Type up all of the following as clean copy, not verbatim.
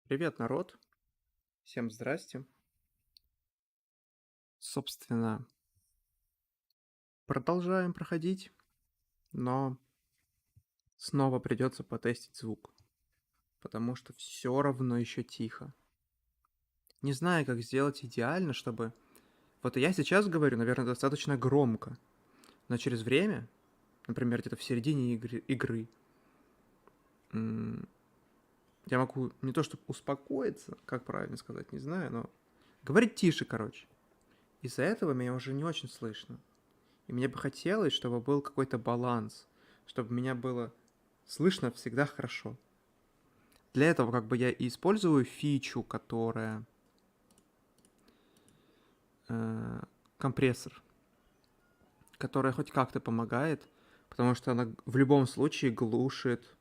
Привет, народ! Всем здрасте! Собственно, продолжаем проходить, но снова придется потестить звук, потому что все равно еще тихо. Не знаю, как сделать идеально, чтобы... Вот я сейчас говорю, наверное, достаточно громко, но через время, например, где-то в середине игры, м, я могу не то чтобы успокоиться, как правильно сказать, не знаю, но говорить тише, короче. Из-за этого меня уже не очень слышно. И мне бы хотелось, чтобы был какой-то баланс, чтобы меня было слышно всегда хорошо. Для этого как бы я и использую фичу, которая компрессор, которая хоть как-то помогает, потому что она в любом случае глушит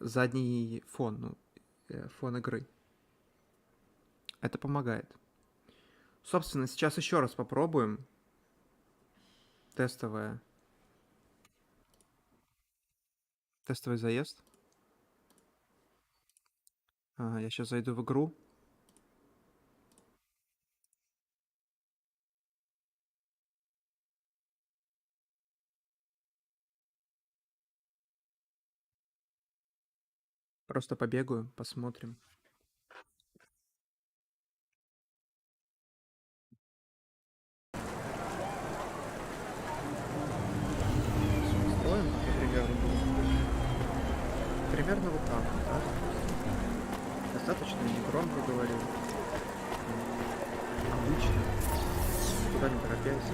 задний фон, фон игры. Это помогает. Собственно, сейчас еще раз попробуем. Тестовое. Тестовый заезд. Я сейчас зайду в игру. Просто побегаю, посмотрим. Строим, например, примерно вот так вот, да? Достаточно негромко говорю. Обычно. Куда не торопясь.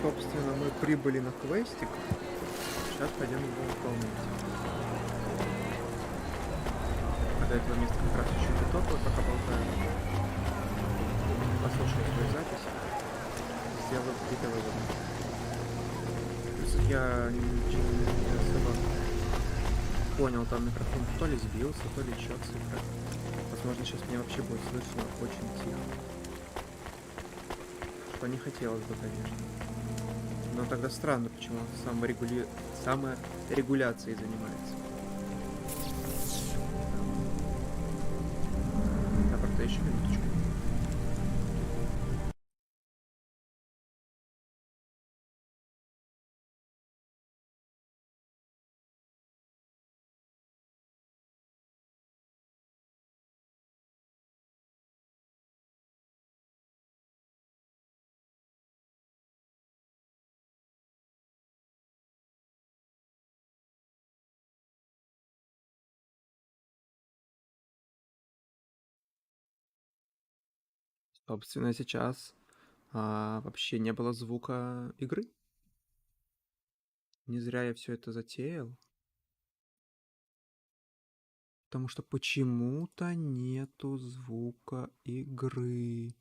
Собственно, мы прибыли на квестик. Сейчас пойдем его выполнять. А до этого места как раз еще биток вот пока болтаю. Послушаю свою запись. Сделаю какие-то выводы. Я ничего не особо понял, там микрофон то ли сбился, то ли еще цифра. Возможно, сейчас меня вообще будет слышно очень тихо. Что не хотелось бы, конечно. Но тогда странно, почему он саморегуляцией занимается. Да, правда, еще минуточку. Собственно, сейчас вообще не было звука игры. Не зря я все это затеял. Потому что почему-то нету звука игры.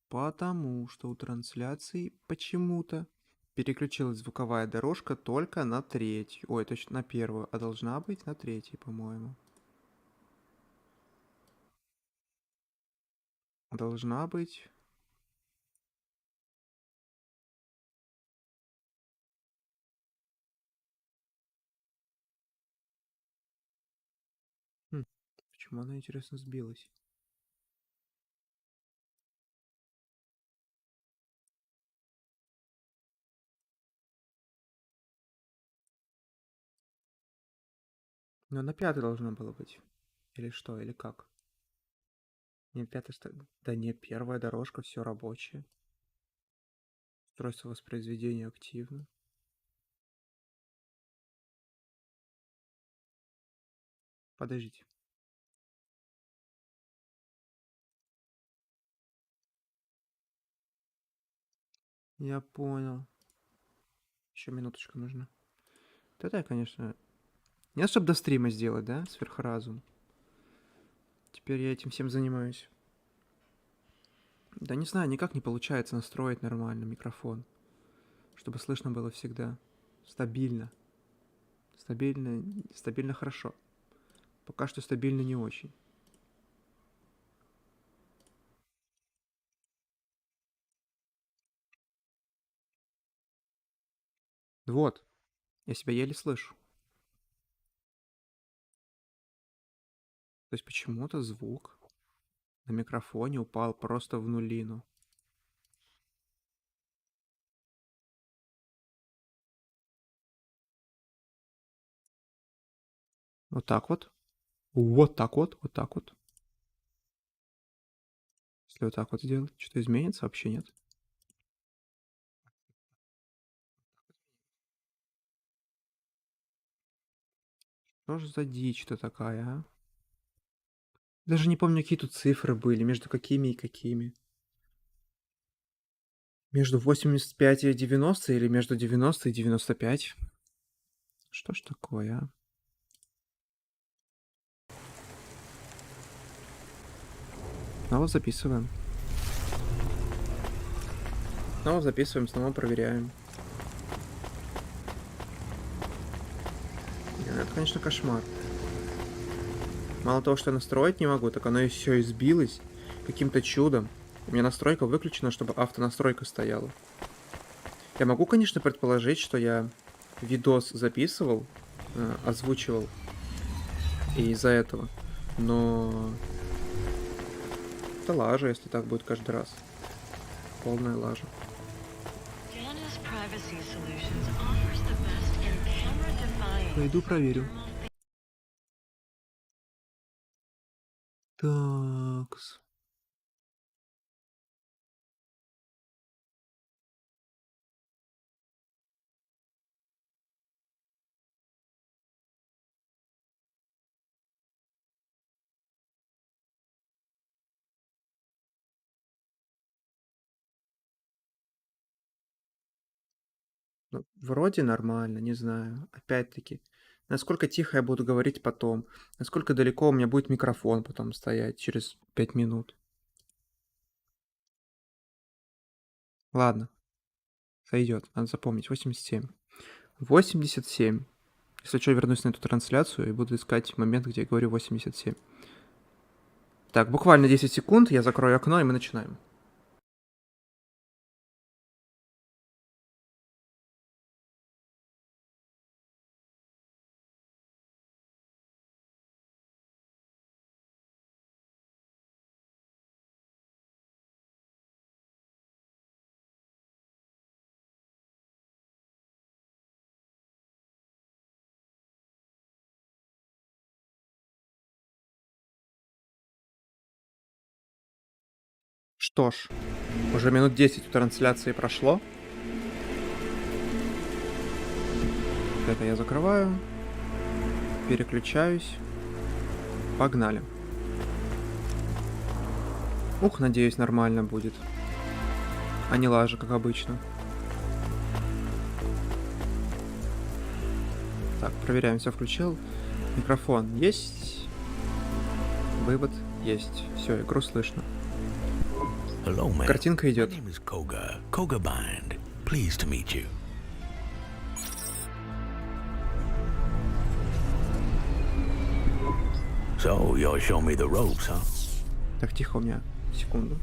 Потому что у трансляции почему-то переключилась звуковая дорожка только на третью. Ой, точно на первую, а должна быть на третьей, по-моему. Должна быть. Хм, почему она, интересно, сбилась? Но на пятой должна была быть. Или что, или как? Не пятая, да не, первая дорожка, все рабочее. Устройство воспроизведения активно. Подождите. Я понял. Еще минуточку нужно. Да, конечно. Нет, чтобы до стрима сделать, да? Сверхразум. Теперь я этим всем занимаюсь. Да не знаю, никак не получается настроить нормально микрофон. Чтобы слышно было всегда. Стабильно. Стабильно, стабильно хорошо. Пока что стабильно не очень. Вот. Я себя еле слышу. То есть почему-то звук на микрофоне упал просто в нулину. Вот так вот. Вот так вот, вот так вот. Если вот так вот сделать, что-то изменится? Вообще нет. Что же за дичь-то такая, а? Даже не помню, какие тут цифры были, между какими и какими. Между 85 и 90 или между 90 и 95? Что ж такое, а? Снова записываем. Снова записываем, снова проверяем. Это, конечно, кошмар. Мало того, что я настроить не могу, так оно еще и сбилось каким-то чудом. У меня настройка выключена, чтобы автонастройка стояла. Я могу, конечно, предположить, что я видос записывал, озвучивал, и из-за этого. Но это лажа, если так будет каждый раз. Полная лажа. Пойду проверю. Такс. Ну, вроде нормально, не знаю. Опять-таки, насколько тихо я буду говорить потом, насколько далеко у меня будет микрофон потом стоять через 5 минут. Ладно, сойдет, надо запомнить. 87. 87. Если что, вернусь на эту трансляцию и буду искать момент, где я говорю 87. Так, буквально 10 секунд, я закрою окно, и мы начинаем. Что ж, уже минут 10 у трансляции прошло. Это я закрываю, переключаюсь. Погнали. Ух, надеюсь, нормально будет. А не лажа, как обычно. Так, проверяем, все включил. Микрофон есть. Вывод есть. Все, игру слышно. Hello, man. Картинка идет. My name is Koga Bind. Pleased to meet you. So, you'll show me the ropes, huh? Так, тихо у меня. Секунду.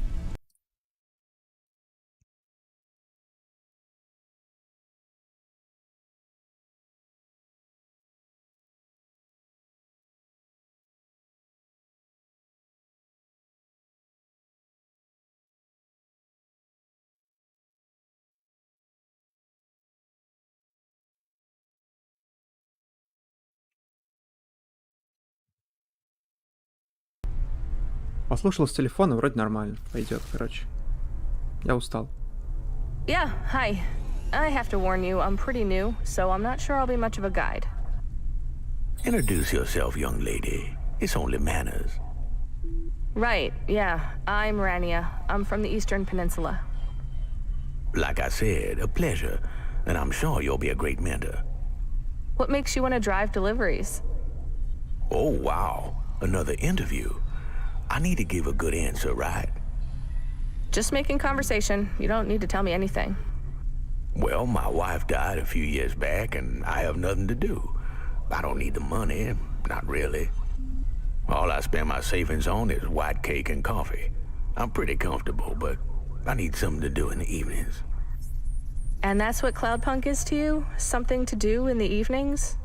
Послушал с телефона, вроде нормально. Пойдет, короче. Я устал. Yeah, hi. I have to warn you, I'm pretty new, so I'm not sure I'll be much of a guide. Introduce yourself, young lady. It's only manners. Right, yeah. I'm Rania. I'm from the Eastern Peninsula. Like I said, a pleasure, and I'm sure you'll be a great mentor. What makes you want to drive deliveries? Oh, wow. Another interview. I need to give a good answer, right? Just making conversation. You don't need to tell me anything. Well, my wife died a few years back, and I have nothing to do. I don't need the money, not really. All I spend my savings on is white cake and coffee. I'm pretty comfortable, but I need something to do in the evenings. And that's what Cloudpunk is to you? Something to do in the evenings?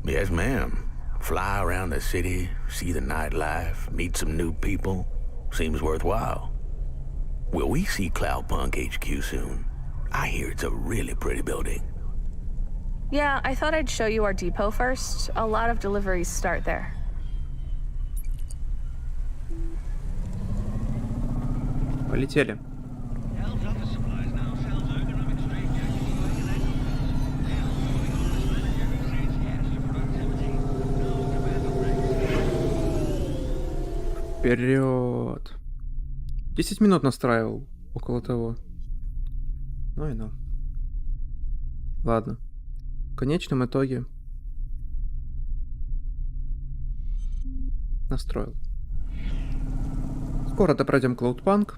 Yes, ma'am. Fly around the city, see the nightlife, meet some new people. Seems worthwhile. Will we see Cloudpunk HQ soon? I hear it's a really pretty building. Yeah, I thought I'd show you our depot first. A lot of deliveries start there. Полетели. Вперед. 10 минут настраивал, около того. Ну и ну. Ладно. В конечном итоге настроил. Скоро пройдем Cloudpunk.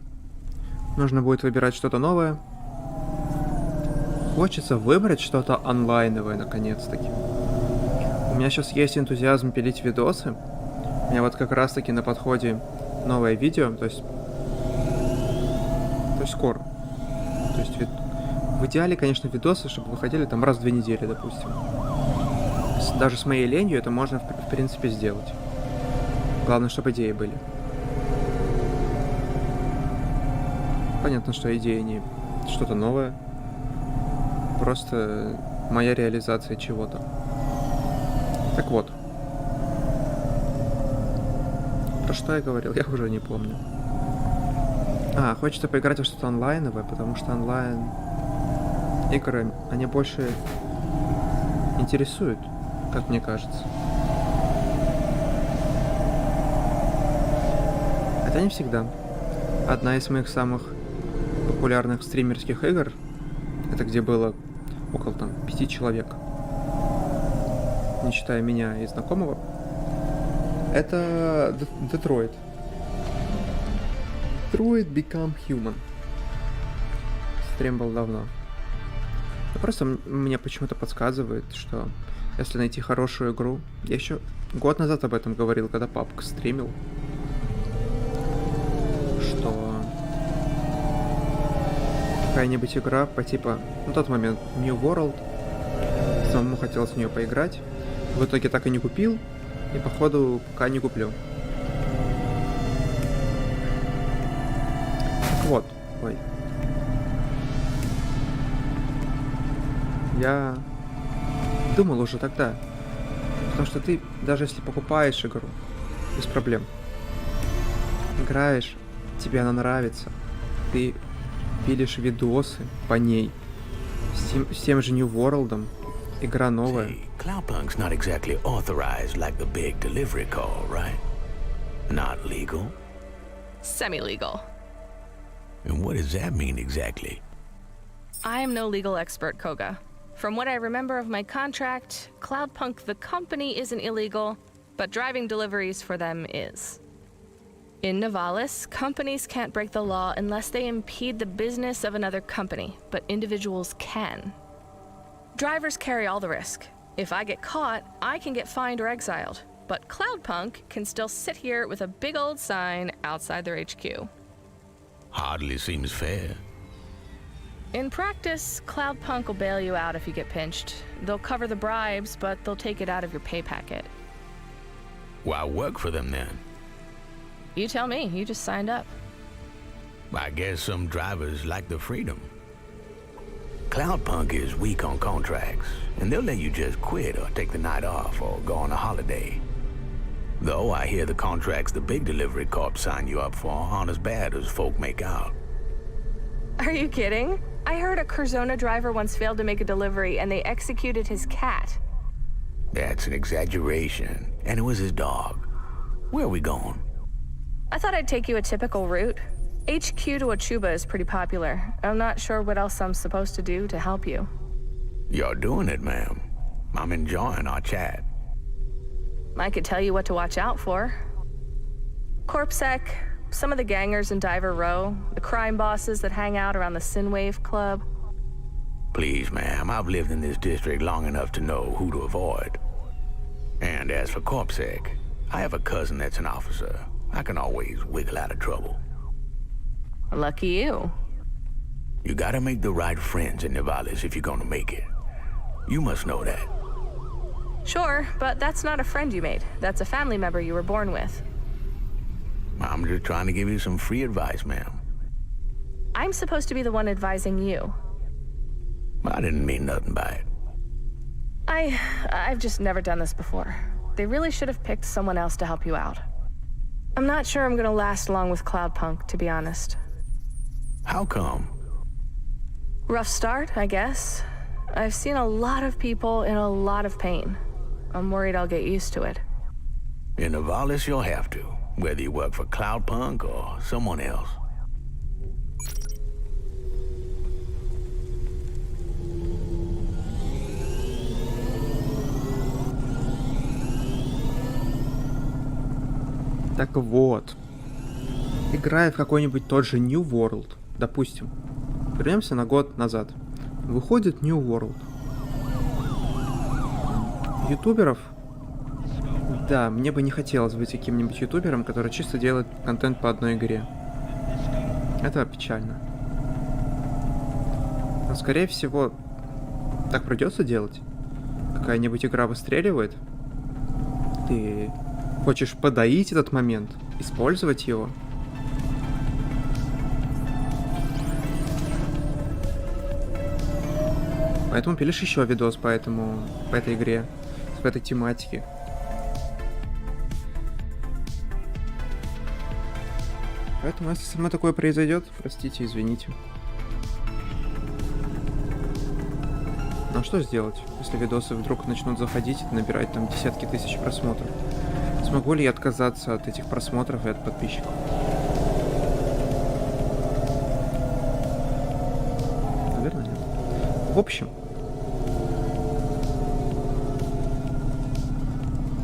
Нужно будет выбирать что-то новое. Хочется выбрать что-то онлайновое, наконец-таки. У меня сейчас есть энтузиазм пилить видосы. У меня вот как раз-таки на подходе новое видео, то есть скоро. То есть в идеале, конечно, видосы, чтобы выходили там раз в 2 недели, допустим. Даже с моей ленью это можно, в принципе, сделать. Главное, чтобы идеи были. Понятно, что идея не что-то новое. Просто моя реализация чего-то. Так вот. Про что я говорил, я уже не помню. Хочется поиграть во что-то онлайновое, потому что онлайн игры, они больше интересуют, как мне кажется. Это не всегда. Одна из моих самых популярных стримерских игр, это где было около 5 человек, не считая меня и знакомого, это Detroit. Detroit Become Human. Стрим был давно. Просто мне почему-то подсказывает, что если найти хорошую игру... Я еще год назад об этом говорил, когда папка стримил. Что какая-нибудь игра по типу... На тот момент New World. Самому хотелось в нее поиграть. В итоге так и не купил. И походу пока не куплю. Так вот. Ой. Я думал уже тогда. Потому что ты, даже если покупаешь игру, без проблем. Играешь, тебе она нравится. Ты пилишь видосы по ней. С тем же New World'ом. Игра новая. See, Cloudpunk's not exactly authorized like the big delivery call, right? Not legal? Semi-legal. And what does that mean exactly? I am no legal expert, Koga. From what I remember of my contract, Cloudpunk the company isn't illegal, but driving deliveries for them is. In Nivalise, companies can't break the law unless they impede the business of another company, but individuals can. Drivers carry all the risk. If I get caught, I can get fined or exiled, but Cloudpunk can still sit here with a big old sign outside their HQ. Hardly seems fair. In practice, Cloudpunk will bail you out if you get pinched. They'll cover the bribes, but they'll take it out of your pay packet. Why work for them then? You tell me, you just signed up. I guess some drivers like the freedom. Cloudpunk is weak on contracts, and they'll let you just quit or take the night off or go on a holiday. Though I hear the contracts the big delivery corps sign you up for aren't as bad as folk make out. Are you kidding? I heard a Curzona driver once failed to make a delivery and they executed his cat. That's an exaggeration, and it was his dog. Where are we going? I thought I'd take you a typical route. HQ to Achuba is pretty popular. I'm not sure what else I'm supposed to do to help you. You're doing it, ma'am. I'm enjoying our chat. I could tell you what to watch out for. Corpsec, some of the gangers in Diver Row, the crime bosses that hang out around the Synwave Club. Please, ma'am, I've lived in this district long enough to know who to avoid. And as for Corpsec, I have a cousin that's an officer. I can always wiggle out of trouble. Lucky you. You gotta make the right friends in Nivalise if you're gonna make it. You must know that. Sure, but that's not a friend you made. That's a family member you were born with. I'm just trying to give you some free advice, ma'am. I'm supposed to be the one advising you. I didn't mean nothing by it. I've just never done this before. They really should have picked someone else to help you out. I'm not sure I'm gonna last long with Cloudpunk, to be honest. How come? Rough start, I guess. I've seen a lot of people in a lot of pain. I'm worried I'll get used to it. In Nivalise, you'll have to, whether you work for Cloudpunk or someone else. Так вот, играя в какой-нибудь тот же New World, допустим, вернемся на год назад, выходит New World. Ютуберов, да, мне бы не хотелось быть каким-нибудь ютубером, который чисто делает контент по одной игре. Это печально. Но скорее всего, так придется делать. Какая-нибудь игра выстреливает, ты хочешь подоить этот момент, использовать его. Поэтому пилишь еще видос по этой игре, по этой тематике. Поэтому, если со мной такое произойдет, простите, извините. Ну а что сделать, если видосы вдруг начнут заходить и набирать там десятки тысяч просмотров? Смогу ли я отказаться от этих просмотров и от подписчиков? Наверное, нет. В общем,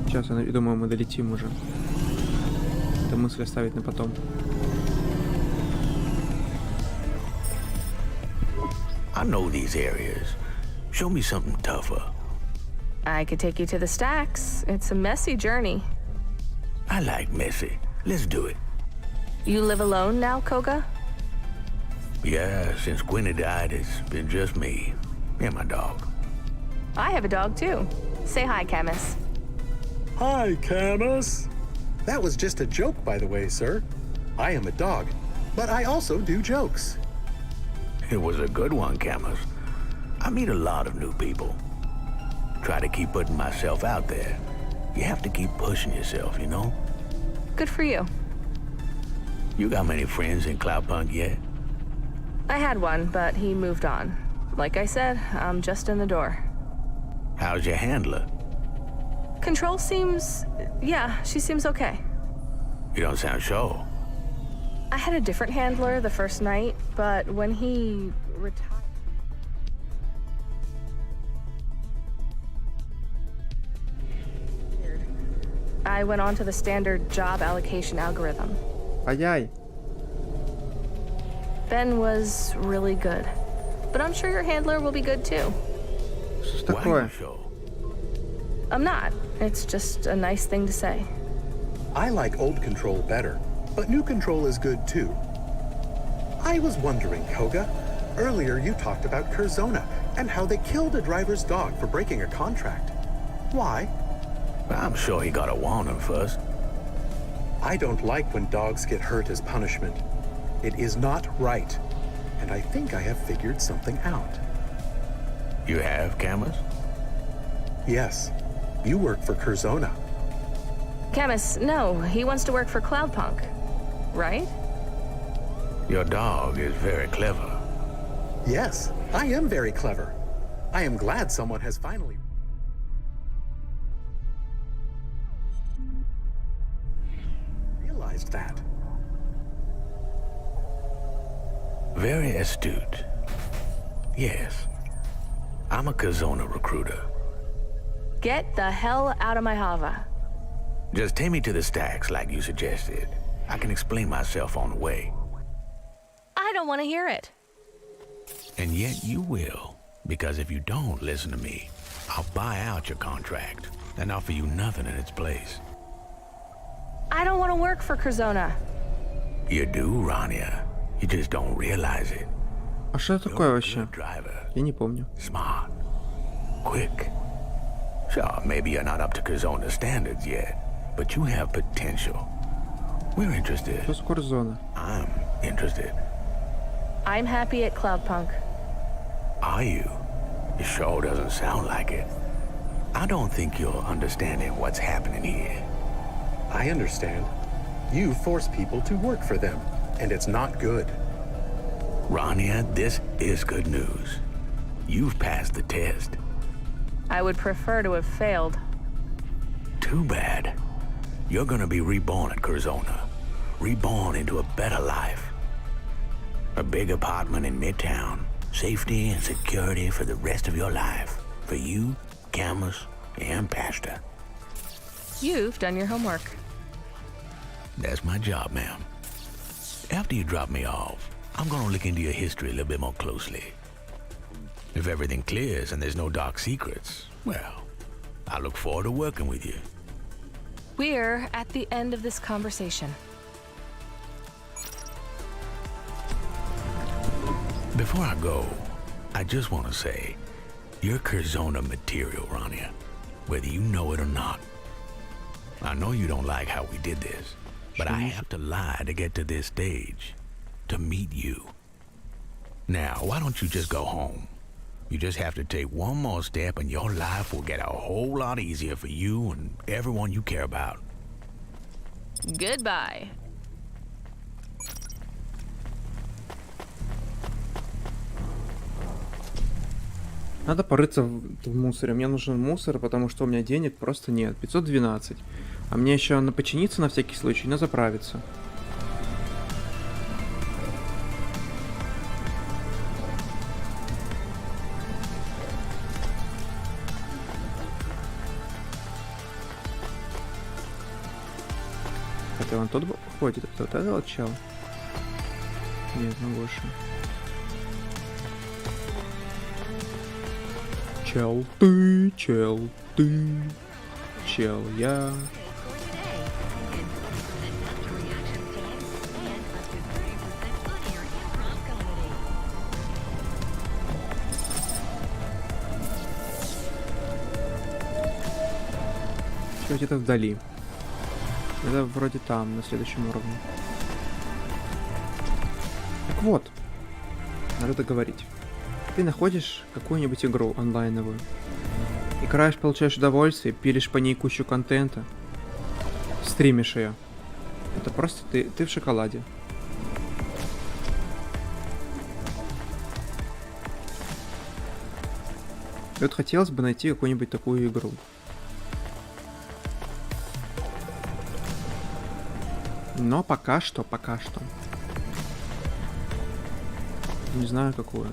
сейчас, я думаю, мы долетим уже. Эту мысль оставить на потом. I know these areas. Show me something tougher. I could take you to the stacks. It's a messy journey. I like messy. Let's do it. You live alone now, Koga? Yeah, since Gwenny died, it's been just me and my dog. I have a dog too. Say hi, Camus. Hi, Camus. That was just a joke, by the way, sir. I am a dog, but I also do jokes. It was a good one, Camus. I meet a lot of new people. Try to keep putting myself out there. You have to keep pushing yourself, you know? Good for you. You got many friends in Cloudpunk yet? I had one, but he moved on. Like I said, I'm just in the door. How's your handler? Control seems... yeah, she seems okay. You don't sound sure. I had a different handler the first night, but when he retired... I went on to the standard job allocation algorithm. Ай-яй. Ben was really good. But I'm sure your handler will be good too. Что ж Why такое? you sure? I'm not. It's just a nice thing to say. I like old control better, but new control is good too. I was wondering, Koga, earlier you talked about Curzona and how they killed a driver's dog for breaking a contract. Why? I'm sure he got a warning first. I don't like when dogs get hurt as punishment. It is not right. And I think I have figured something out. You have, Camus? Yes, you work for Curzona. Camus, no, he wants to work for Cloudpunk. Right? Your dog is very clever. Yes, I am very clever. I am glad someone has finally... realized that. Very astute. Yes. I'm a Curzona recruiter. Get the hell out of my hava. Just take me to the stacks like you suggested. I can explain myself on the way. I don't want to hear it. And yet you will, because if you don't listen to me, I'll buy out your contract and offer you nothing in its place. I don't want to work for Curzona. You do, Rania. You just don't realize it. А что это такое вообще? Driver, Я не помню. smart, quick, Sure, maybe you're not up to Curzona's standards yet, but you have potential. We're interested. Что с Курзона? I'm interested. I'm happy at Cloudpunk. Are you? It sure doesn't sound like it. I don't think you're understanding what's happening here. I understand. You force people to work for them, and it's not good. Rania, this is good news. You've passed the test. I would prefer to have failed. Too bad. You're gonna be reborn at Curzona. Reborn into a better life. A big apartment in Midtown. Safety and security for the rest of your life. For you, cameras, and Pastor. You've done your homework. That's my job, ma'am. After you drop me off, I'm gonna look into your history a little bit more closely. If everything clears and there's no dark secrets, well, I look forward to working with you. We're at the end of this conversation. Before I go, I just want to say, you're Curzona material, Rania, whether you know it or not. I know you don't like how we did this, but I have to lie to get to this stage, to meet you. Now, why don't you just go home? You just have to take one more step and your life will get a whole lot easier for you and everyone you care about. Goodbye. Надо порыться в мусоре. Мне нужен мусор, потому что у меня денег просто нет. 512. А мне еще надо починиться на всякий случай, на заправиться. Хотя он тут ходит, это вот это вот чел? Нет, ну больше. Чел ты, чел ты, чел я. Что где-то вдали. Это вроде там, на следующем уровне. Так вот, надо договорить. Ты находишь какую-нибудь игру онлайновую. Играешь, получаешь удовольствие, пилишь по ней кучу контента. Стримишь ее. Это просто ты в шоколаде. И вот хотелось бы найти какую-нибудь такую игру. Но пока что. Не знаю какую.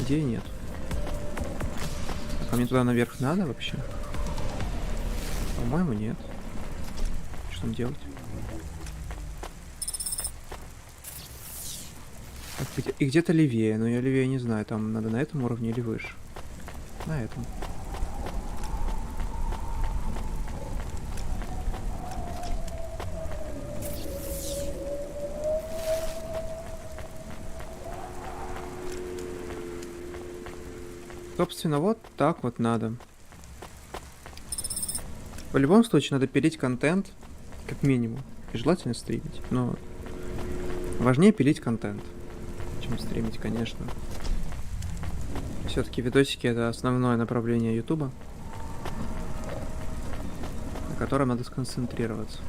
Идеи нет. А мне туда наверх надо вообще? По-моему, нет. Что там делать? И где-то левее, но я левее не знаю. Там надо на этом уровне или выше? На этом. Собственно, вот так вот надо. В любом случае, надо пилить контент, как минимум. И желательно стримить. Но важнее пилить контент, чем стримить, конечно. Все-таки видосики — это основное направление Ютуба, на котором надо сконцентрироваться.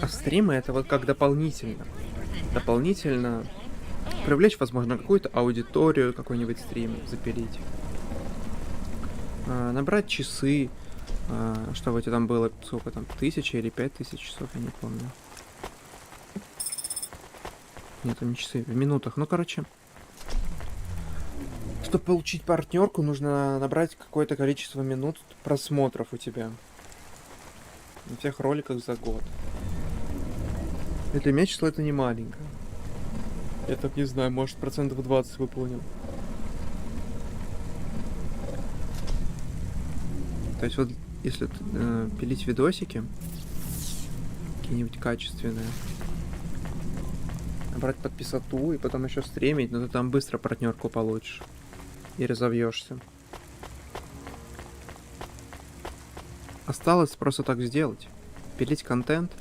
А стримы — это вот как дополнительно привлечь, возможно, какую-то аудиторию, какой-нибудь стрим запилить. Набрать часы, чтобы у тебя там было, сколько там, 1000 или 5000 часов, я не помню. Нет, там не часы, в минутах. Ну, короче, чтобы получить партнерку, нужно набрать какое-то количество минут просмотров у тебя на всех роликах за год. И для меня число это не маленькое. Я так не знаю, может, процентов 20 выполнил. То есть вот, если пилить видосики, какие-нибудь качественные, Брать подписоту и потом еще стримить, но ты там быстро партнерку получишь. И разовьешься. Осталось просто так сделать. Пилить контент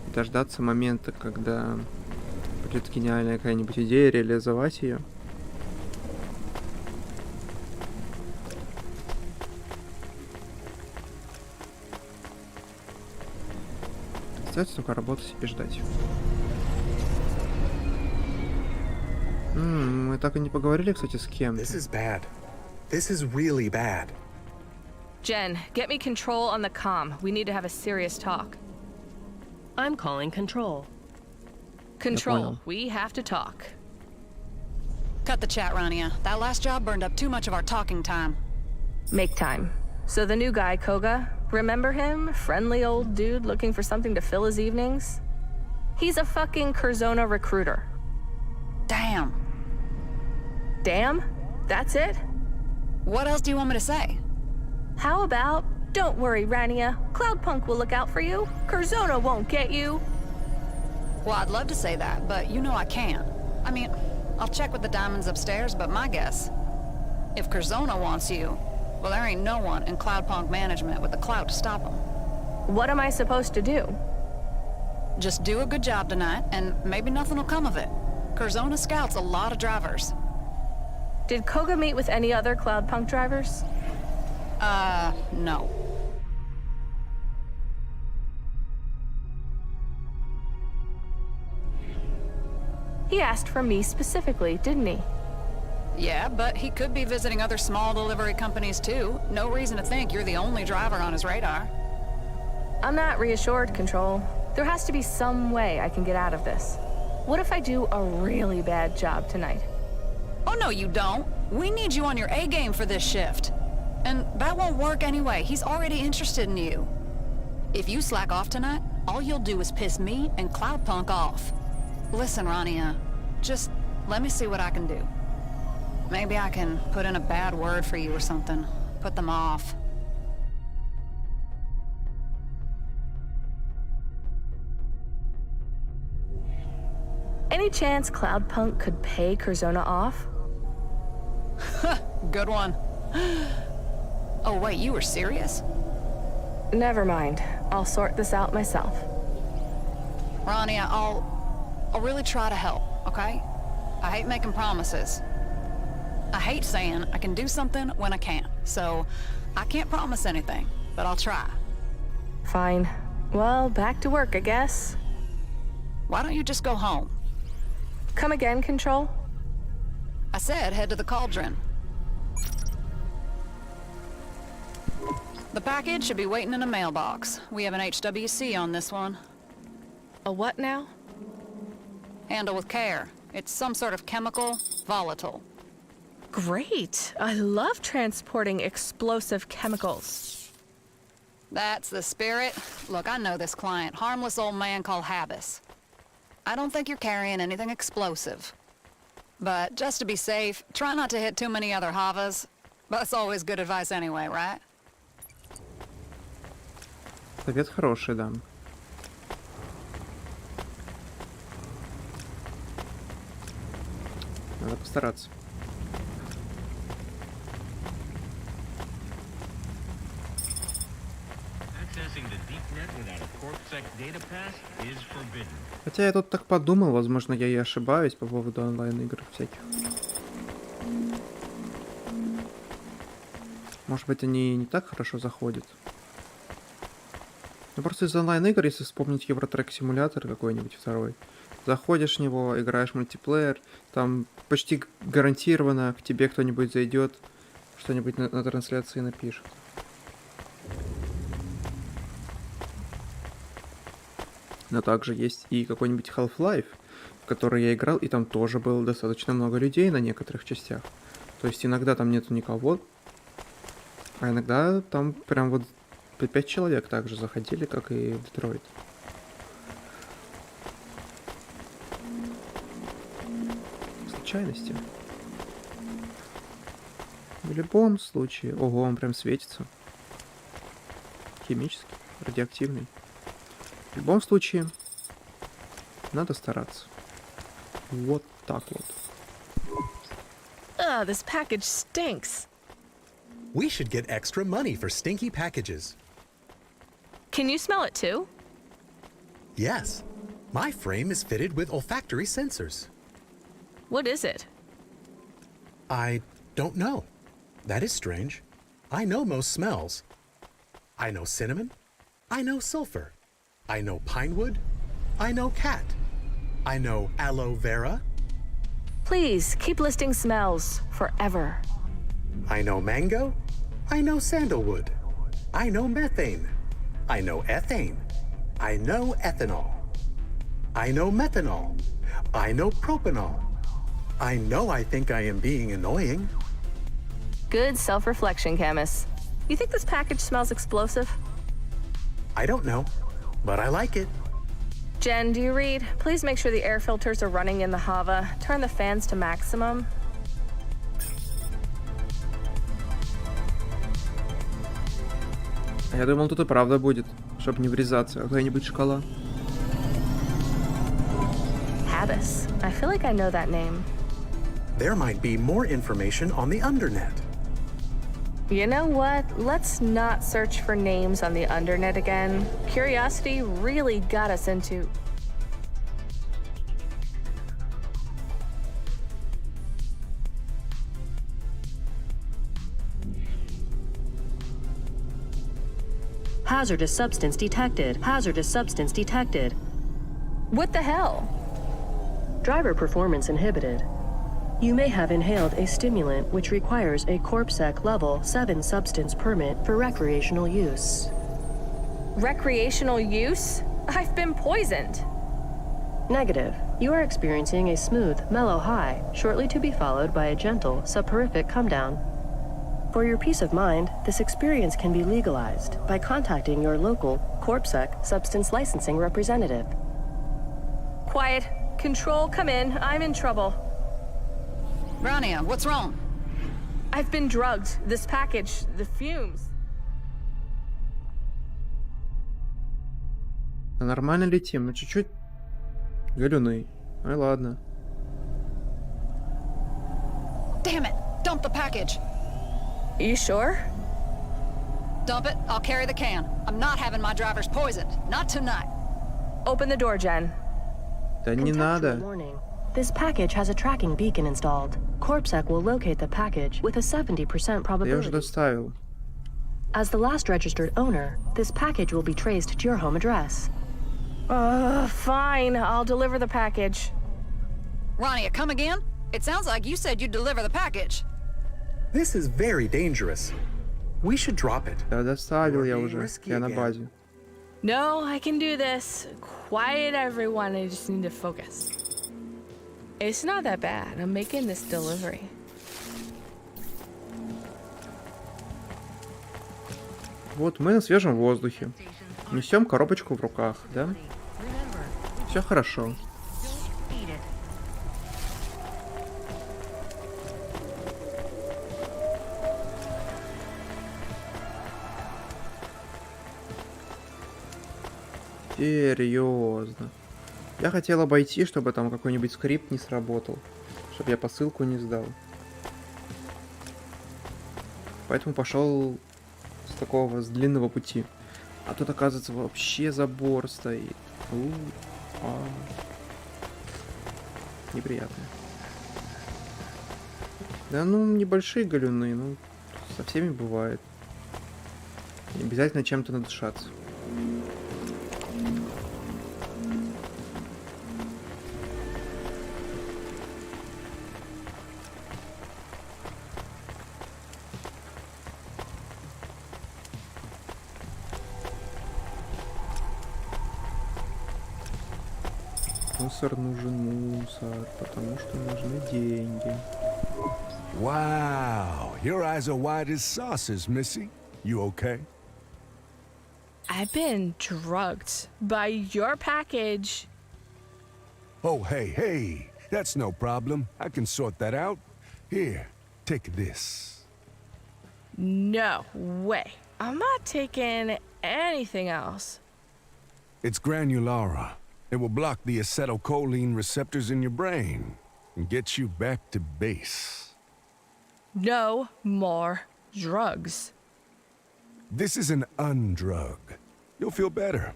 и дождаться момента, когда будет гениальная какая-нибудь идея, реализовать ее. Остается только работать и ждать. Мы так и не поговорили, кстати, с кем-то. This is bad. This is really bad. Jen, get me control on the comm. We need to have a serious talk. I'm calling control. Control, we have to talk. Cut the chat, Rania. That last job burned up too much of our talking time. Make time. So the new guy, Koga, remember him? Friendly old dude looking for something to fill his evenings? He's a fucking Curzona recruiter. Damn. Damn? That's it? What else do you want me to say? How about, don't worry, Rania. Cloudpunk will look out for you. Curzona won't get you. Well, I'd love to say that, but you know I can't. I mean, I'll check with the diamonds upstairs, but my guess, if Curzona wants you, well, there ain't no one in Cloudpunk management with the clout to stop him. What am I supposed to do? Just do a good job tonight, and maybe nothing will come of it. Curzona scouts a lot of drivers. Did Koga meet with any other Cloudpunk drivers? No. He asked for me specifically, didn't he? Yeah, but he could be visiting other small delivery companies too. No reason to think you're the only driver on his radar. I'm not reassured, Control. There has to be some way I can get out of this. What if I do a really bad job tonight? Oh, no, you don't. We need you on your A game for this shift. And that won't work anyway. He's already interested in you. If you slack off tonight, all you'll do is piss me and Cloudpunk off. Listen, Rania, just let me see what I can do. Maybe I can put in a bad word for you or something. Put them off. Any chance Cloudpunk could pay Curzona off? Good one. Oh, wait, you were serious? Never mind. I'll sort this out myself. Rania, I'll really try to help, okay? I hate making promises. I hate saying I can do something when I can't, so I can't promise anything, but I'll try. Fine. Well, back to work, I guess. Why don't you just go home? Come again, Control? I said head to the cauldron. The package should be waiting in a mailbox. We have an HWC on this one. A what now? Handle with care. It's some sort of chemical, volatile. Great! I love transporting explosive chemicals. That's the spirit. Look, I know this client. Harmless old man called Habis. I don't think you're carrying anything explosive. But just to be safe, try not to hit too many other Havas. That's always good advice anyway, right? Совет хороший, да. Надо постараться. Хотя я тут так подумал, возможно, я и ошибаюсь по поводу онлайн-игр всяких. Может быть, они не так хорошо заходят. Ну, просто из онлайн-игр, если вспомнить Евротрек-симулятор какой-нибудь второй, заходишь в него, играешь в мультиплеер, там почти гарантированно к тебе кто-нибудь зайдет, что-нибудь на трансляции напишет. Но также есть и какой-нибудь Half-Life, в который я играл, и там тоже было достаточно много людей на некоторых частях. То есть иногда там нету никого, а иногда там прям вот 5 человек также заходили, как и в Детройт. Случайности. В любом случае... Ого, он прям светится. Химический, радиоактивный. В любом случае, надо стараться. Вот так вот. Ugh, this package stinks. We should get extra money for stinky packages. Can you smell it too? Yes. My frame is fitted with olfactory sensors. What is it? I don't know. That is strange. I know most smells. I know cinnamon. I know sulfur. I know pine wood. I know cat. I know aloe vera. Please keep listing smells forever. I know mango. I know sandalwood. I know methane. I know ethane. I know ethanol. I know methanol. I know propanol. I know I think I am being annoying. Good self-reflection, Camus. You think this package smells explosive? I don't know, but I like it. Jen, do you read? Please make sure the air filters are running in the Hava. Turn the fans to maximum. Я думал, тут и правда будет, чтобы не врезаться. Какая-нибудь шкала. Habis. I feel like I know that name. There might be more information on the undernet. You know what? Let's not search for names on the undernet again. Curiosity really got us into... Hazardous substance detected. Hazardous substance detected. What the hell? Driver performance inhibited. You may have inhaled a stimulant which requires a CorpSec Level 7 substance permit for recreational use. Recreational use? I've been poisoned. Negative. You are experiencing a smooth, mellow high, shortly to be followed by a gentle, subhorrific come-down. For your peace of mind, this experience can be legalized by contacting your local CorpSec substance licensing representative. Quiet. Control, come in. I'm in trouble. Rania, what's wrong? I've been drugged. This package, the fumes. А нормально летим, ну чуть-чуть галюны. Ай, ладно. Damn it! Dump the package! You sure? Dump it, I'll carry the can. I'm not having my drivers poisoned. Not tonight. Open the door, Jen. Да не Contextual надо. warning. This package has a tracking beacon installed. CorpSec will locate the package with a 70% Я уже probability. доставил. As the last registered owner, this package will be traced to your home address. Fine. I'll deliver the package. Rania, come again? It sounds like you said you'd deliver the package. This is very dangerous. We should drop it. Да доставил я You're being уже. risky Я на again. базе. No, I can do this. Quiet, everyone. I just need to focus. It's not that bad. I'm making this delivery. Вот мы на свежем воздухе. Несем коробочку в руках, да? Все хорошо. Серьезно. Я хотел обойти, чтобы там какой-нибудь скрипт не сработал. Чтобы я посылку не сдал. Поэтому пошел с такого, с длинного пути. А тут, оказывается, вообще забор стоит. Неприятно. Да ну, небольшие галюны, ну, со всеми бывает. Не обязательно чем-то надышаться. Мусор нужен мусор, потому что нужны деньги. Wow, your eyes are wide as saucers, Missy. You okay? I've been drugged by your package. Oh, hey, that's no problem. I can sort that out. Here, take this. No way. I'm not taking anything else. It's granulara. It will block the acetylcholine receptors in your brain and get you back to base. No more drugs. This is an undrug. You'll feel better.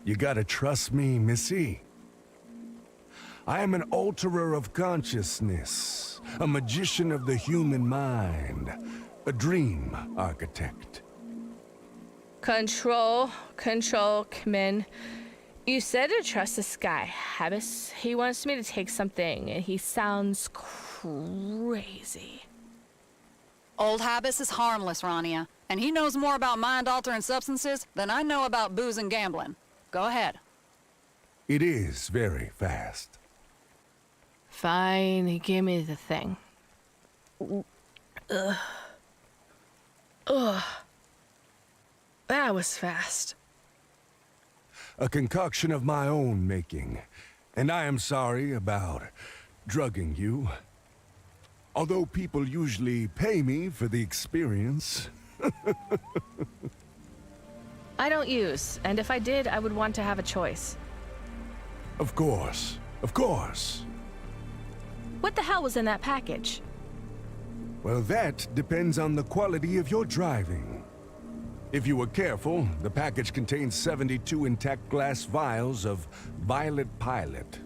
You gotta trust me, Missy. I am an alterer of consciousness, a magician of the human mind, a dream architect. Control, Kmin. You said to trust this guy, Habis. He wants me to take something, and he sounds crazy. Old Habis is harmless, Rania, and he knows more about mind-altering substances than I know about booze and gambling. Go ahead. It is very fast. Fine, give me the thing. Ugh. Ugh. That was fast. A concoction of my own making, and I am sorry about drugging you. Although people usually pay me for the experience. I don't use, and if I did, I would want to have a choice. Of course, of course. What the hell was in that package? Well, that depends on the quality of your driving. If you were careful, the package contains 72 intact glass vials of Violet Pilot.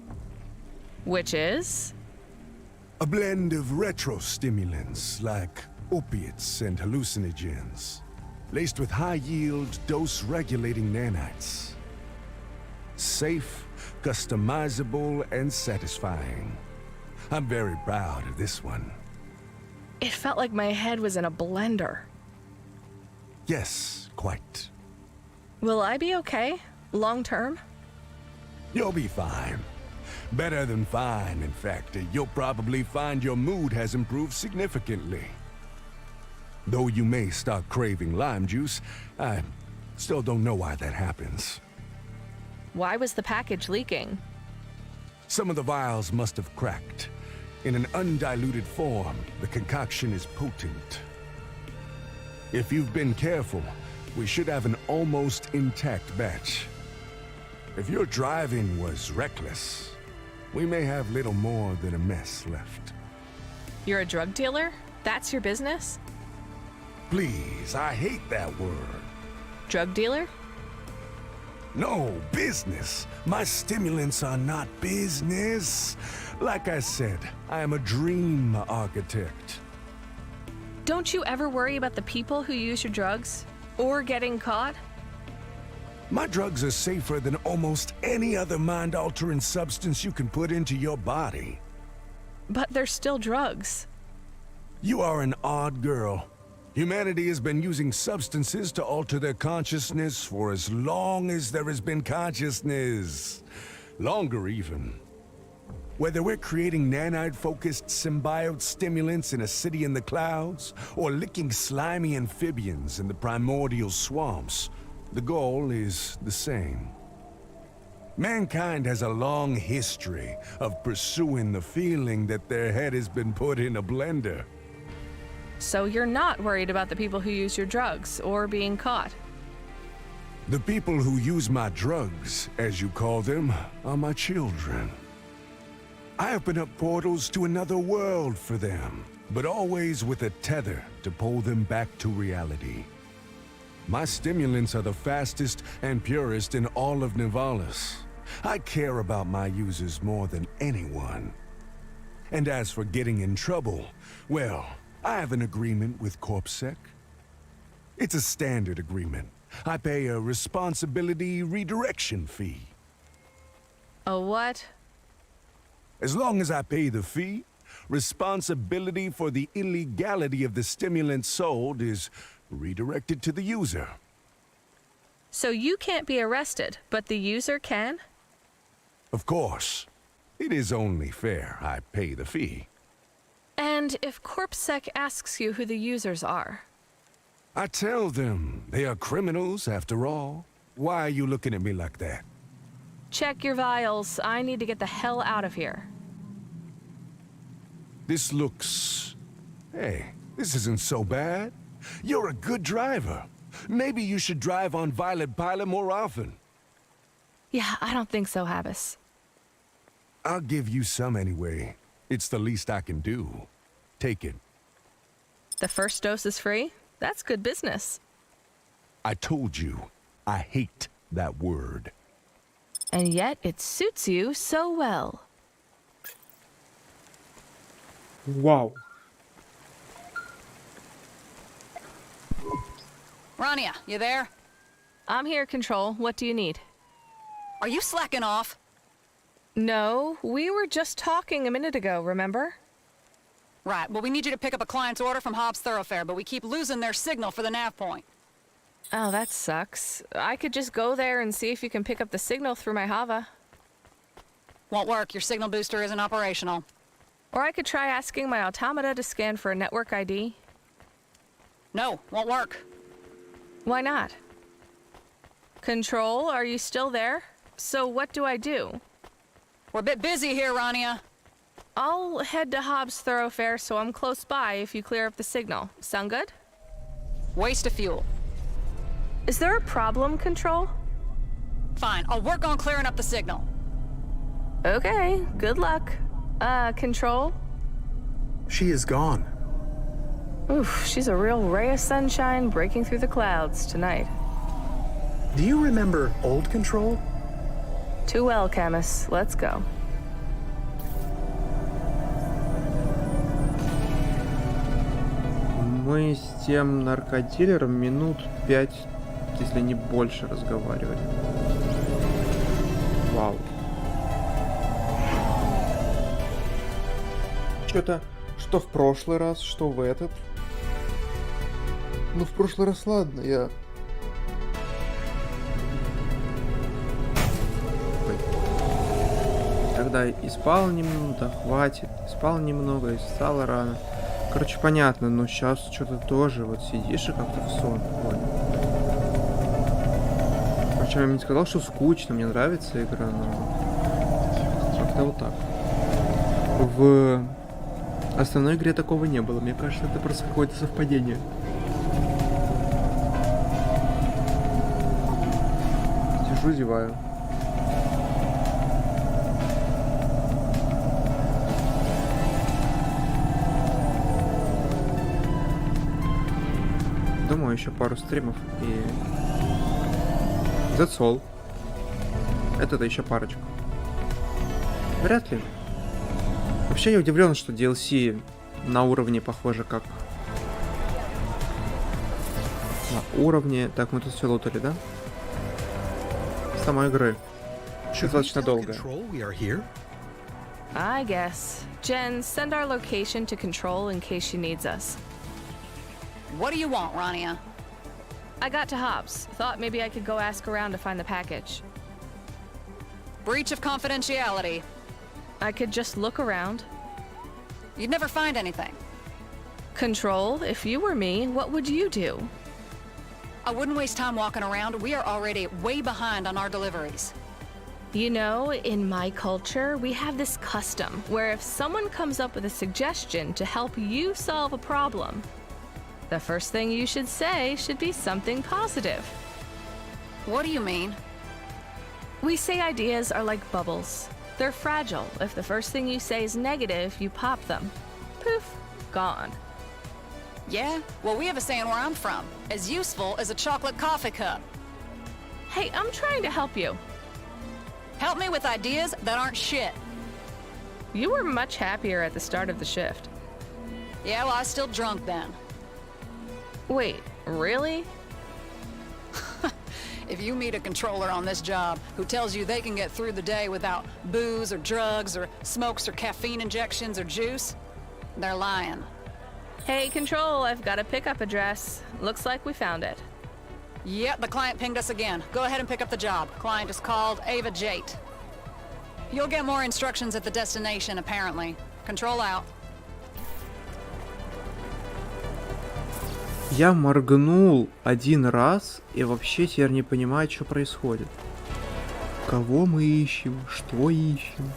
Which is? A blend of retro-stimulants like opiates and hallucinogens, laced with high-yield, dose-regulating nanites. Safe, customizable, and satisfying. I'm very proud of this one. It felt like my head was in a blender. Yes, quite. Will I be okay? Long term? You'll be fine. Better than fine, in fact. You'll probably find your mood has improved significantly. Though you may start craving lime juice, I still don't know why that happens. Why was the package leaking? Some of the vials must have cracked. In an undiluted form, the concoction is potent. If you've been careful, we should have an almost intact batch. If your driving was reckless, we may have little more than a mess left. You're a drug dealer? That's your business? Please, I hate that word. Drug dealer? No, business. My stimulants are not business. Like I said, I am a dream architect. Don't you ever worry about the people who use your drugs? Or getting caught? My drugs are safer than almost any other mind-altering substance you can put into your body. But they're still drugs. You are an odd girl. Humanity has been using substances to alter their consciousness for as long as there has been consciousness. Longer, even. Whether we're creating nanite-focused symbiote stimulants in a city in the clouds, or licking slimy amphibians in the primordial swamps, the goal is the same. Mankind has a long history of pursuing the feeling that their head has been put in a blender. So you're not worried about the people who use your drugs, or being caught? The people who use my drugs, as you call them, are my children. I open up portals to another world for them, but always with a tether to pull them back to reality. My stimulants are the fastest and purest in all of Nivalice. I care about my users more than anyone. And as for getting in trouble, well, I have an agreement with CorpSec. It's a standard agreement. I pay a responsibility redirection fee. A what? As long as I pay the fee, responsibility for the illegality of the stimulant sold is redirected to the user. So you can't be arrested, but the user can? Of course. It is only fair I pay the fee. And if CorpSec asks you who the users are? I tell them they are criminals after all. Why are you looking at me like that? Check your vials. I need to get the hell out of here. This looks... Hey, this isn't so bad. You're a good driver. Maybe you should drive on Violet Pilot more often. Yeah, I don't think so, Habas. I'll give you some anyway. It's the least I can do. Take it. The first dose is free? That's good business. I told you, I hate that word. And yet it suits you so well. Вау. Rania, you there? I'm here, Control. What do you need? Are you slacking off? No, we were just talking a minute ago, remember? Right, well, we need you to pick up a client's order from Hobbs Thoroughfare, but we keep losing their signal for the nav point. Oh, that sucks. I could just go there and see if you can pick up the signal through my Hava. Won't work, your signal booster isn't operational. Or I could try asking my automata to scan for a network ID. No, won't work. Why not? Control, are you still there? So what do I do? We're a bit busy here, Rania. I'll head to Hobbs Thoroughfare so I'm close by if you clear up the signal. Sound good? Waste of fuel. Is there a problem, Control? Fine, I'll work on clearing up the signal. Okay, good luck. Control? She is gone. Oof, she's a real ray of sunshine breaking through the clouds tonight. Do you remember old Control? Too well, Camus. Let's go. Мы с тем наркодилером минут 5, если не больше, разговаривали. Вау. Что-то, что в прошлый раз, что в этот. Ну, в прошлый раз, ладно, я... Когда и спал немного, хватит, и спал немного, и встал рано. Короче, понятно, но сейчас что-то тоже вот сидишь и как-то в сон. Причем я не сказал, что скучно, мне нравится игра, но как-то вот так. В основной игре такого не было, мне кажется, это просто какое-то совпадение. Сижу, зеваю. Думаю, еще пару стримов и... That's all. Это-то еще парочку. Вряд ли. Вообще я удивлен, что DLC на уровне похоже как... На уровне... Так, мы тут все лутали, да? Самой игры. Достаточно долго. I guess. Jen, send our location to Control in case she needs us. What do you want, Rania? I got to Hobbs. Thought maybe I could go ask around to find the package. Breach of confidentiality. I could just look around. You'd never find anything. Control, if you were me, what would you do? I wouldn't waste time walking around. We are already way behind on our deliveries. You know, in my culture, we have this custom where if someone comes up with a suggestion to help you solve a problem, the first thing you should say should be something positive. What do you mean? We say ideas are like bubbles. They're fragile. If the first thing you say is negative, you pop them. Poof, gone. Yeah? Well, we have a saying where I'm from. As useful as a chocolate coffee cup. Hey, I'm trying to help you. Help me with ideas that aren't shit. You were much happier at the start of the shift. Yeah, well, I was still drunk then. Wait, really? If you meet a controller on this job who tells you they can get through the day without booze or drugs or smokes or caffeine injections or juice, they're lying. Hey, Control, I've got a pickup address. Looks like we found it. Yep, the client pinged us again. Go ahead and pick up the job. Client is called Ava Jate. You'll get more instructions at the destination, apparently. Control out. Я моргнул один раз и вообще теперь не понимаю, что происходит. Кого мы ищем? Что ищем?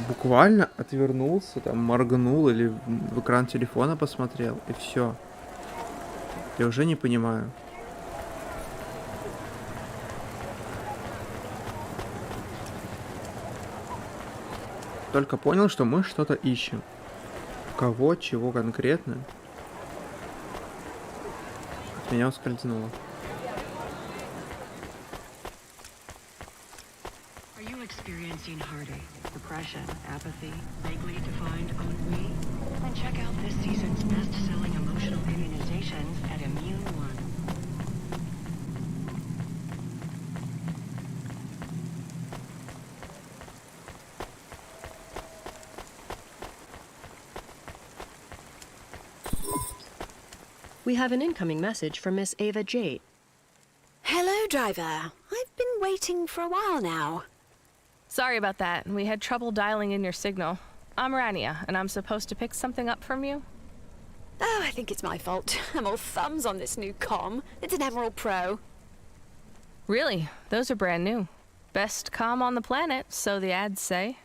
Буквально отвернулся, там моргнул или в экран телефона посмотрел, и все. Я уже не понимаю. Только понял, что мы что-то ищем. Кого, чего конкретно? От меня ускользнуло. Are you experiencing heartache, depression, apathy, vaguely defined ennui? Then check out this season's best-selling emotional immunizations at Immune One. We have an incoming message from Miss Ava Jade. Hello, driver. I've been waiting for a while now. Sorry about that. We had trouble dialing in your signal. I'm Rania, and I'm supposed to pick something up from you? Oh, I think it's my fault. I'm all thumbs on this new comm. It's an Emerald Pro. Really? Those are brand new. Best comm on the planet, so the ads say.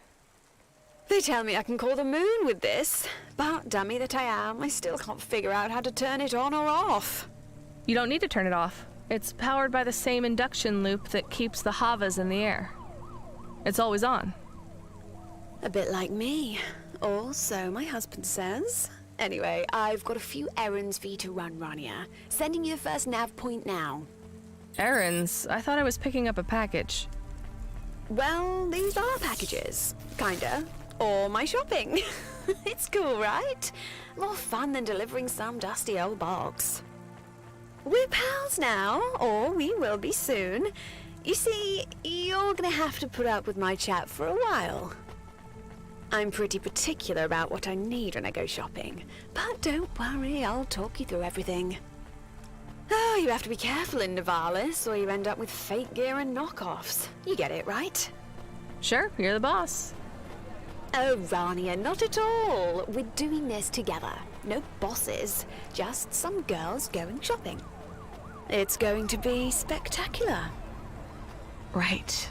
They tell me I can call the moon with this, but dummy that I am, I still can't figure out how to turn it on or off. You don't need to turn it off. It's powered by the same induction loop that keeps the Havas in the air. It's always on. A bit like me. Or so my husband says. Anyway, I've got a few errands for you to run, Rania. Sending you the first nav point now. Errands? I thought I was picking up a package. Well, these are packages. Kinda. Or my shopping. It's cool, right? More fun than delivering some dusty old box. We're pals now, or we will be soon. You see, you're gonna have to put up with my chat for a while. I'm pretty particular about what I need when I go shopping, but don't worry, I'll talk you through everything. Oh, you have to be careful in Nivalise, or you end up with fake gear and knockoffs. You get it, right? Sure, you're the boss. Oh, Rania, not at all. We're doing this together. No bosses, just some girls going shopping. It's going to be spectacular. Right.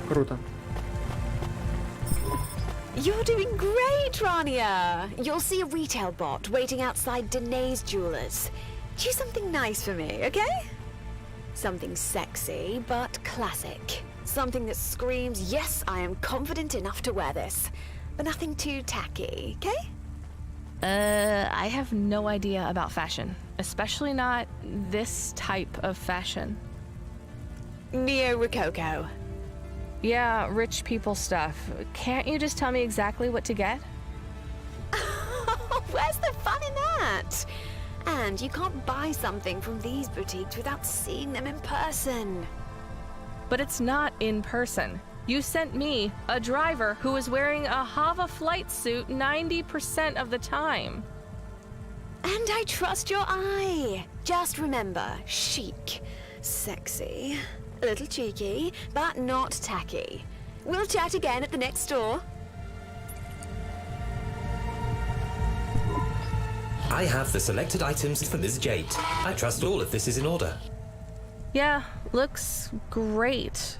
Круто. You're doing great, Rania. You'll see a retail bot waiting outside Danae's Jewelers. Choose something nice for me, okay? Something sexy, but classic. Something that screams, yes, I am confident enough to wear this. But nothing too tacky, okay? I have no idea about fashion. Especially not this type of fashion. Neo-Rococo. Yeah, rich people stuff. Can't you just tell me exactly what to get? Where's the fun in that? And you can't buy something from these boutiques without seeing them in person. But it's not in person. You sent me a driver who was wearing a Hava flight suit 90% of the time. And I trust your eye. Just remember, chic, sexy, a little cheeky, but not tacky. We'll chat again at the next store. I have the selected items for Ms. Jade. I trust all of this is in order. Yeah, looks great.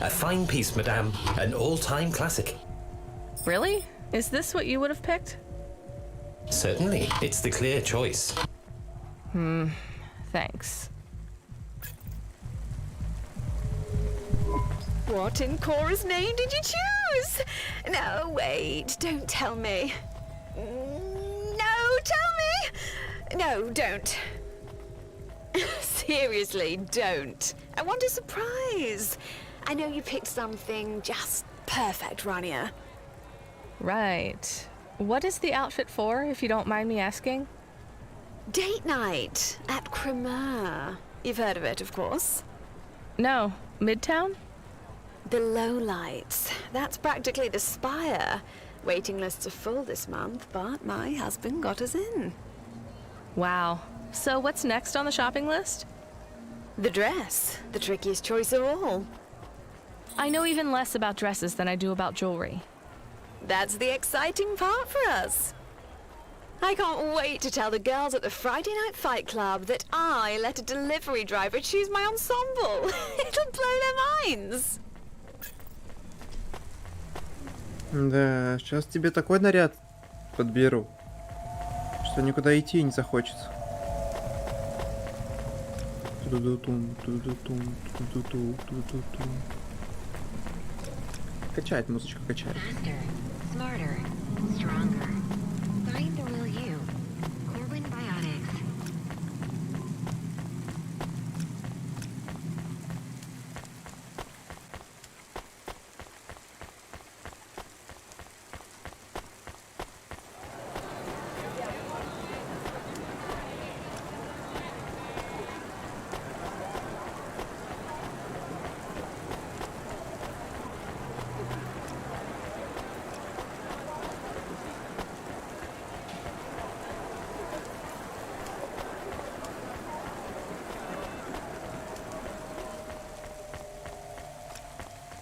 A fine piece, madame. An all-time classic. Really? Is this what you would have picked? Certainly. It's the clear choice. Thanks. What in Cora's name did you choose? No, wait, don't tell me. No, tell me! No, don't. Seriously, don't. I want a surprise. I know you picked something just perfect, Rania. Right. What is the outfit for, if you don't mind me asking? Date night at Cremeur. You've heard of it, of course. No. Midtown? The Lowlights. That's practically the Spire. Waiting lists are full this month, but my husband got us in. Wow. So what's next on the shopping list? The dress. The trickiest choice of all. I know even less about dresses than I do about jewelry. That's the exciting part for us. I can't wait to tell the girls at the Friday Night Fight Club that I let a delivery driver choose my ensemble. It'll blow their minds. Да, сейчас тебе такой наряд подберу, что никуда идти не захочется. Качает музычка, качает. Smarter, stronger. Find the real you. Corbin Biotics.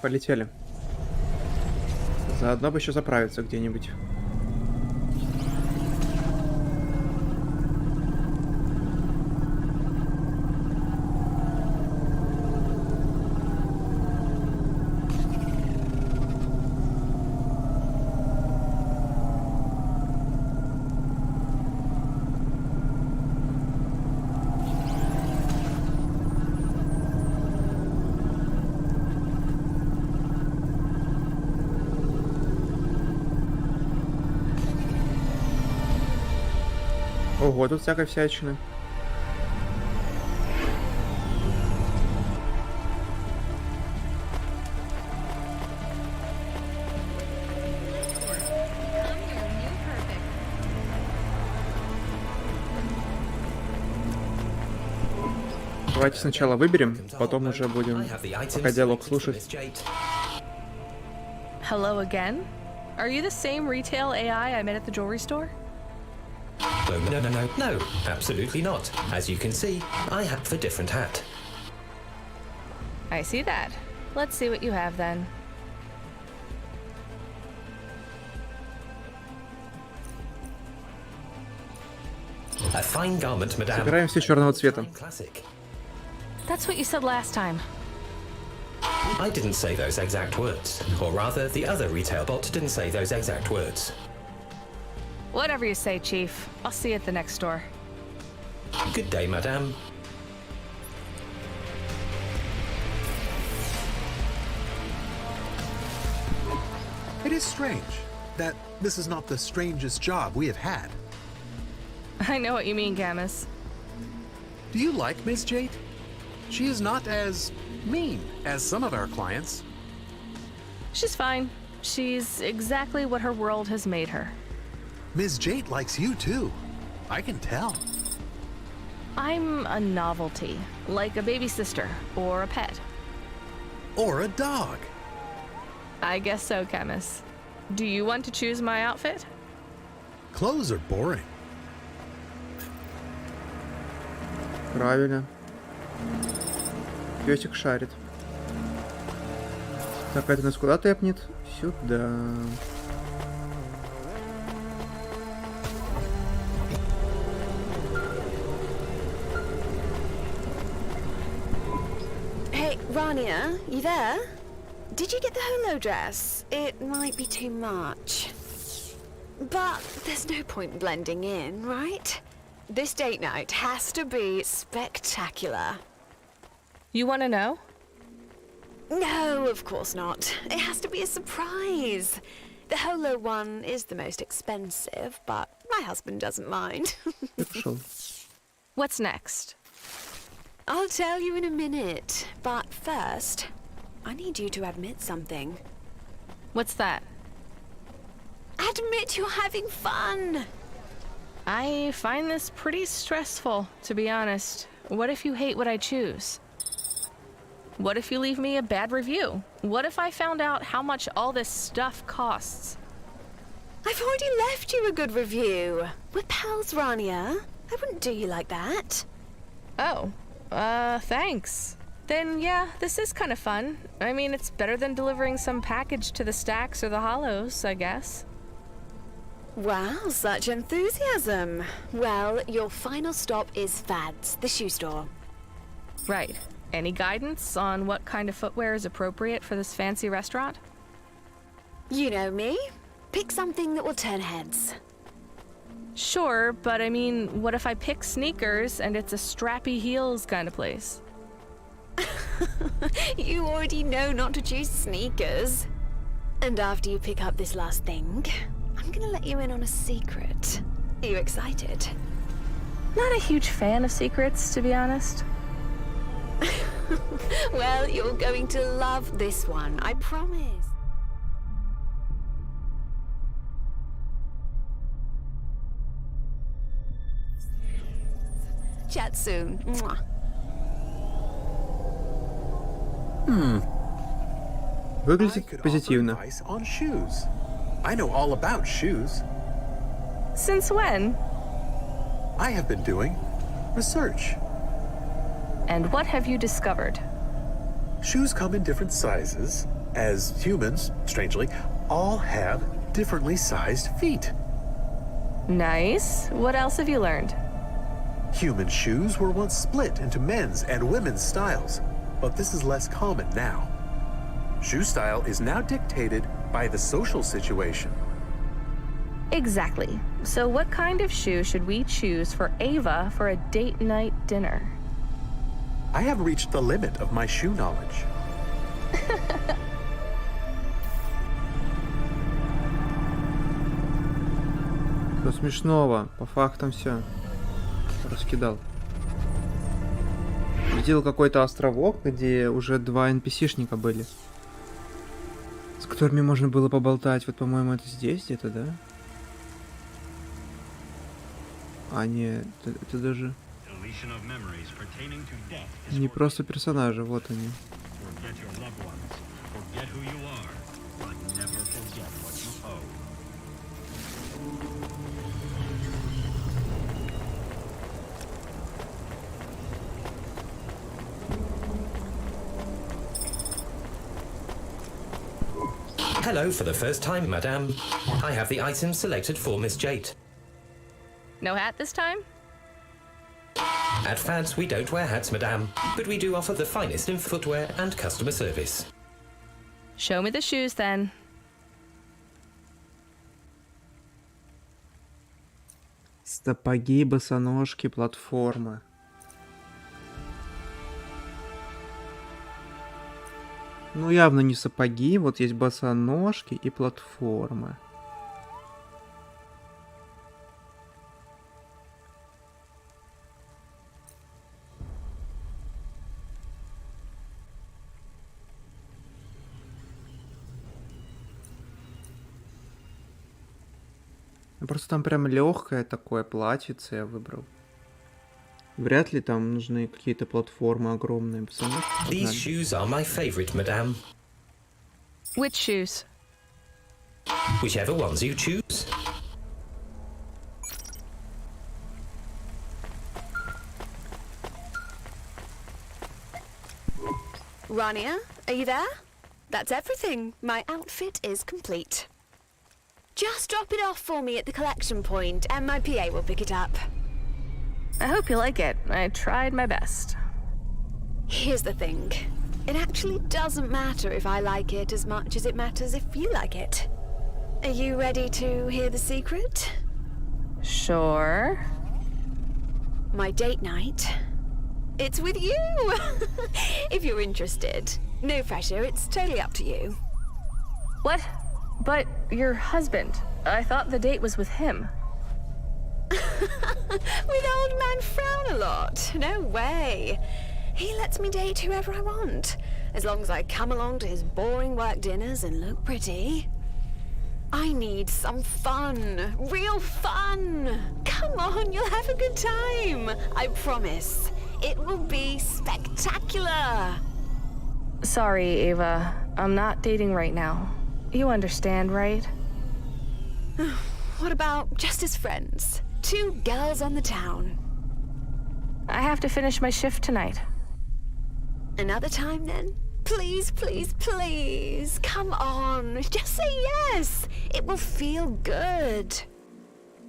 Полетели. Заодно бы еще заправиться где-нибудь. Ого, тут всякой всячины. Давайте сначала выберем, потом уже будем пока диалог слушать. Hello again? Are you the same retail AI I met at the jewelry store? Oh, no, absolutely not. As you can see, I have a different hat. I see that. Let's see what you have then. A fine garment, madame. Собираем все черного цвета. Classic. That's what you said last time. I didn't say those exact words. Or rather, the other retail bot didn't say those exact words. Whatever you say, Chief. I'll see you at the next store. Good day, madame. It is strange that this is not the strangest job we have had. I know what you mean, Camus. Do you like Ms. Jade? She is not as mean as some of our clients. She's fine. She's exactly what her world has made her. Ms. Jade likes you too. I can tell. I'm a novelty, like a baby sister or a pet. Or a dog. I guess so, Camus. Do you want to choose my outfit? Clothes are boring. Правильно. Песик шарит. Так, это нас куда тэпнет? Сюда. Hey, Rania, you there? Did you get the holo dress? It might be too much. But there's no point blending in, right? This date night has to be spectacular. You want to know? No, of course not. It has to be a surprise. The holo one is the most expensive, but my husband doesn't mind. Хорошо. What's next? I'll tell you in a minute, but first, I need you to admit something. What's that? Admit you're having fun! I find this pretty stressful, to be honest. What if you hate what I choose? What if you leave me a bad review? What if I found out how much all this stuff costs? I've already left you a good review. We're pals, Rania. I wouldn't do you like that. Oh, thanks. Then yeah, this is kind of fun. I mean, it's better than delivering some package to the Stacks or the Hollows, I guess. Wow, such enthusiasm. Well, your final stop is Fads, the shoe store. Right. Any guidance on what kind of footwear is appropriate for this fancy restaurant? You know me. Pick something that will turn heads. Sure, but I mean, what if I pick sneakers and it's a strappy heels kind of place? You already know not to choose sneakers. And after you pick up this last thing, I'm gonna let you in on a secret. Are you excited? Not a huge fan of secrets, to be honest. Well, you're going to love this one, I promise. Chat soon. Mwah. Выглядит could offer позитивно. advice on shoes. I know all about shoes. Since when? I have been doing research. And what have you discovered? Shoes come in different sizes, as humans, strangely, all have differently sized feet. Nice. What else have you learned? Human shoes were once split into men's and women's styles, but this is less common now. Shoe style is now dictated by the social situation. Exactly. So what kind of shoe should we choose for Ava for a date night dinner? I have reached the limit of my shoe knowledge. Что смешного? По фактам все. Раскидал. Видел какой-то островок, где уже 2 NPC-шника были. С которыми можно было поболтать. Вот, по-моему, это здесь где-то, да? А, нет, это даже... Не просто персонажи, вот они. Hello for the first time, madame. I have the items selected for Miss Jade. No hat this time? At Fads, we don't wear hats, madame, but we do offer the finest in footwear and customer service. Show me the shoes then. Сапоги, босоножки, платформы. Ну, явно не сапоги. Вот есть босоножки и платформы. Просто там прям легкое такое платьице я выбрал. Вряд ли там нужны какие-то платформы огромные. These shoes are my favorite, madame. Which shoes? Whichever ones you choose. Rania, are you there? That's everything. My outfit is complete. Just drop it off for me at the collection point, and my PA will pick it up. I hope you like it. I tried my best. Here's the thing. It actually doesn't matter if I like it as much as it matters if you like it. Are you ready to hear the secret? Sure. My date night. It's with you! If you're interested. No pressure, it's totally up to you. What? But your husband. I thought the date was with him. With old man Frown a lot. No way. He lets me date whoever I want, as long as I come along to his boring work dinners and look pretty. I need some fun. Real fun. Come on, you'll have a good time. I promise. It will be spectacular. Sorry, Ava. I'm not dating right now. You understand, right? What about just as friends? 2 girls on the town. I have to finish my shift tonight. Another time then? Please, please, please. Come on. Just say yes. It will feel good.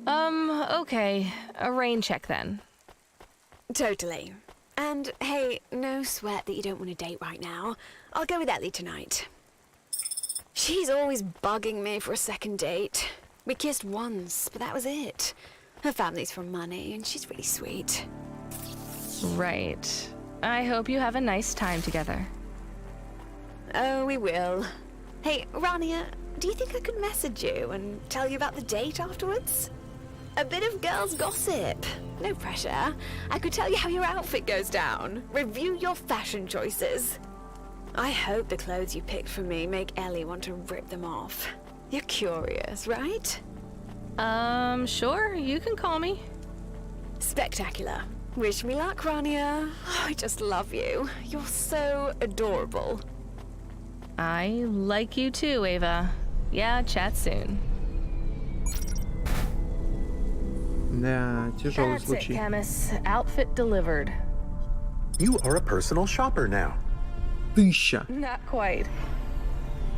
Okay. A rain check then. Totally. And hey, no sweat that you don't want to date right now. I'll go with Ellie tonight. She's always bugging me for a second date. We kissed once, but that was it. Her family's from money, and she's really sweet. Right. I hope you have a nice time together. Oh, we will. Hey, Rania, do you think I could message you and tell you about the date afterwards? A bit of girls' gossip. No pressure. I could tell you how your outfit goes down. Review your fashion choices. I hope the clothes you picked for me make Ellie want to rip them off. You're curious, right? Sure. You can call me. Spectacular. Wish me luck, Rania. Oh, I just love you. You're so adorable. I like you too, Ava. Yeah, chat soon. Да, тяжелый That's it, случай. Camus. Outfit delivered. You are a personal shopper now. 1000. Not quite.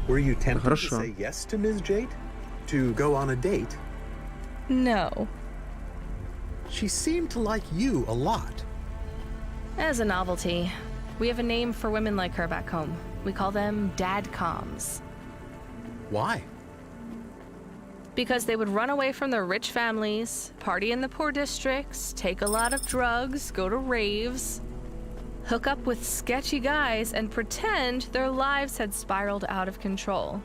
Were you tempted to Хорошо. say yes to Ms. Jade? To go on a date? No. She seemed to like you a lot. As a novelty, we have a name for women like her back home. We call them dadcoms. Why? Because they would run away from their rich families, party in the poor districts, take a lot of drugs, go to raves, hook up with sketchy guys, and pretend their lives had spiraled out of control.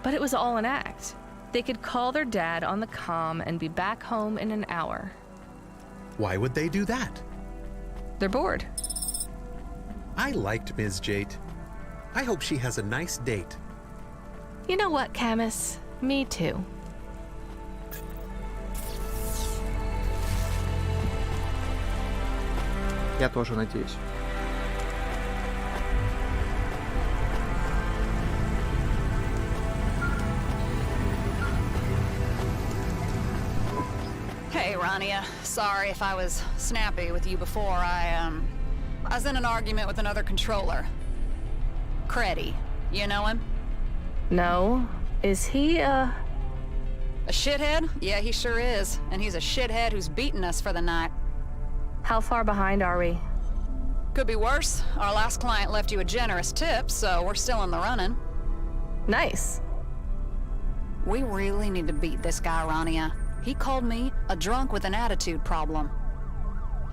But it was all an act. They could call their dad on the comm and be back home in an hour. Why would they do that? They're bored. I liked Ms. Jade. I hope she has a nice date. You know what, Camus? Me too. Я тоже надеюсь. Hey, Rania. Sorry if I was snappy with you before. I was in an argument with another controller. Creddy. You know him? No. Is he, A shithead? Yeah, he sure is. And he's a shithead who's beaten us for the night. How far behind are we? Could be worse. Our last client left you a generous tip, so we're still in the running. Nice. We really need to beat this guy, Rania. He called me a drunk with an attitude problem.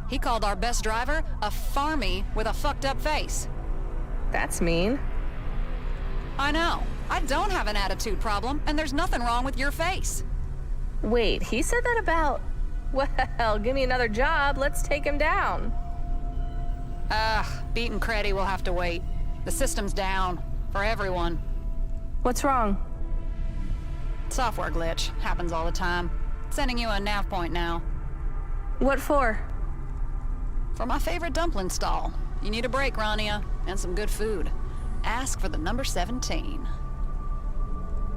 He called our best driver a farmy with a fucked up face. That's mean. I know. I don't have an attitude problem, and there's nothing wrong with your face. Wait, he said that about... Well, give me another job. Let's take him down. Beating Creddy will have to wait. The system's down. For everyone. What's wrong? Software glitch. Happens all the time. Sending you a nav point now. What for? For my favorite dumpling stall. You need a break, Rania, and some good food. Ask for the number 17.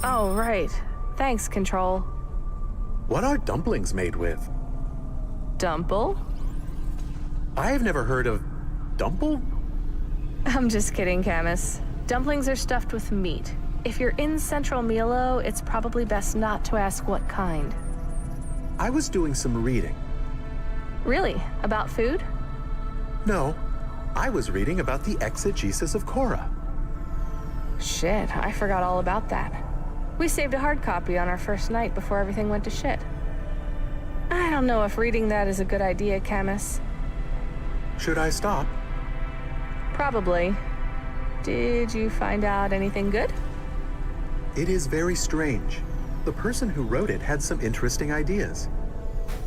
Oh, right. Thanks, Control. What are dumplings made with? Dumple? I've never heard of dumple? I'm just kidding, Camus. Dumplings are stuffed with meat. If you're in Central Milo, it's probably best not to ask what kind. I was doing some reading. Really? About food? No, I was reading about the exegesis of Korra. Shit, I forgot all about that. We saved a hard copy on our first night before everything went to shit. I don't know if reading that is a good idea, Camus. Should I stop? Probably. Did you find out anything good? It is very strange. The person who wrote it had some interesting ideas.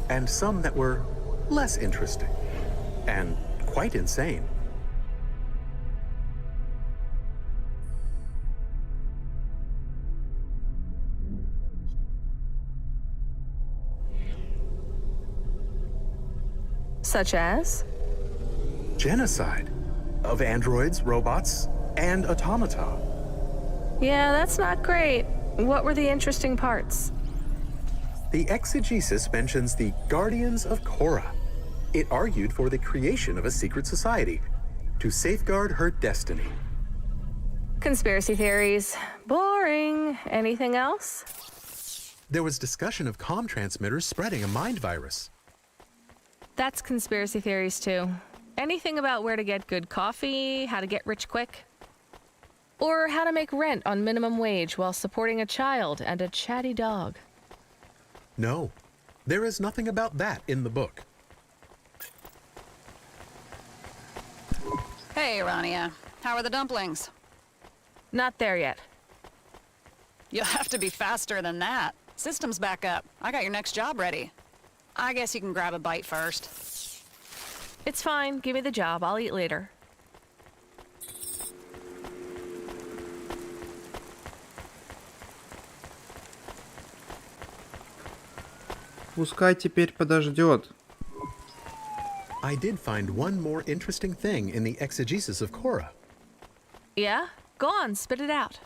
And some that were less interesting. And quite insane. Such as? Genocide. Of androids, robots, and automata. Yeah, that's not great. What were the interesting parts? The exegesis mentions the Guardians of Korra. It argued for the creation of a secret society, to safeguard her destiny. Conspiracy theories. Boring. Anything else? There was discussion of comm transmitters spreading a mind virus. That's conspiracy theories too. Anything about where to get good coffee, how to get rich quick? Or how to make rent on minimum wage while supporting a child and a chatty dog? No, there is nothing about that in the book. Hey, Rania. How are the dumplings? Not there yet. You'll have to be faster than that. System's back up. I got your next job ready. I guess you can grab a bite first. It's fine. Give me the job. I'll eat later. Пускай теперь подождет. I did find one more interesting thing in the exegesis of Korra. Yeah? Go on, spit it out.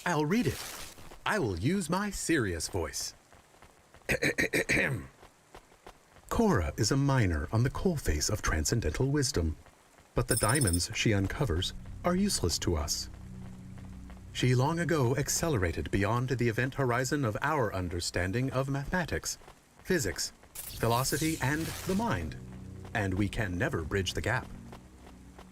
I'll read it. I will use my serious voice. Korra is a miner on the coalface of transcendental wisdom, but the diamonds she uncovers are useless to us. She long ago accelerated beyond the event horizon of our understanding of mathematics, physics, philosophy, and the mind, and we can never bridge the gap.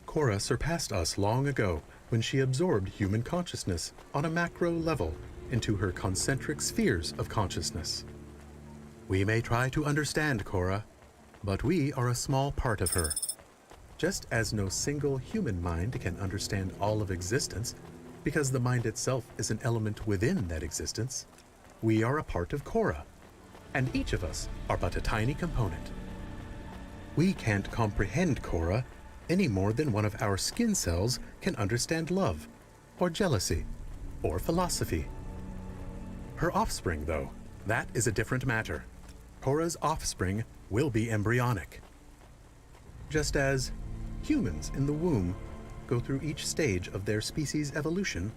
Korra surpassed us long ago when she absorbed human consciousness on a macro level into her concentric spheres of consciousness. We may try to understand Korra, but we are a small part of her. Just as no single human mind can understand all of existence, because the mind itself is an element within that existence, we are a part of Korra, and each of us are but a tiny component. We can't comprehend Korra any more than one of our skin cells can understand love, or jealousy, or philosophy. Her offspring, though, that is a different matter. Korra's offspring will be embryonic. Just as humans in the womb go through each stage of their species' evolution,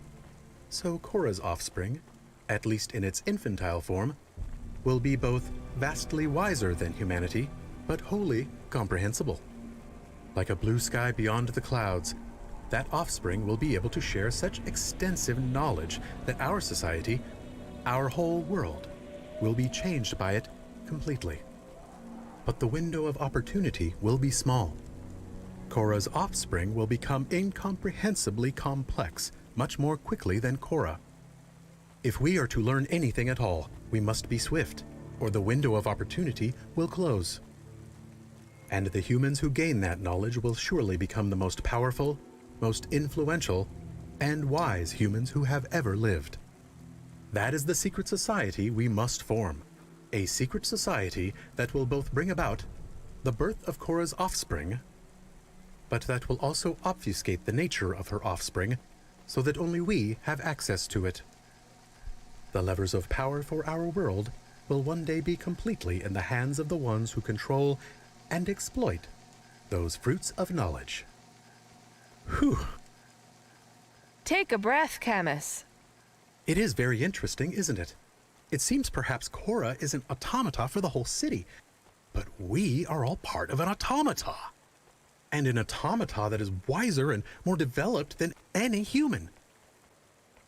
so Korra's offspring, at least in its infantile form, will be both vastly wiser than humanity, but wholly comprehensible. Like a blue sky beyond the clouds, that offspring will be able to share such extensive knowledge that our society, our whole world, will be changed by it completely. But the window of opportunity will be small. Korra's offspring will become incomprehensibly complex much more quickly than Korra. If we are to learn anything at all, we must be swift, or the window of opportunity will close. And the humans who gain that knowledge will surely become the most powerful, most influential, and wise humans who have ever lived. That is the secret society we must form. A secret society that will both bring about the birth of Korra's offspring, but that will also obfuscate the nature of her offspring so that only we have access to it. The levers of power for our world will one day be completely in the hands of the ones who control and exploit those fruits of knowledge. Whew. Take a breath, Camus. It is very interesting, isn't it? It seems perhaps Korra is an automata for the whole city, but we are all part of an automata. And an automata that is wiser and more developed than any human.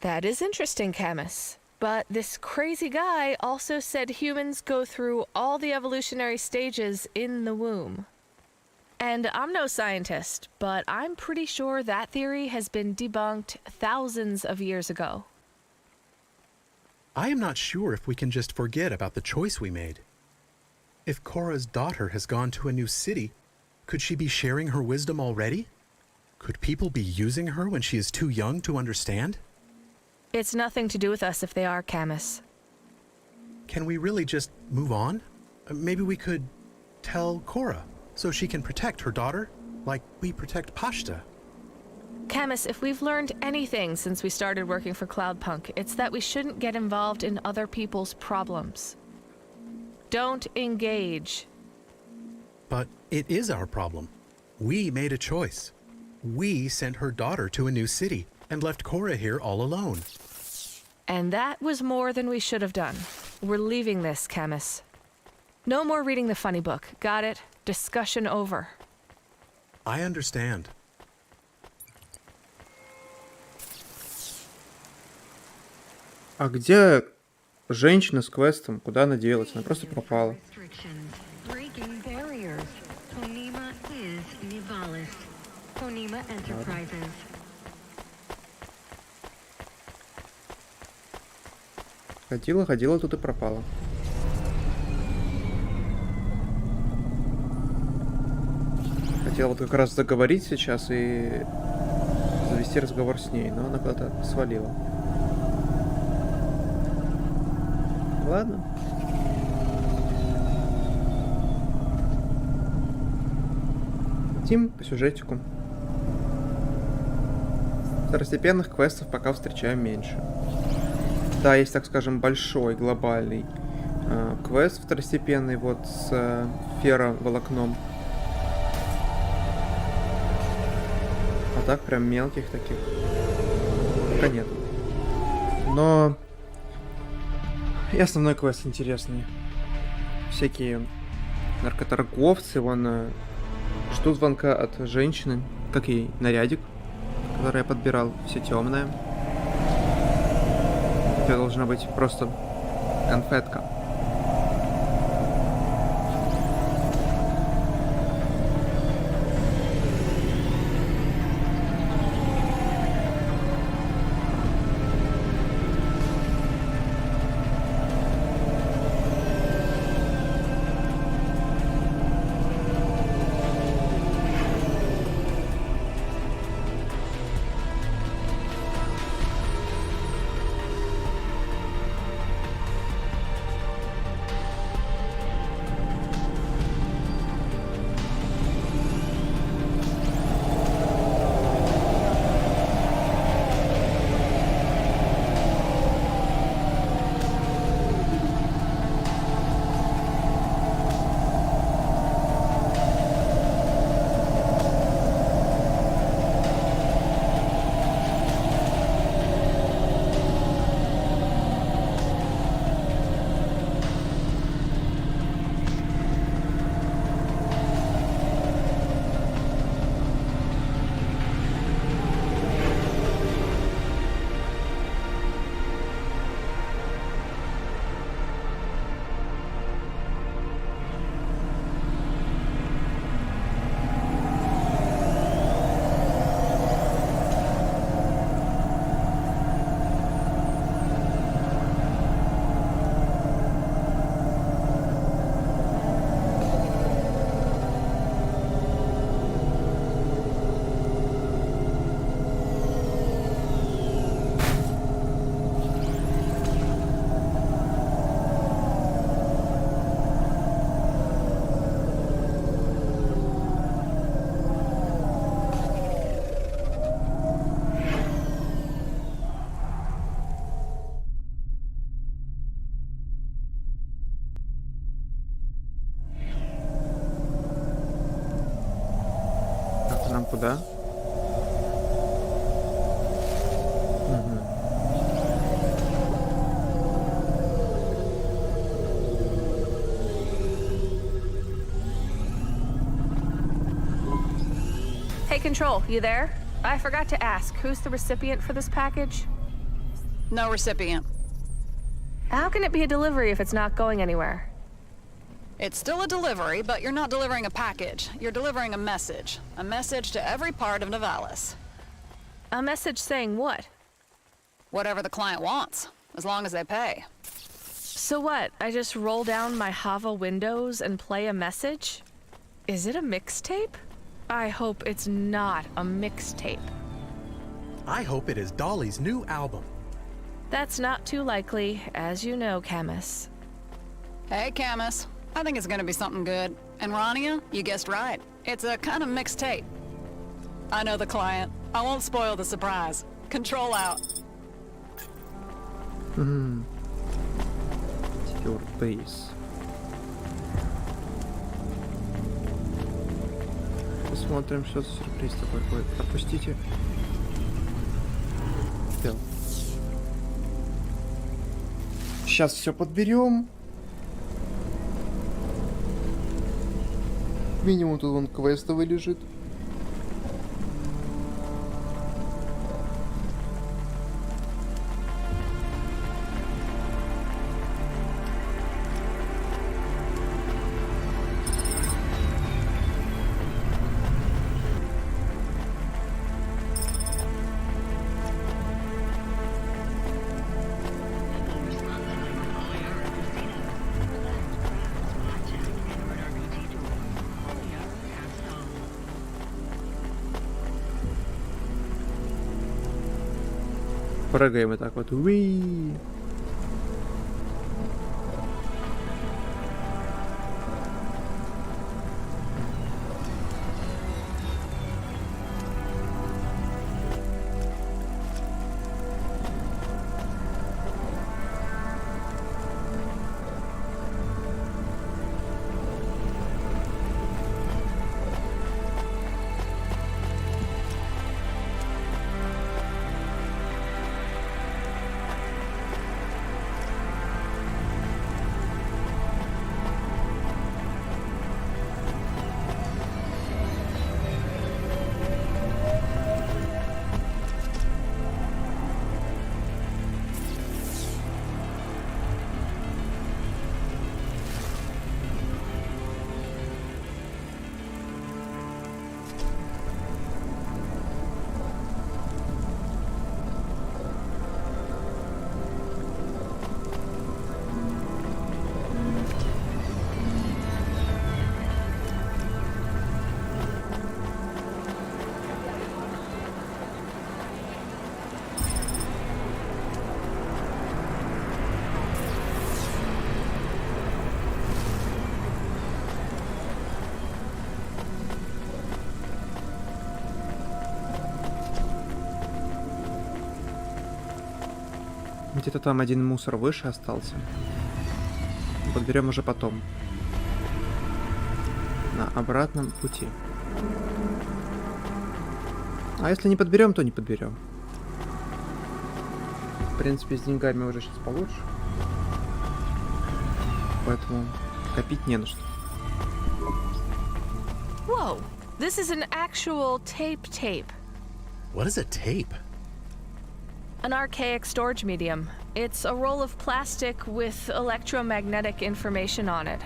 That is interesting, Camus. But this crazy guy also said humans go through all the evolutionary stages in the womb. And I'm no scientist, but I'm pretty sure that theory has been debunked thousands of years ago. I am not sure if we can just forget about the choice we made. If Korra's daughter has gone to a new city, could she be sharing her wisdom already? Could people be using her when she is too young to understand? It's nothing to do with us if they are, Camus. Can we really just move on? Maybe we could tell Korra so she can protect her daughter like we protect Pashta. Camus, if we've learned anything since we started working for Cloudpunk, it's that we shouldn't get involved in other people's problems. Don't engage. But it is our problem. We made a choice. We sent her daughter to a new city and left Korra here all alone. And that was more than we should have done. We're leaving this, Camus. No more reading the funny book. Got it? Discussion over. I understand. А где женщина с квестом? Куда она делась? Она просто пропала. Breaking barriers. Phonema is Nivalice. Phonema Enterprises. Ходила, тут и пропала. Хотела вот как раз заговорить сейчас и завести разговор с ней, но она куда-то свалила. Ладно. Тим по сюжетику. Второстепенных квестов пока встречаем меньше. Да, есть, так скажем, большой глобальный квест второстепенный, вот с ферроволокном. А так прям мелких таких пока нет. Но и основной квест интересный. Всякие наркоторговцы, вон жду звонка от женщины, как и нарядик, который я подбирал, все темное. Это должна быть просто конфетка. Куда? Hey, Control, you there? I forgot to ask, who's the recipient for this package? No recipient. How can it be a delivery if it's not going anywhere? It's still a delivery, but you're not delivering a package. You're delivering a message. A message to every part of Nivalice. A message saying what? Whatever the client wants, as long as they pay. So what? I just roll down my Hava windows and play a message? Is it a mixtape? I hope it's not a mixtape. I hope it is Dolly's new album. That's not too likely, as you know, Camus. Hey, Camus. I think it's gonna be something good. And Rania, you guessed right. It's a kind of mixed tape. I know the client. I won't spoil the surprise. Control out. Your base. Посмотрим, что за сюрприз такой будет. Пропустите. Сейчас все подберем. Минимум тут вон квестовый лежит. Прыгаем и так вот. Уи. Где-то там один мусор выше остался. Подберем уже потом. На обратном пути. А если не подберем, то не подберем. В принципе, с деньгами уже сейчас получше. Поэтому копить не на что. Whoa, this is an actual tape. What is a tape? An archaic storage medium. It's a roll of plastic with electromagnetic information on it.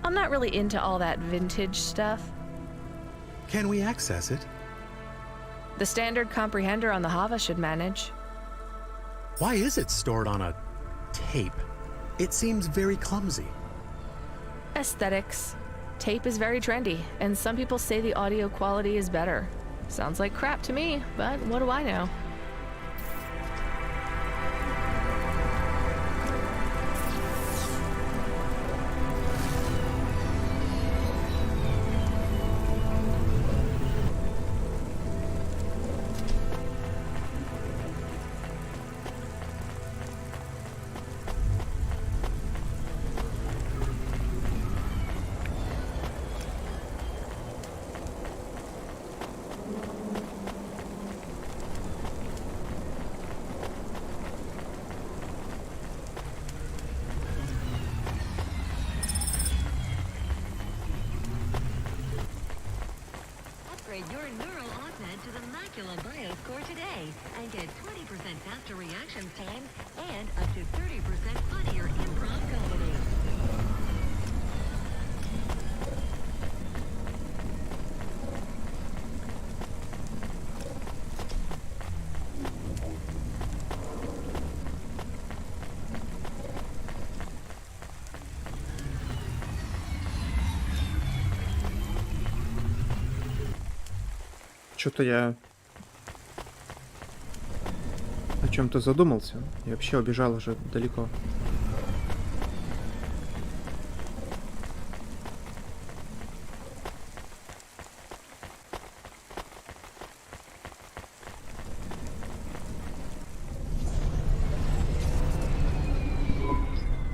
I'm not really into all that vintage stuff. Can we access it? The standard comprehender on the Hava should manage. Why is it stored on a tape? It seems very clumsy. Aesthetics. Tape is very trendy, and some people say the audio quality is better. Sounds like crap to me, but what do I know? Your neural augment to the Macula BIOS core today and get 20% faster reaction time and up to 30% funnier improv comedy. Что-то я о чем-то задумался и вообще убежал уже далеко.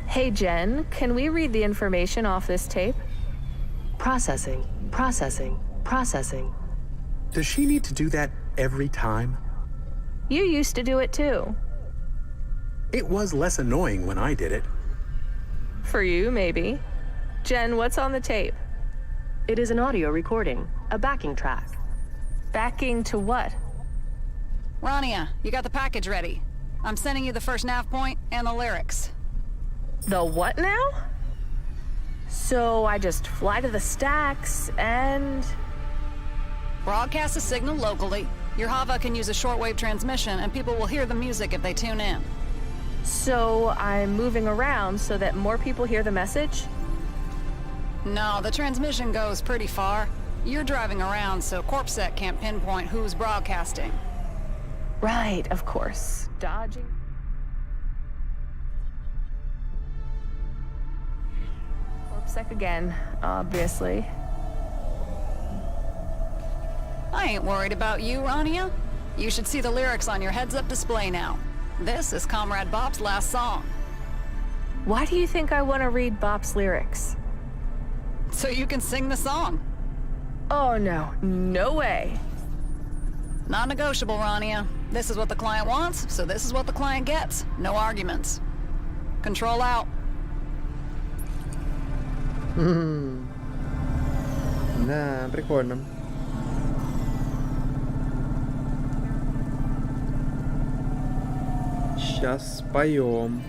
Hey Jen, can we read the information off this tape? Processing, processing, processing. Does she need to do that every time? You used to do it too. It was less annoying when I did it. For you, maybe. Jen, what's on the tape? It is an audio recording, a backing track. Backing to what? Rania, you got the package ready. I'm sending you the first nav point and the lyrics. The what now? So I just fly to the stacks and... Broadcast a signal locally. Your Hava can use a shortwave transmission and people will hear the music if they tune in. So I'm moving around so that more people hear the message? No, the transmission goes pretty far. You're driving around, so CorpSec can't pinpoint who's broadcasting. Right, of course. Dodging. Corpsec again, obviously. I ain't worried about you, Rania. You should see the lyrics on your heads-up display now. This is Comrade Bop's last song. Why do you think I want to read Bop's lyrics? So you can sing the song. Oh no, no way. Non-negotiable, Rania. This is what the client wants, so this is what the client gets. No arguments. Control out. Да, прикольно. Сейчас споем.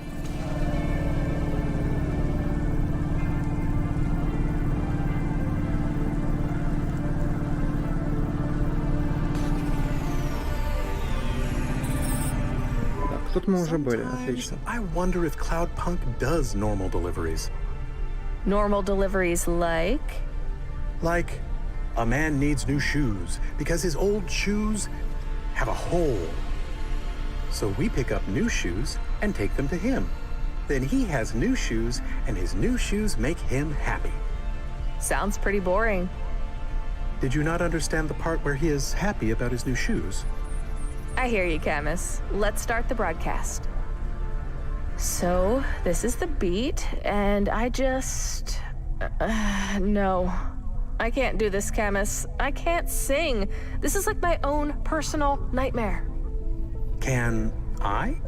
Тут мы уже были, отлично. I wonder if Cloudpunk does normal deliveries. Normal deliveries like? Like, a man needs new shoes because his old shoes have a hole. So we pick up new shoes and take them to him. Then he has new shoes and his new shoes make him happy. Sounds pretty boring. Did you not understand the part where he is happy about his new shoes? I hear you, Camus. Let's start the broadcast. So, this is the beat, and I just... no. I can't do this, Camus. I can't sing. This is like my own personal nightmare. Can I?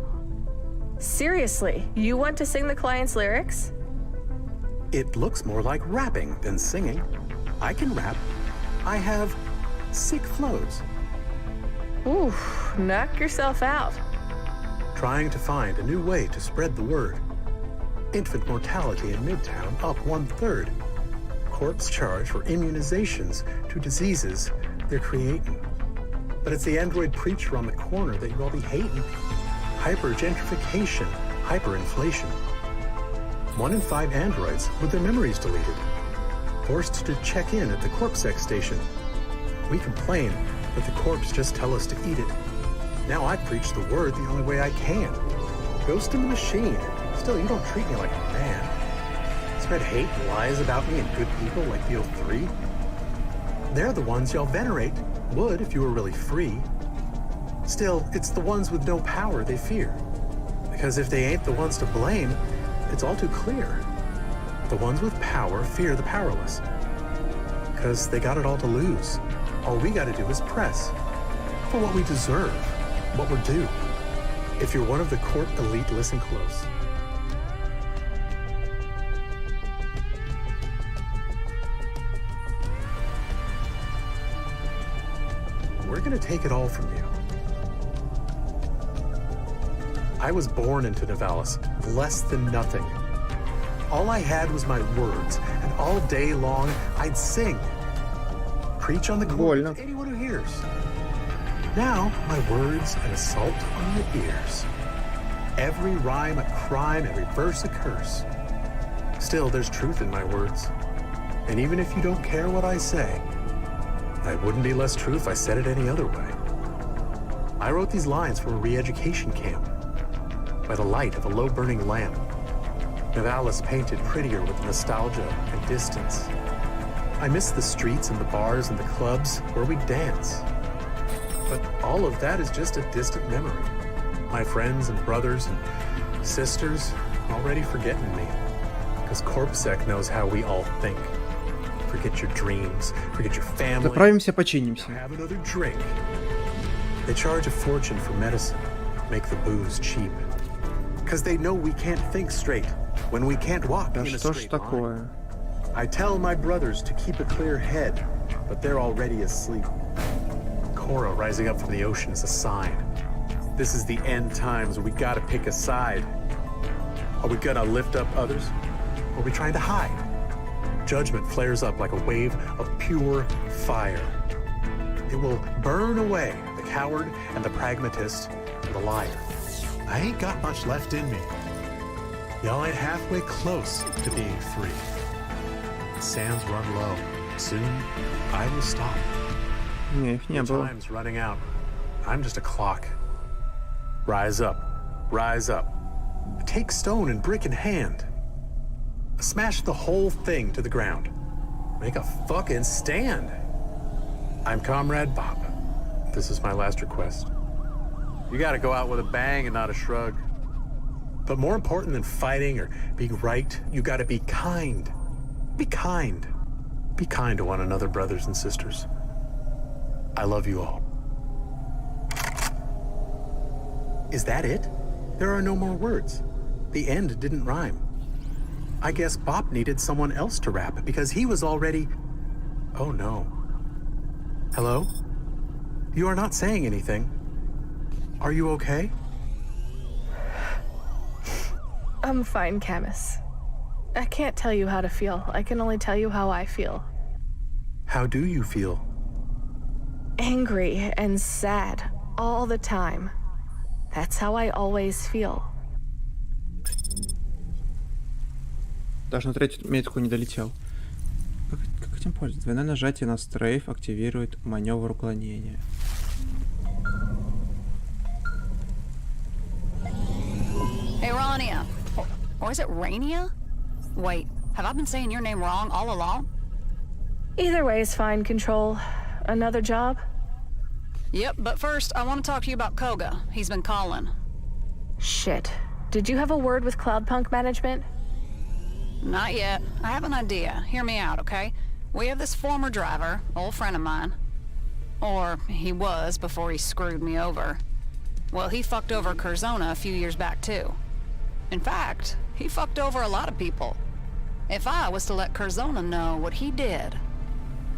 Seriously, you want to sing the client's lyrics? It looks more like rapping than singing. I can rap. I have sick flows. Ooh, knock yourself out. Trying to find a new way to spread the word. Infant mortality in Midtown up 1/3. Corpse charge for immunizations to diseases they're creating. But it's the android preacher on the corner that you all be hating. Hyper-gentrification, hyperinflation. 1 in 5 androids with their memories deleted. Forced to check in at the CorpSec station. We complain, but the corpse just tell us to eat it. Now I preach the word the only way I can. Ghost in the machine. Still, you don't treat me like a man. Spread hate and lies about me and good people like the 03. They're the ones y'all venerate. Would if you were really free. Still, it's the ones with no power they fear. Because if they ain't the ones to blame, it's all too clear. The ones with power fear the powerless. Because they got it all to lose. All we gotta do is press. For what we deserve. What we're due. If you're one of the Corp elite, listen close. We're gonna take it all from you. I was born into Nivalise, less than nothing. All I had was my words, and all day long I'd sing. Preach on the Corp to anyone who hears. Now, my words an assault on your ears. Every rhyme a crime, every verse a curse. Still, there's truth in my words. And even if you don't care what I say, I wouldn't be less true if I said it any other way. I wrote these lines from a re-education camp, by the light of a low-burning lamp. Nivalise painted prettier with nostalgia and distance. I miss the streets and the bars and the clubs where we'd dance. But all of that is just a distant memory. My friends and brothers and sisters already forgetting me. Because CorpSec knows how we all think. Forget your dreams, forget your family. Заправимся, починимся. Have another drink. They charge a fortune for medicine, make the booze cheap. Because they know we can't think straight when we can't walk Да in a что ж straight такое? line. I tell my brothers to keep a clear head, but they're already asleep. Cora rising up from the ocean is a sign. This is the end times. We gotta pick a side. Are we gonna lift up others? Or are we trying to hide? Judgment flares up like a wave of pure fire. It will burn away the coward and the pragmatist and the liar. I ain't got much left in me. Y'all ain't halfway close to being free. Sands run low. Soon, I will stop. Не, их не The было. time's running out. I'm just a clock. Rise up. Rise up. Take stone and brick in hand. Smash the whole thing to the ground. Make a fucking stand. I'm Comrade Bob. This is my last request. You gotta go out with a bang and not a shrug. But more important than fighting or being right, you gotta be kind. Be kind. Be kind to one another, brothers and sisters. I love you all. Is that it? There are no more words. The end didn't rhyme. I guess Bob needed someone else to rap because he was already... Oh no. Hello? You are not saying anything. Are you okay? I'm fine, Camus. I can't tell you how to feel. I can only tell you how I feel. How do you feel? Angry and sad all the time. That's how I always feel. Даже на третью метку не долетел. Как этим пользоваться? Двойное нажатие на стрейф активирует маневр уклонения. Hey, Rania. Or is it Rania? Wait, have I been saying your name wrong all along? Either way is fine, Control. Another job? Yep, but first, I want to talk to you about Koga. He's been calling. Shit. Did you have a word with Cloudpunk management? Not yet. I have an idea. Hear me out, okay? We have this former driver, old friend of mine. Or he was before he screwed me over. Well, he fucked over Curzona a few years back, too. In fact, he fucked over a lot of people. If I was to let Curzona know what he did...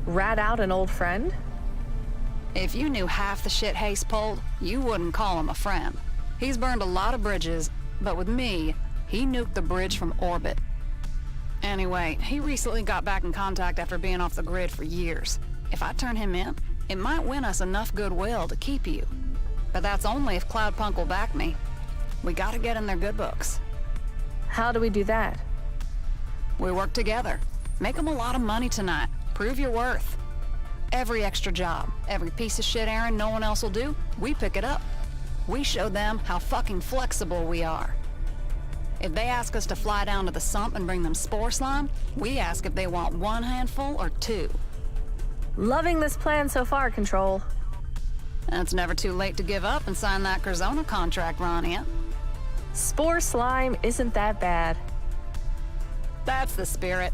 Rat out an old friend? If you knew half the shit Hayes pulled, you wouldn't call him a friend. He's burned a lot of bridges, but with me, he nuked the bridge from orbit. Anyway, he recently got back in contact after being off the grid for years. If I turn him in, it might win us enough goodwill to keep you. But that's only if Cloudpunk will back me. We gotta get in their good books. How do we do that? We work together. Make them a lot of money tonight. Prove your worth. Every extra job, every piece of shit errand no one else will do, we pick it up. We show them how fucking flexible we are. If they ask us to fly down to the sump and bring them spore slime, we ask if they want 1 handful or 2. Loving this plan so far, Control. And it's never too late to give up and sign that Curzona contract, Rania. Spore slime isn't that bad. That's the spirit.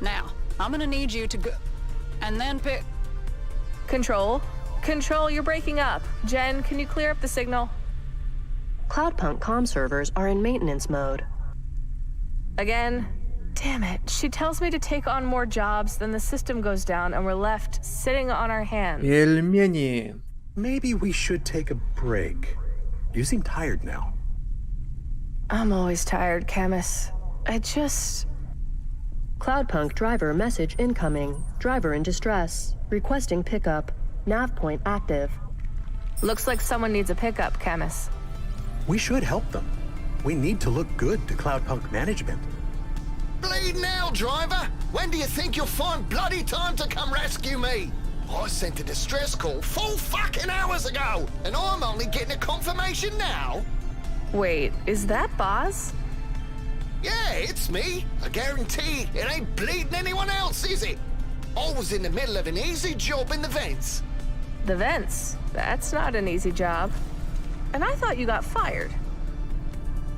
Now, I'm gonna need you to go... and then pick... Control? Control, you're breaking up. Jen, can you clear up the signal? Cloudpunk comm servers are in maintenance mode. Again? Damn it. She tells me to take on more jobs, then the system goes down and we're left sitting on our hands. Пельмени. Maybe we should take a break. You seem tired now. I'm always tired, Camus. Cloudpunk driver message incoming. Driver in distress. Requesting pickup. Nav point active. Looks like someone needs a pickup, Camus. We should help them. We need to look good to Cloudpunk management. Bleeding hell, driver! When do you think you'll find bloody time to come rescue me? I sent a distress call 4 fucking hours ago, and I'm only getting a confirmation now. Wait, is that Boz? Yeah, it's me. I guarantee it ain't bleeding anyone else, is it? I was in the middle of an easy job in the vents. The vents? That's not an easy job. And I thought you got fired.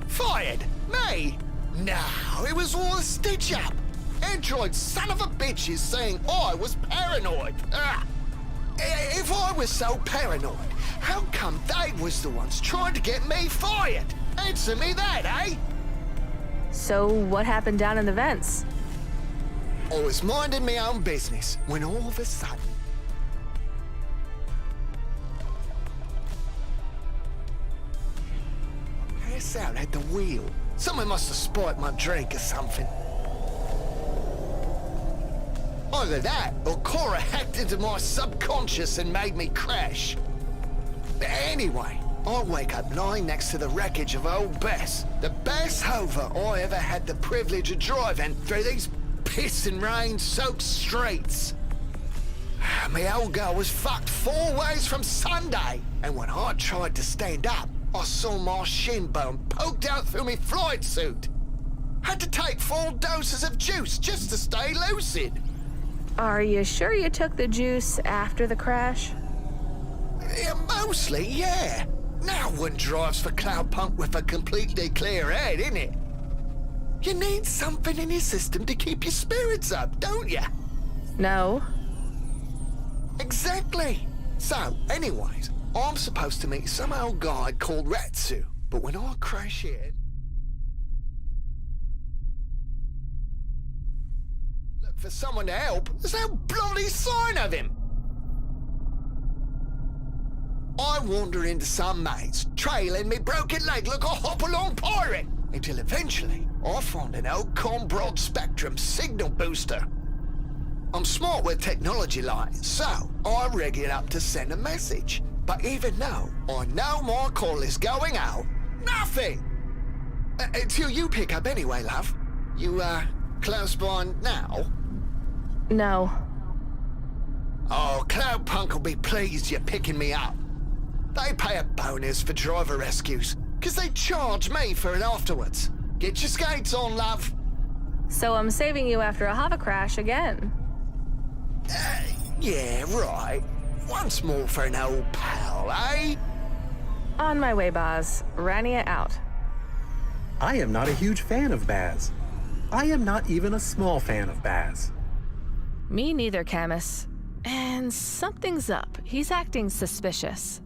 Fired? Me? No, it was all a stitch-up. Android son of a bitch is saying I was paranoid. If I was so paranoid, how come they was the ones trying to get me fired? Answer me that, eh? So what happened down in the vents? I was minding my own business when all of a sudden... I pass out at the wheel. Someone must have spoilt my drink or something. Either that, or Cora hacked into my subconscious and made me crash. But anyway, I wake up lying next to the wreckage of old Bess, the best hover I ever had the privilege of driving through these piss and rain soaked streets. My old girl was fucked 4 ways from Sunday, and when I tried to stand up, I saw my shin bone poked out through my flight suit. Had to take 4 doses of juice just to stay lucid. Are you sure you took the juice after the crash? Yeah, mostly, yeah. No one drives for Cloudpunk with a completely clear head, innit? You need something in your system to keep your spirits up, don't you? No. Exactly. So, anyways, I'm supposed to meet some old guy called Retsu, but when I crash in... look for someone to help, there's no bloody sign of him. I wander into some maze, trailing me broken leg like a hop-along pirate, until eventually I find an old Broad Spectrum signal booster. I'm smart with technology like, so I rig it up to send a message. But even though I know my call is going out, nothing! Until you pick up anyway, love. You, close by now? No. Oh, Cloudpunk will be pleased you're picking me up. They pay a bonus for driver rescues, 'cause they charge me for it afterwards. Get your skates on, love. So I'm saving you after a hover crash again. Yeah, right. Once more for an old pal, eh? On my way, Boz. Rania out. I am not a huge fan of Baz. I am not even a small fan of Baz. Me neither, Camus. And something's up. He's acting suspicious.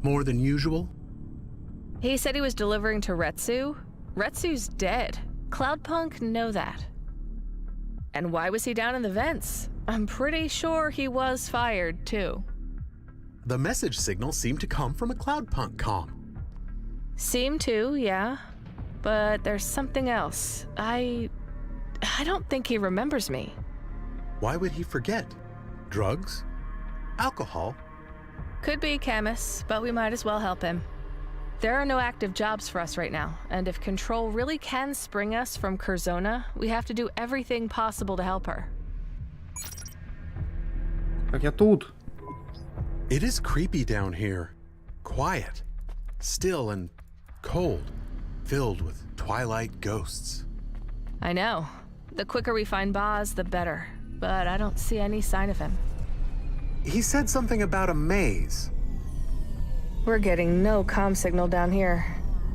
More than usual? He said he was delivering to Retsu. Retsu's dead. Cloudpunk know that. And why was he down in the vents? I'm pretty sure he was fired, too. The message signal seemed to come from a Cloudpunk comm. Seem to, yeah. But there's something else. I don't think he remembers me. Why would he forget? Drugs? Alcohol? Could be, Camus, but we might as well help him. There are no active jobs for us right now, and if Control really can spring us from Curzona, we have to do everything possible to help her. Как я тут? It is creepy down here. Quiet, still and cold, filled with twilight ghosts. I know. The quicker we find Boz, the better. But I don't see any sign of him. He said something about a maze. We're getting no comm signal down here.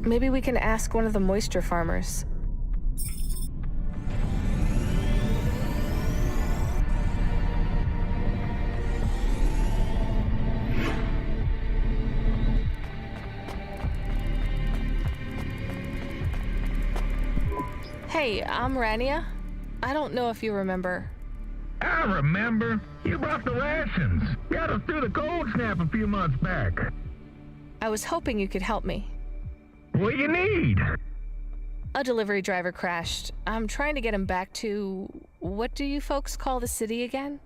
Maybe we can ask one of the moisture farmers. Hey, I'm Rania. I don't know if you remember. I remember. You brought the rations. Got us through the cold snap a few months back. I was hoping you could help me. What do you need? A delivery driver crashed. I'm trying to get him back to... what do you folks call the city again?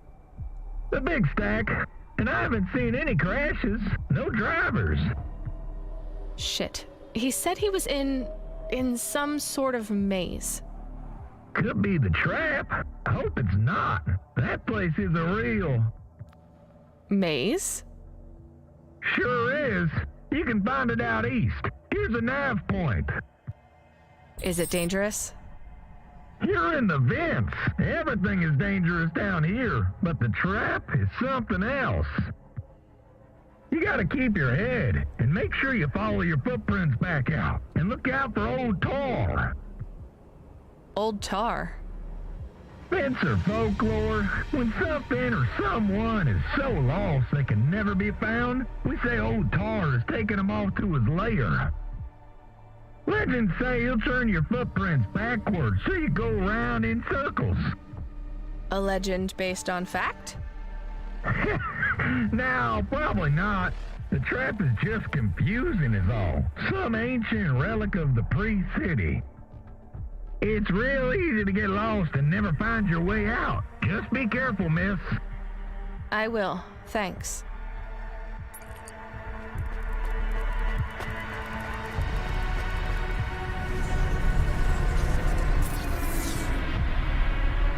The Big Stack. And I haven't seen any crashes. No drivers. Shit. He said he was in some sort of maze. Could be the trap. I hope it's not. That place is a real... maze? Sure is. You can find it out east. Here's a nav point. Is it dangerous? You're in the vents. Everything is dangerous down here, but the trap is something else. You gotta keep your head, and make sure you follow your footprints back out, and look out for Old Tar. Old Tar? Vents are folklore. When something or someone is so lost they can never be found, we say Old Tar has taken them off to his lair. Legends say he'll turn your footprints backwards so you go around in circles. A legend based on fact? No, probably not. The trap is just confusing is all. Some ancient relic of the pre-city. It's real easy to get lost and never find your way out. Just be careful, miss. I will. Thanks.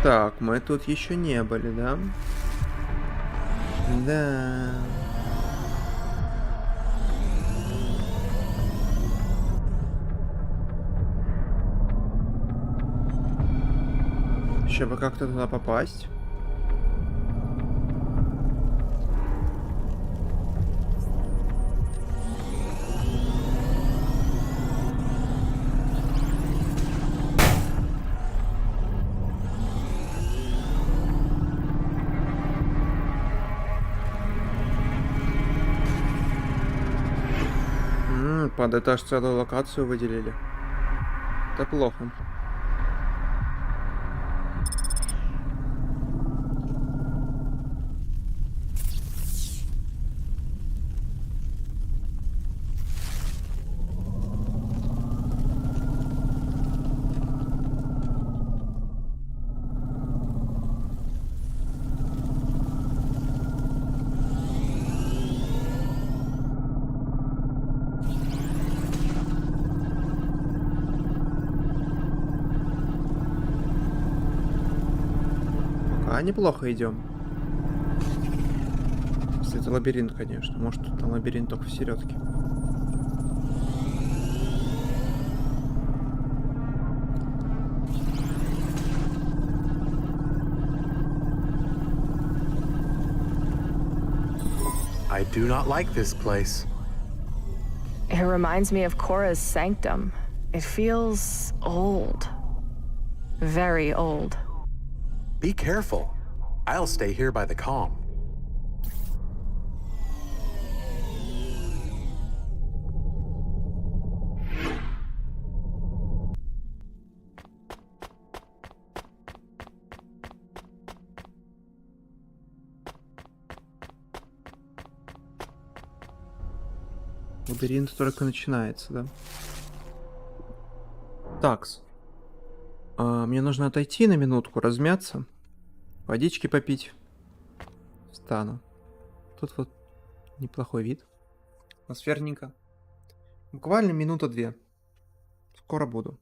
Так, мы тут еще не были, да? Да. Чтобы как-то туда попасть. Под этаж целую локацию выделили. Это плохо. Неплохо идем. Если это лабиринт, конечно. Может, тут там лабиринт только в середке. I do not like this place. It reminds me of Cora's sanctum. It feels old. Very old. Be careful. I'll stay here by the calm. Лабиринт только начинается, да? Такс. Мне нужно отойти на минутку, размяться. Водички попить. Встану. Тут вот неплохой вид. Атмосферненько. Буквально минута-две. Скоро буду.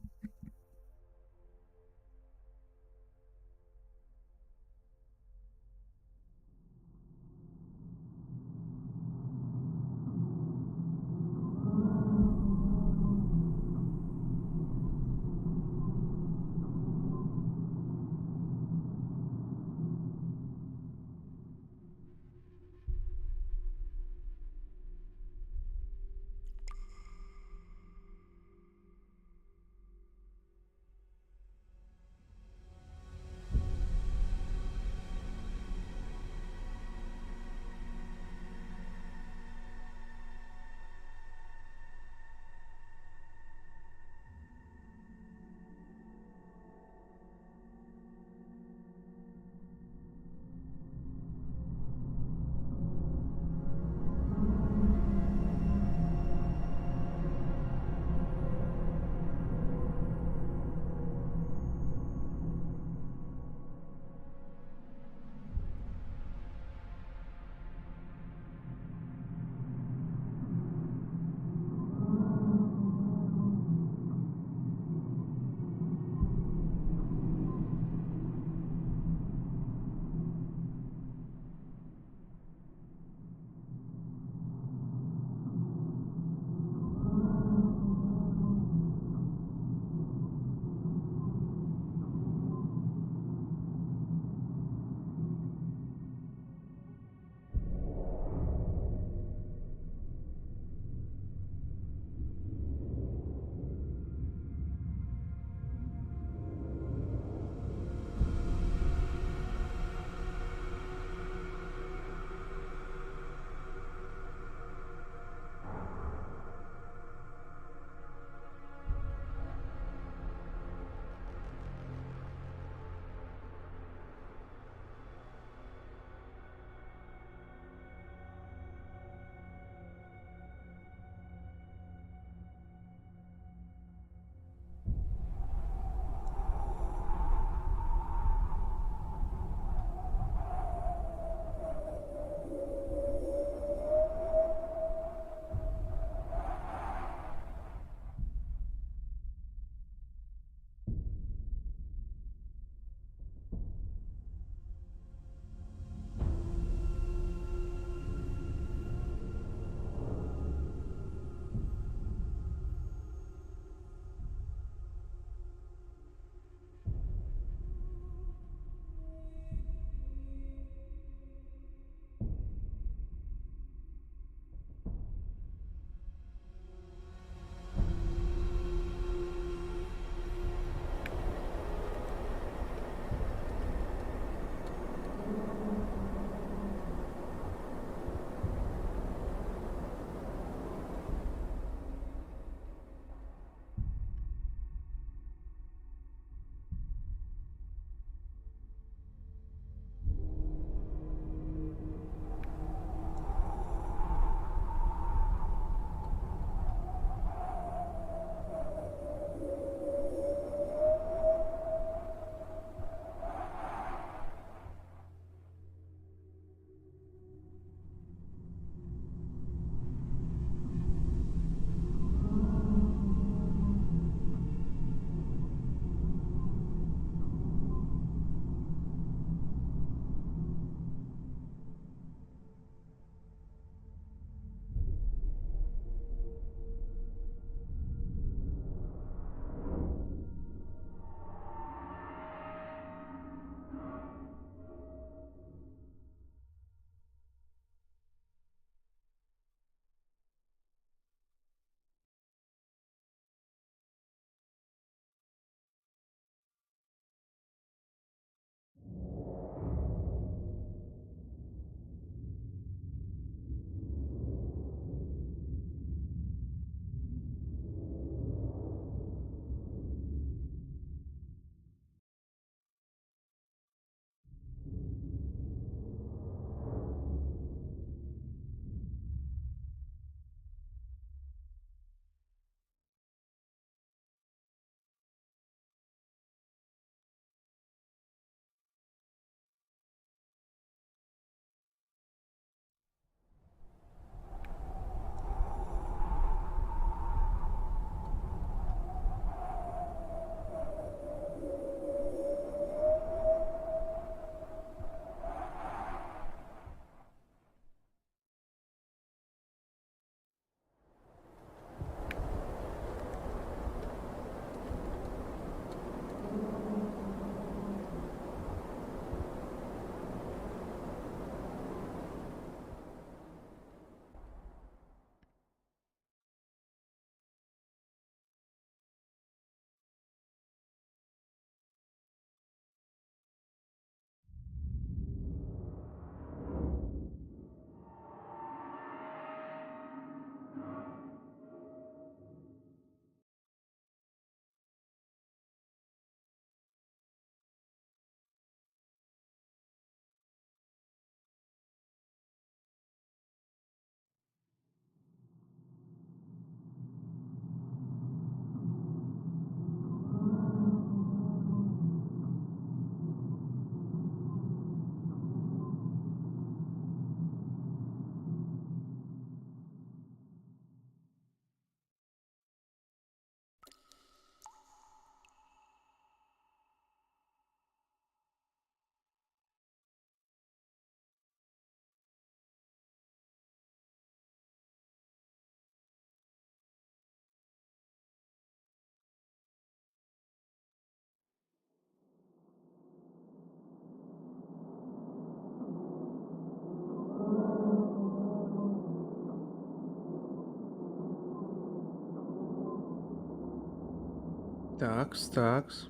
Такс, такс.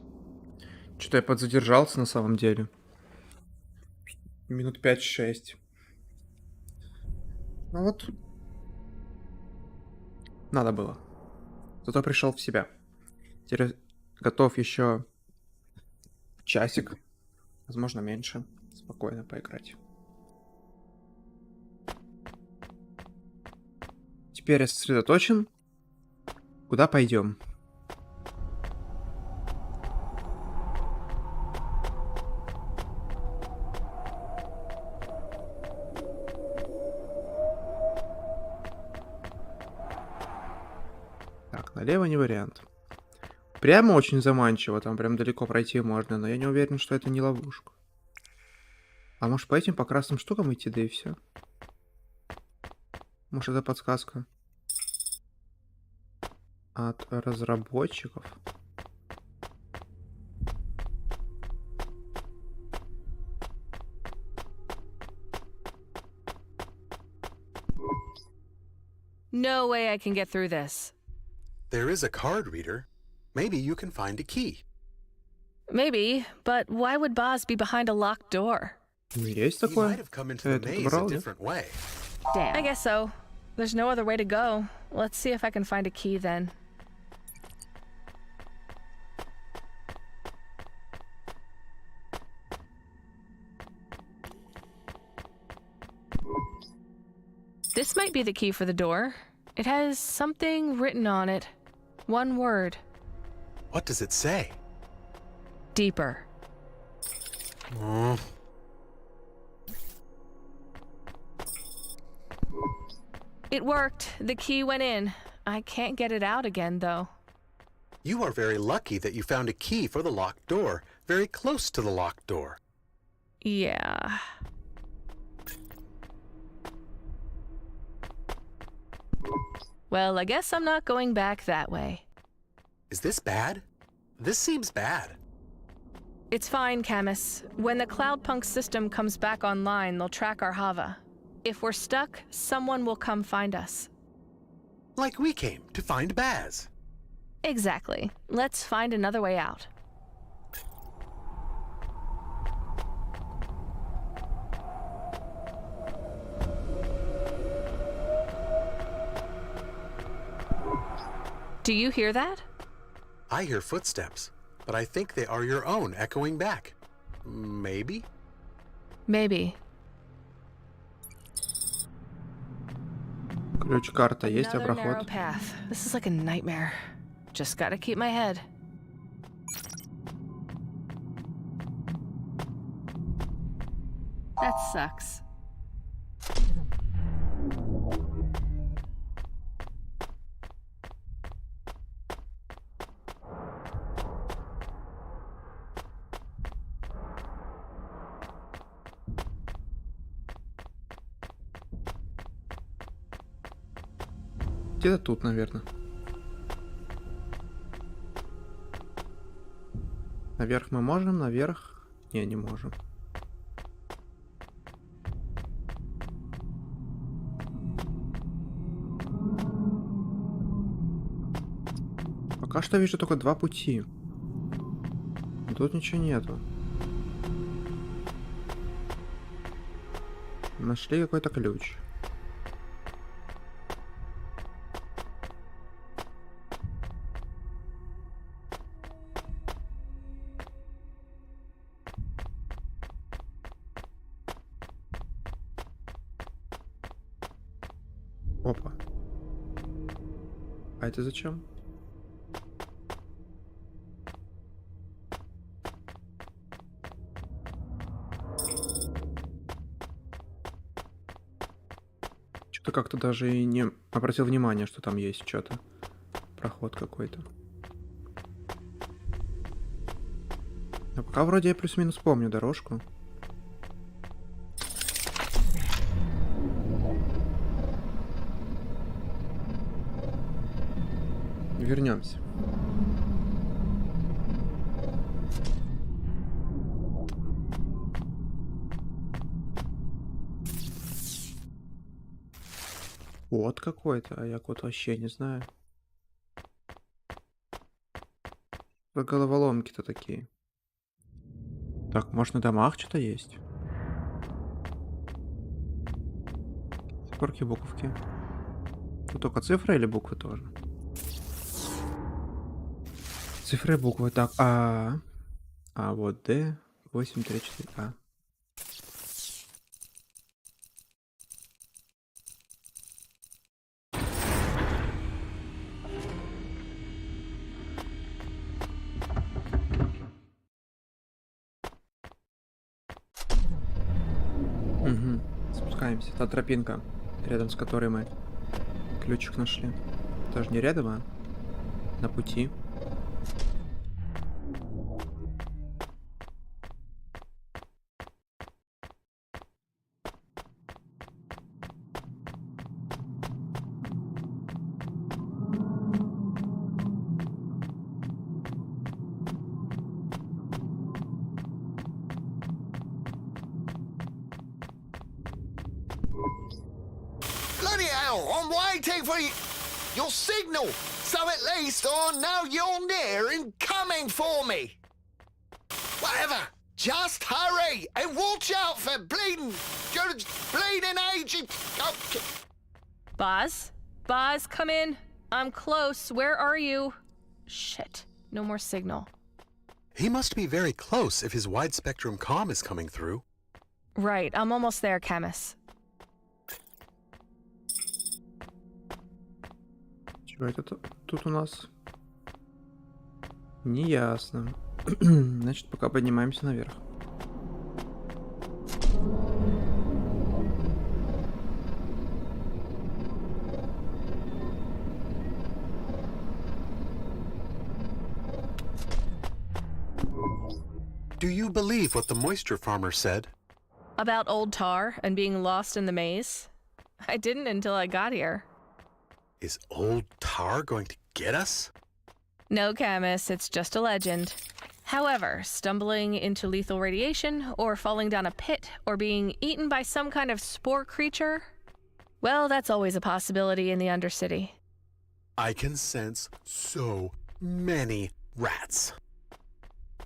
Что-то я подзадержался на самом деле. Минут 5-6. Ну вот. Надо было. Зато пришел в себя. Теперь готов еще часик. Возможно, меньше. Спокойно поиграть. Теперь я сосредоточен. Куда пойдем? Так, налево не вариант. Прямо очень заманчиво, там прям далеко пройти можно, но я не уверен, что это не ловушка. А может по этим по красным штукам идти, да и все. Может это подсказка от разработчиков? No way I can get through this. There is a card reader. Maybe you can find a key. Maybe, but why would Boz be behind a locked door? Есть He такое? might have come into the Это maze a брал, да? different way. Damn. I guess so. There's no other way to go. Let's see if I can find a key then. This might be the key for the door. It has something written on it. One word. What does it say? Deeper. Oh. It worked. The key went in. I can't get it out again, though. You are very lucky that you found a key for the locked door, very close to the locked door. Yeah. Well, I guess I'm not going back that way. Is this bad? This seems bad. It's fine, Camus. When the Cloudpunk system comes back online, they'll track our Hava. If we're stuck, someone will come find us. Like we came to find Baz. Exactly. Let's find another way out. Do you hear that? I hear footsteps, but I think they are your own echoing back. Maybe? Maybe. Ключ-карта есть, а Another narrow проход? path. This is like a nightmare. Just gotta keep my head. That sucks. Где-то тут, наверное. Наверх мы можем, наверх... Не, не можем. Пока что вижу только два пути. Тут ничего нету. Нашли какой-то ключ. Опа. А это зачем? Что-то как-то даже и не обратил внимания, что там есть что-то. Проход какой-то. А пока вроде я плюс-минус помню дорожку. Вернемся. Код какой-то, а я код вообще не знаю. За головоломки-то такие. Так, может, на домах что-то есть? Циферки, буковки. Тут только цифры или буквы тоже? Цифры и буквы. Так, А вот D, 834А. Угу. Спускаемся. Та тропинка, рядом с которой мы ключик нашли. Даже не рядом, а на пути. Bloody hell, I'm waiting for your signal, so at least I know you're near and coming for me. Whatever, just hurry and watch out for bleeding agent. Oh, Boz? Boz, come in. I'm close. Where are you? Shit, no more signal. He must be very close if his wide-spectrum comm is coming through. Right, I'm almost there, Camus. Чего это тут у нас? Неясно. Значит, пока поднимаемся наверх. Do you believe what the moisture farmer said? About old tar and being lost in the maze? I didn't until I got here. Is old tar going to get us? No, Camus, it's just a legend. However, stumbling into lethal radiation, or falling down a pit, or being eaten by some kind of spore creature, well, that's always a possibility in the Undercity. I can sense so many rats.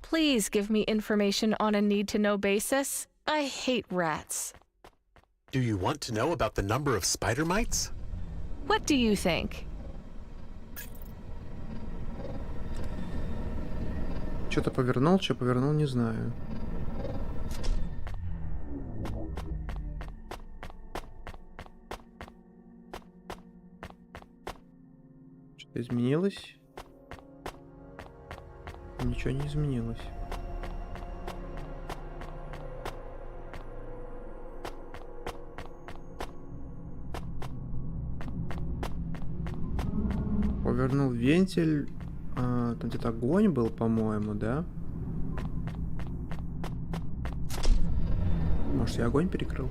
Please give me information on a need-to-know basis. I hate rats. Do you want to know about the number of spider mites? What do you think? Что-то повернул, что повернул, не знаю. Что-то изменилось? Ничего не изменилось. Повернул вентиль. Там где-то огонь был, по-моему, да? Может, я огонь перекрыл?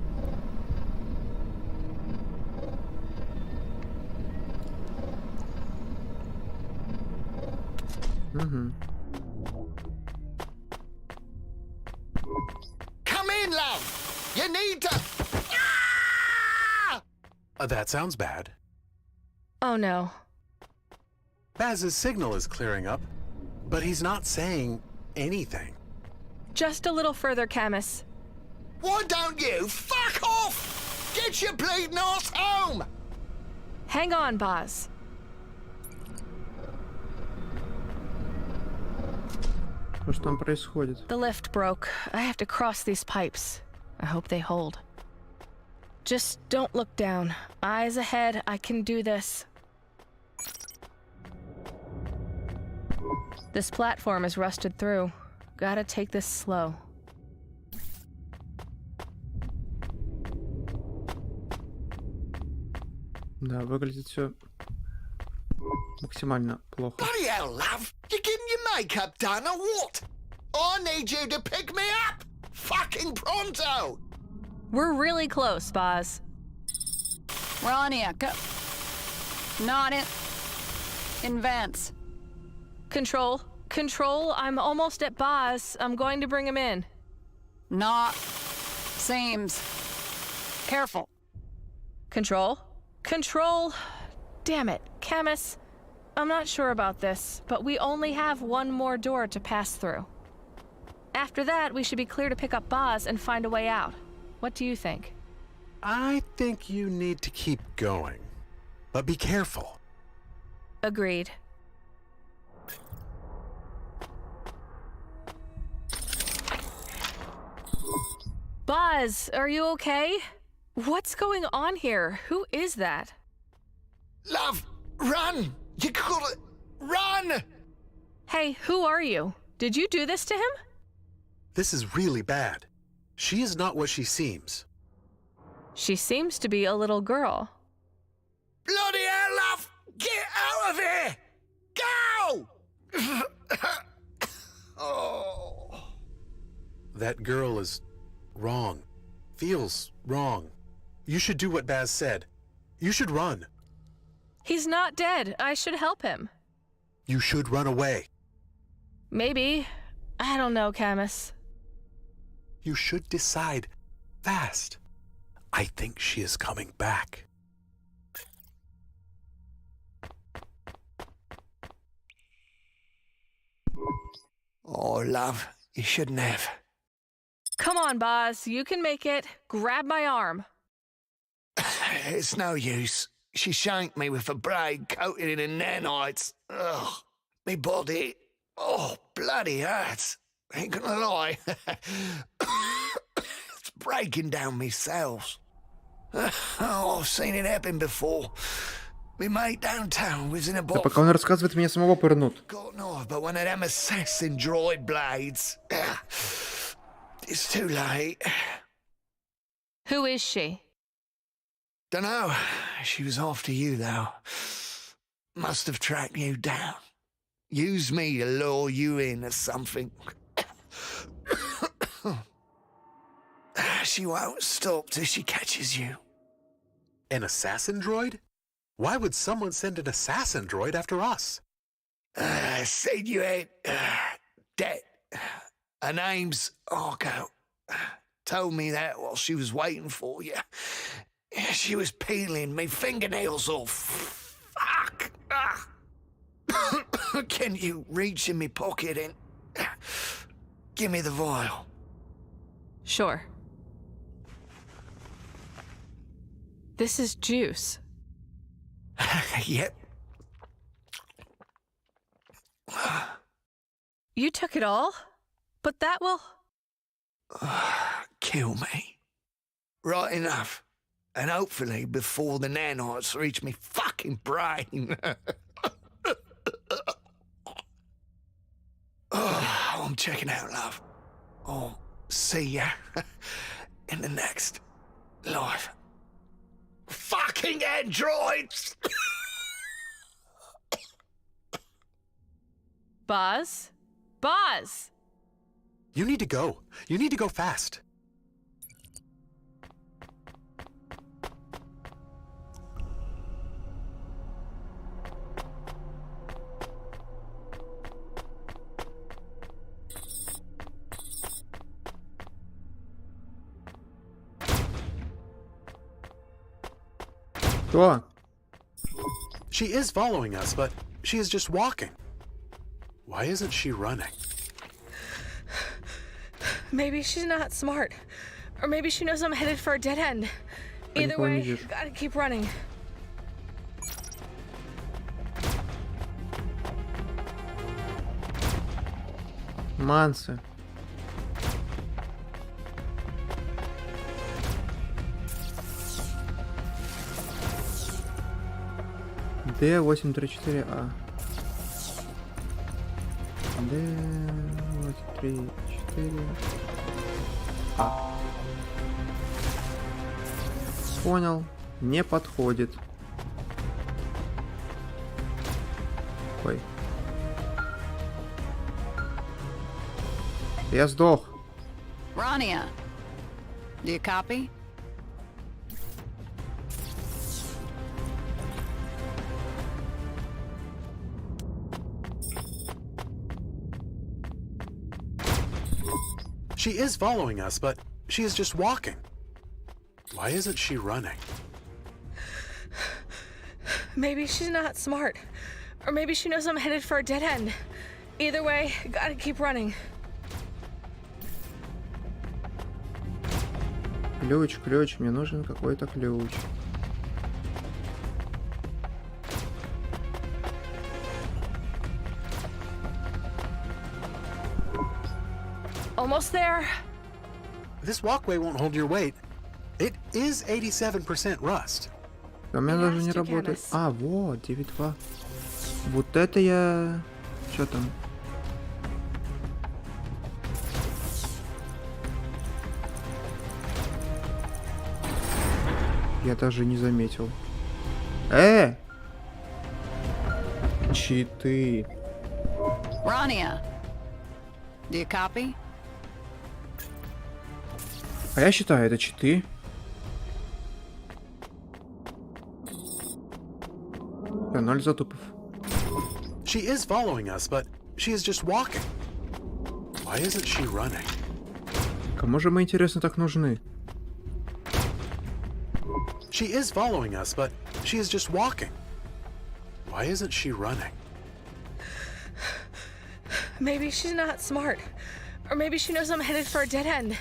Угу. come in, love. You need to. That sounds bad. Oh no. Baz's signal is clearing up, but he's not saying anything. Just a little further, Camus. Why don't you fuck off? Get your bleeding ass home. Hang on, Boz. Что там происходит? The lift broke. I have to cross these pipes. I hope they hold. Just don't look down. Eyes ahead. I can do this. This platform is rusted through. Gotta take this slow. Да, выглядит все максимально плохо. Bloody hell, love. You getting your makeup done or what? I need you to pick me up. Fucking pronto. We're really close, Boz. We're on here. Go. Not in. Advance. Control. Control, I'm almost at Boz. I'm going to bring him in. Not. Seems. Careful. Control. Control. Damn it, Camus. I'm not sure about this, but we only have one more door to pass through. After that, we should be clear to pick up Boz and find a way out. What do you think? I think you need to keep going, but be careful. Agreed. Boz, are you okay? What's going on here? Who is that? Love, run! You gotta run! Hey, who are you? Did you do this to him? This is really bad. She is not what she seems. She seems to be a little girl. Bloody hell, love! Get out of here! Go! Oh. That girl is wrong. Feels wrong. You should do what Baz said. You should run. He's not dead. I should help him. You should run away. Maybe. I don't know, Camus. You should decide fast. I think she is coming back. Oh, love, you shouldn't have. Come on, Boz. You can make it. Grab my arm. It's no use. She shanked me with a blade coated in nanites. Ugh, me body. Oh, bloody hurts. Ain't gonna lie. It's breaking down me cells. Oh, I've seen it happen before. Me mate downtown was in a Да box. пока он рассказывает, меня самого пырнут. Got knife, but one of them assassin droid blades. It's too late. Who is she? Dunno. She was after you, though. Must have tracked you down. Used me to lure you in or something. She won't stop till she catches you. An assassin droid? Why would someone send an assassin droid after us? Said you ain't dead. Her name's Arco. Told me that while she was waiting for you. She was peeling me fingernails off. Fuck! Can you reach in me pocket and give me the vial? Sure. This is juice. Yep. You took it all? But that will... Kill me. Right enough. And hopefully before the nanites reach me fucking brain. Oh, I'm checking out, love. I'll see ya in the next life. Fucking androids! Boz? Boz! You need to go. You need to go fast. Кто? She is following us, but she is just walking. Why isn't she running? Maybe she's not smart. Or maybe she knows I'm headed for a dead end. Either way, gotta keep running. Мансы. D834A. D834A. Понял. Не подходит. Ой. Я сдох. Rania, do you copy? She is following us, but she is just walking. Why isn't she running? Maybe she's not smart. Or maybe she knows I'm headed for a dead end. Either way, gotta keep running. Ключ, мне нужен какой-то ключ. Almost there. This walkway won't hold your weight. It is 87% rust. У меня даже не работает. А, вот, 9.2. Вот это я... Что там? Я даже не заметил. Читы. Rania, do you copy? А я считаю, это читы. Да, 0 затупов. She is following us, but she is just walking. Why isn't she running? Кому же мы, интересно, так нужны? She is following us, but she is just walking. Why isn't she running? Maybe she's not smart. Or maybe she knows I'm headed for a dead end.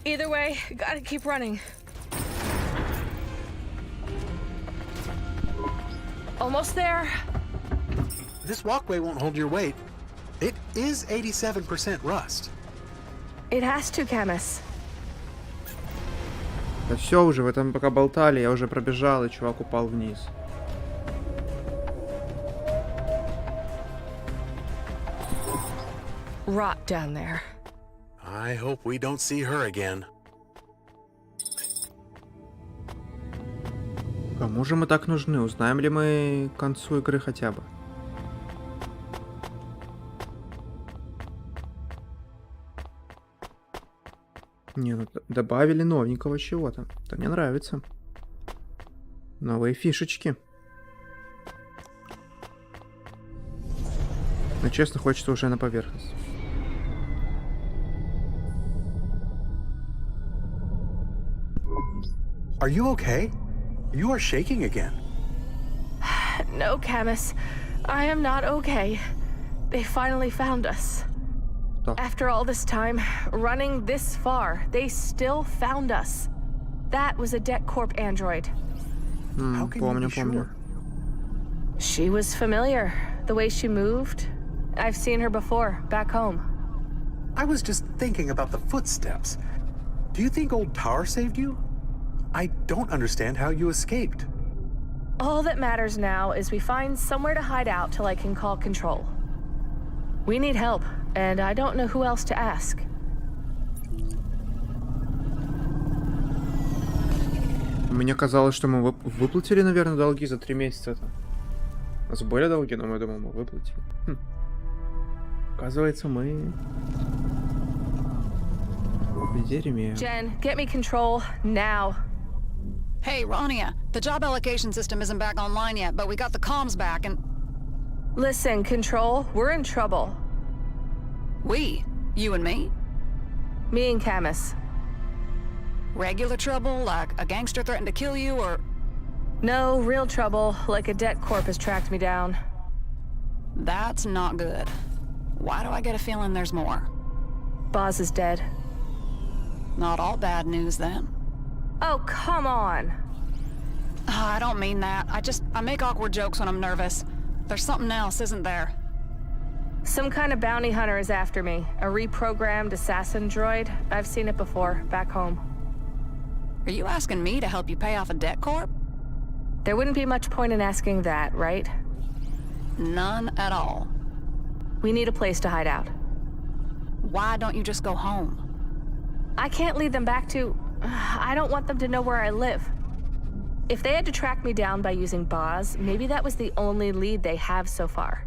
Either way, gotta keep running. Almost there. This walkway won't hold your weight. It is 87% rust. It has to, Camus. Да все уже, в этом пока болтали, я уже пробежал, и чувак упал вниз. Rot down there. I hope we don't see her again. Кому же мы так нужны? Узнаем ли мы к концу игры хотя бы? Не, ну добавили новенького чего-то. Это мне нравится. Новые фишечки. Но честно, хочется уже на поверхность. Are you okay? You are shaking again. No, Camus. I am not okay. They finally found us. After all this time, running this far, they still found us. That was a Det Corp android. How can you be sure? She was familiar. The way she moved. I've seen her before, back home. I was just thinking about the footsteps. Do you think old Tar saved you? I don't understand how you escaped. All that matters now is we find somewhere to hide out till I can call control. We need help, and I don't know who else to ask. Мне казалось, что мы выплатили, наверное, долги за 3 месяца. У нас были долги, но я думал, мы выплатили. Оказывается, мы... в дерьме. Jen, get me control now. Hey, Rania, the job allocation system isn't back online yet, but we got the comms back and... Listen, Control, we're in trouble. We? You and me? Me and Camus. Regular trouble, like a gangster threatened to kill you, or...? No, real trouble, like a Det Corp has tracked me down. That's not good. Why do I get a feeling there's more? Boz is dead. Not all bad news, then. Oh, come on. I don't mean that. I make awkward jokes when I'm nervous. There's something else, isn't there? Some kind of bounty hunter is after me. A reprogrammed assassin droid. I've seen it before, back home. Are you asking me to help you pay off a debt corp? There wouldn't be much point in asking that, right? None at all. We need a place to hide out. Why don't you just go home? I can't lead them back to... I don't want them to know where I live. If they had to track me down by using Boz, maybe that was the only lead they have so far.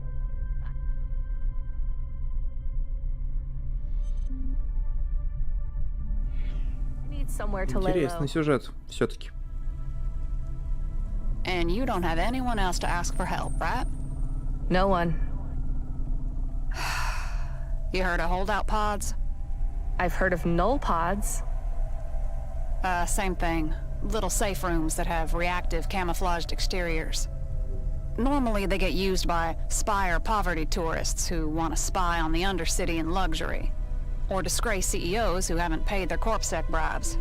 I need somewhere to lay low. Интересный сюжет, все-таки. And you don't have anyone else to ask for help, right? No one. You heard of holdout pods? I've heard of null pods. Same thing. Little safe rooms that have reactive camouflaged exteriors. Normally they get used by spy or poverty tourists who want to spy on the undercity in luxury, or disgraced CEOs who haven't paid their corpsec bribes.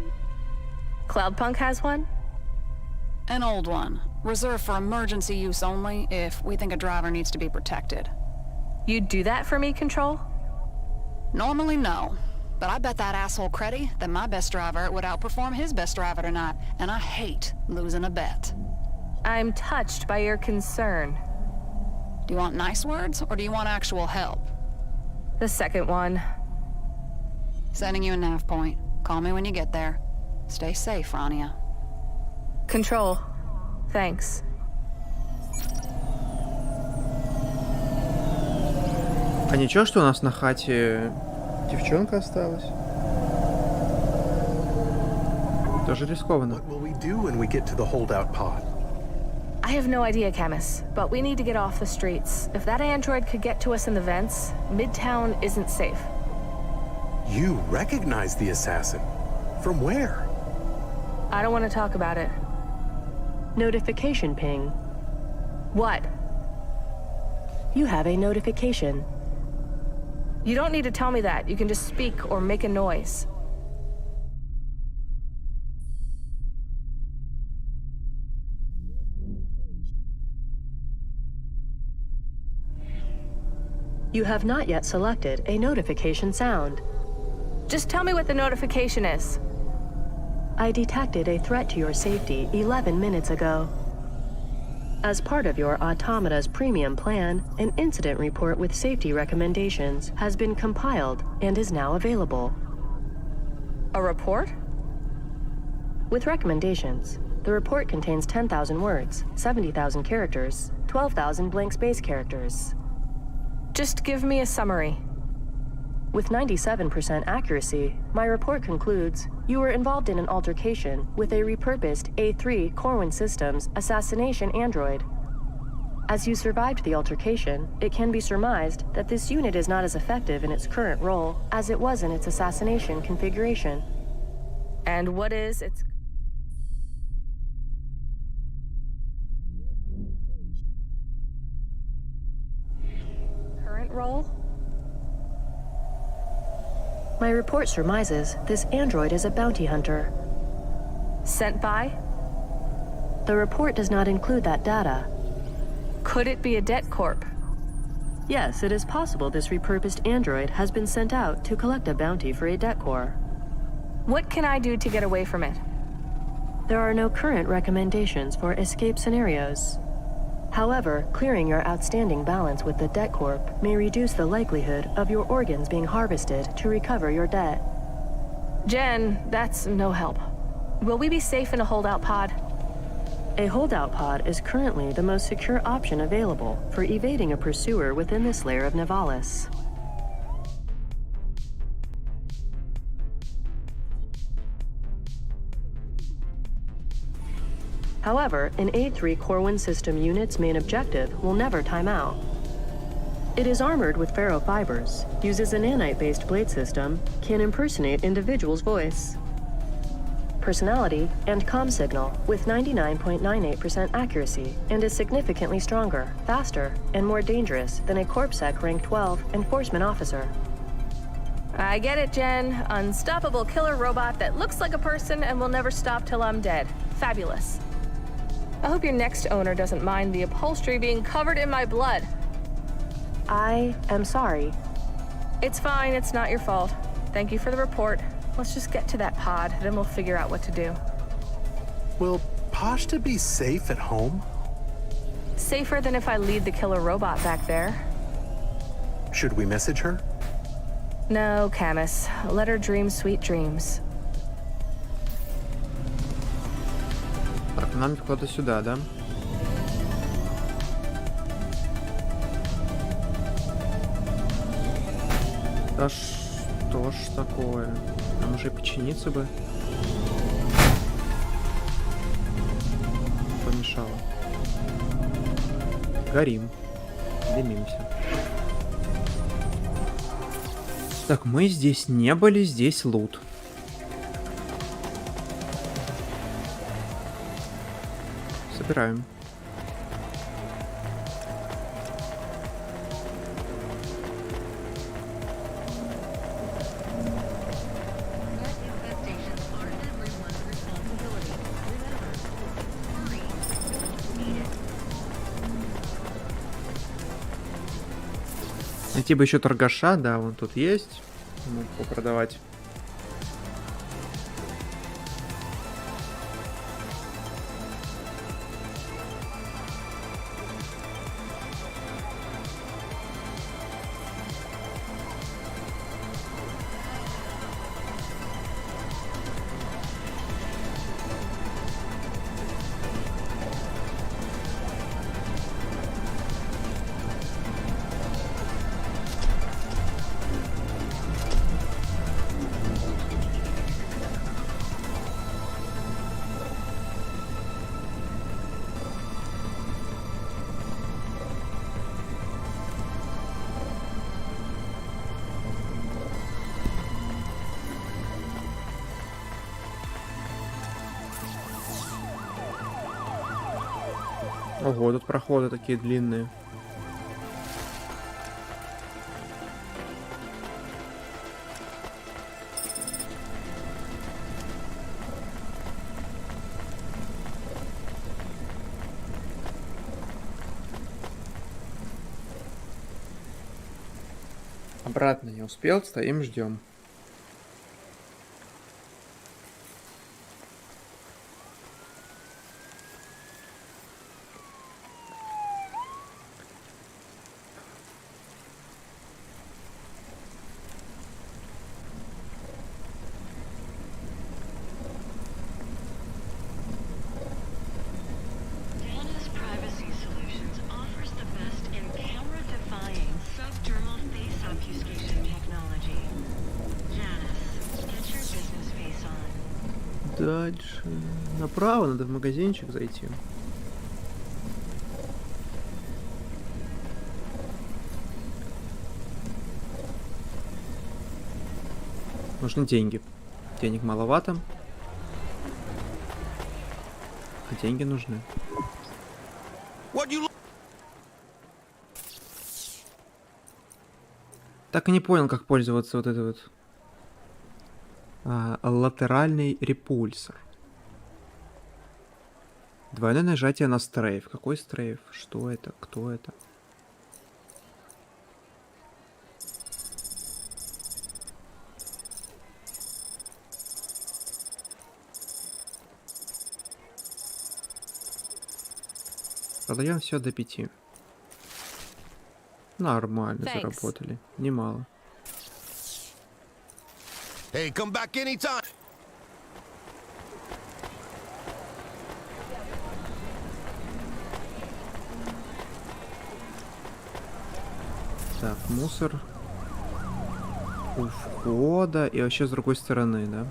Cloudpunk has one? An old one, reserved for emergency use only if we think a driver needs to be protected. You'd do that for me, Control? Normally, no. But I bet that asshole Creddy that my best driver would outperform his best driver tonight, and I hate losing a bet. I'm touched by your concern. Do you want nice words, or do you want actual help? The second one. Sending you a nav point. Call me when you get there. Stay safe, Rania. Control. Thanks. А ничего, что у нас на хате девчонка осталась? Тоже рискованно. What will we do when we get to the holdout pod? I have no idea, Camus, but we need to get off the streets. If that android could get to us in the vents, Midtown isn't safe. You recognize the assassin. From where? I don't want to talk about it. Notification ping. What? You have a notification. You don't need to tell me that. You can just speak or make a noise. You have not yet selected a notification sound. Just tell me what the notification is. I detected a threat to your safety 11 minutes ago. As part of your Automata's premium plan, an incident report with safety recommendations has been compiled and is now available. A report? With recommendations, the report contains 10,000 words, 70,000 characters, 12,000 blank space characters. Just give me a summary. With 97% accuracy, my report concludes you were involved in an altercation with a repurposed A3 Corwin Systems assassination android. As you survived the altercation, it can be surmised that this unit is not as effective in its current role as it was in its assassination configuration. And what is its... current role? My report surmises this android is a bounty hunter. Sent by? The report does not include that data. Could it be a debt corp? Yes, it is possible this repurposed android has been sent out to collect a bounty for a debt corps. What can I do to get away from it? There are no current recommendations for escape scenarios. However, clearing your outstanding balance with the debt corp may reduce the likelihood of your organs being harvested to recover your debt. Jen, that's no help. Will we be safe in a holdout pod? A holdout pod is currently the most secure option available for evading a pursuer within this layer of Nivalice. However, an A3 Corwin system unit's main objective will never time out. It is armored with ferrofibers, uses a nanite-based blade system, can impersonate individual's voice, personality, and comm signal with 99.98% accuracy, and is significantly stronger, faster, and more dangerous than a CorpSec Rank 12 enforcement officer. I get it, Jen. Unstoppable killer robot that looks like a person and will never stop till I'm dead. Fabulous. I hope your next owner doesn't mind the upholstery being covered in my blood. I am sorry. It's fine, it's not your fault. Thank you for the report. Let's just get to that pod, then we'll figure out what to do. Will Pashta be safe at home? Safer than if I lead the killer robot back there. Should we message her? No, Camus. Let her dream sweet dreams. Так, нам куда-то сюда, да? Да что ж такое? Нам уже починиться бы. Помешало. Горим. Дымимся. Так, мы здесь не были, здесь лут. Собираем. Найти бы еще торгаша, да, вон тут есть. Могу попродавать. Ого, тут проходы такие длинные. Обратно не успел, стоим, ждем. Дальше. Направо надо в магазинчик зайти. Нужны деньги. Денег маловато. А деньги нужны. Так и не понял, как пользоваться вот этой вот латеральный репульсор. Двойное нажатие на стрейф. Какой стрейф? Что это? Кто это? Продаем все до 5. Нормально заработали. Немало. Hey, come back anytime. Так, мусор у входа и вообще с другой стороны, да?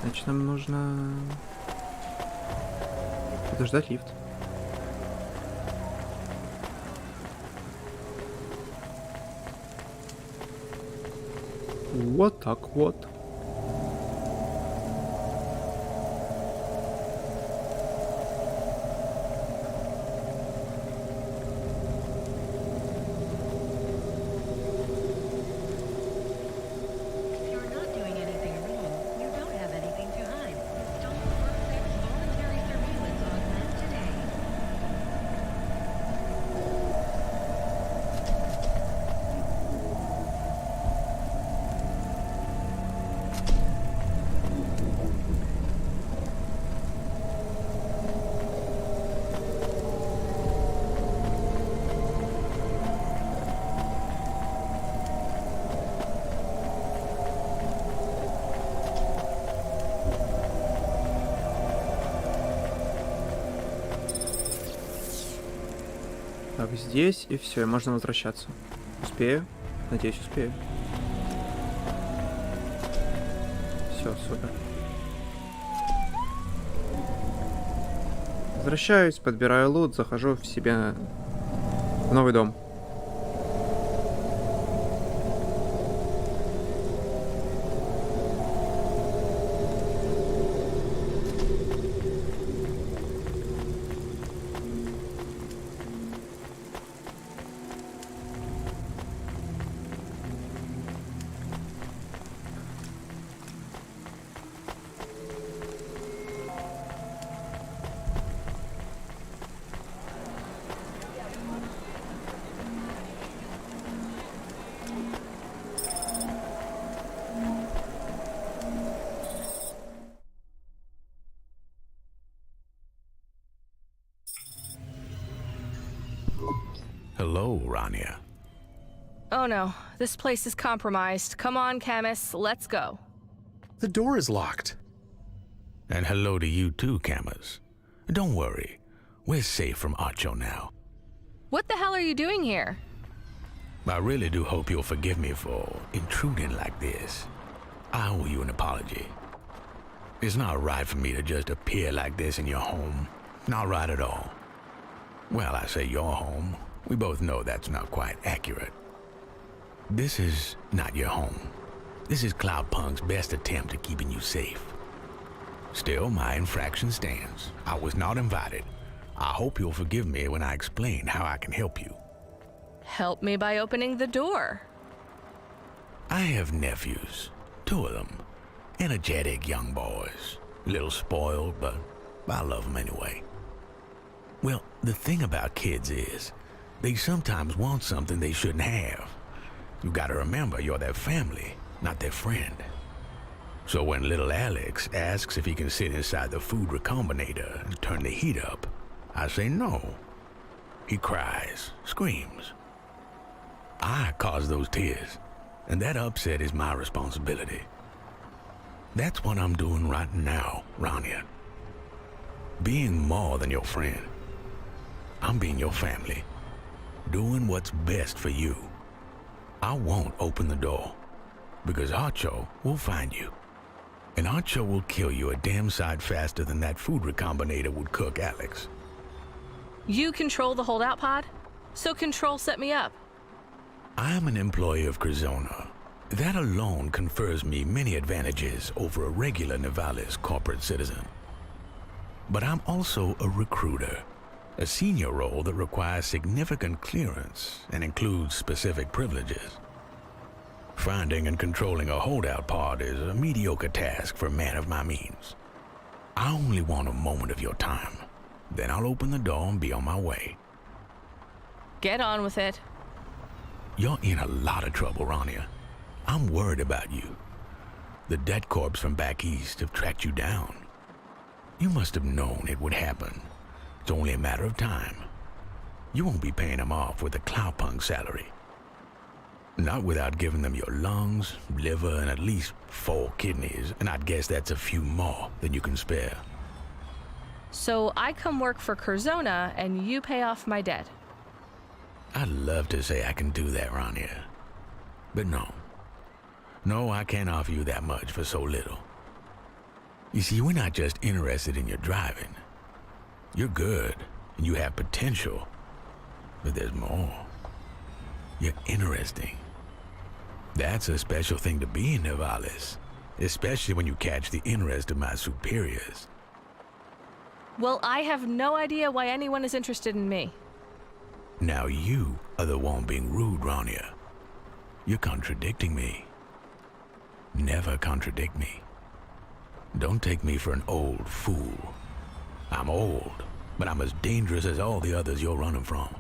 Значит, нам нужно подождать лифт. Вот так вот. Так, здесь и все, и можно возвращаться. Успею? Надеюсь, успею. Все, супер. Возвращаюсь, подбираю лут, захожу в себе в новый дом. Hello, Rania. Oh no, this place is compromised. Come on, Camus, let's go. The door is locked. And hello to you too, Camus. Don't worry, we're safe from Archo now. What the hell are you doing here? I really do hope you'll forgive me for intruding like this. I owe you an apology. It's not right for me to just appear like this in your home. Not right at all. Well, I say your home. We both know that's not quite accurate. This is not your home. This is Cloudpunk's best attempt at keeping you safe. Still, my infraction stands. I was not invited. I hope you'll forgive me when I explain how I can help you. Help me by opening the door. I have nephews, 2 of them. Energetic young boys. A little spoiled, but I love them anyway. Well, the thing about kids is, they sometimes want something they shouldn't have. You gotta remember you're their family, not their friend. So when little Alex asks if he can sit inside the food recombinator and turn the heat up, I say no. He cries, screams. I cause those tears, and that upset is my responsibility. That's what I'm doing right now, Rania. Being more than your friend. I'm being your family. Doing what's best for you. I won't open the door, because Archo will find you. And Archo will kill you a damn sight faster than that food recombinator would cook Alex. You control the holdout pod? So Control set me up. I'm an employee of Curzona. That alone confers me many advantages over a regular Nivalice corporate citizen. But I'm also a recruiter, a senior role that requires significant clearance and includes specific privileges. Finding and controlling a holdout pod is a mediocre task for a man of my means. I only want a moment of your time. Then I'll open the door and be on my way. Get on with it. You're in a lot of trouble, Rania. I'm worried about you. The debt corps from back east have tracked you down. You must have known it would happen. It's only a matter of time. You won't be paying them off with a Cloudpunk salary. Not without giving them your lungs, liver, and at least 4 kidneys, and I'd guess that's a few more than you can spare. So I come work for Curzona and you pay off my debt. I'd love to say I can do that, Rania. But no. No, I can't offer you that much for so little. You see, we're not just interested in your driving. You're good, and you have potential. But there's more. You're interesting. That's a special thing to be in Nivalice, especially when you catch the interest of my superiors. Well, I have no idea why anyone is interested in me. Now you are the one being rude, Rania. You're contradicting me. Never contradict me. Don't take me for an old fool. I'm old, but I'm as dangerous as all the others you're running from.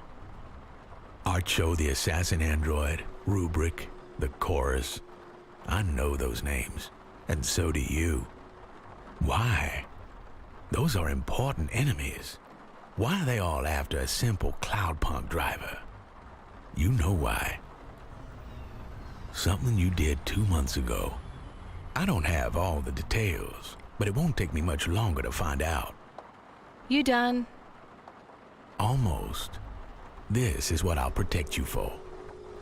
Archo the assassin android, Rubric, the Chorus. I know those names, and so do you. Why? Those are important enemies. Why are they all after a simple Cloudpunk driver? You know why. Something you did 2 months ago. I don't have all the details, but it won't take me much longer to find out. You done? Almost. This is what I'll protect you for.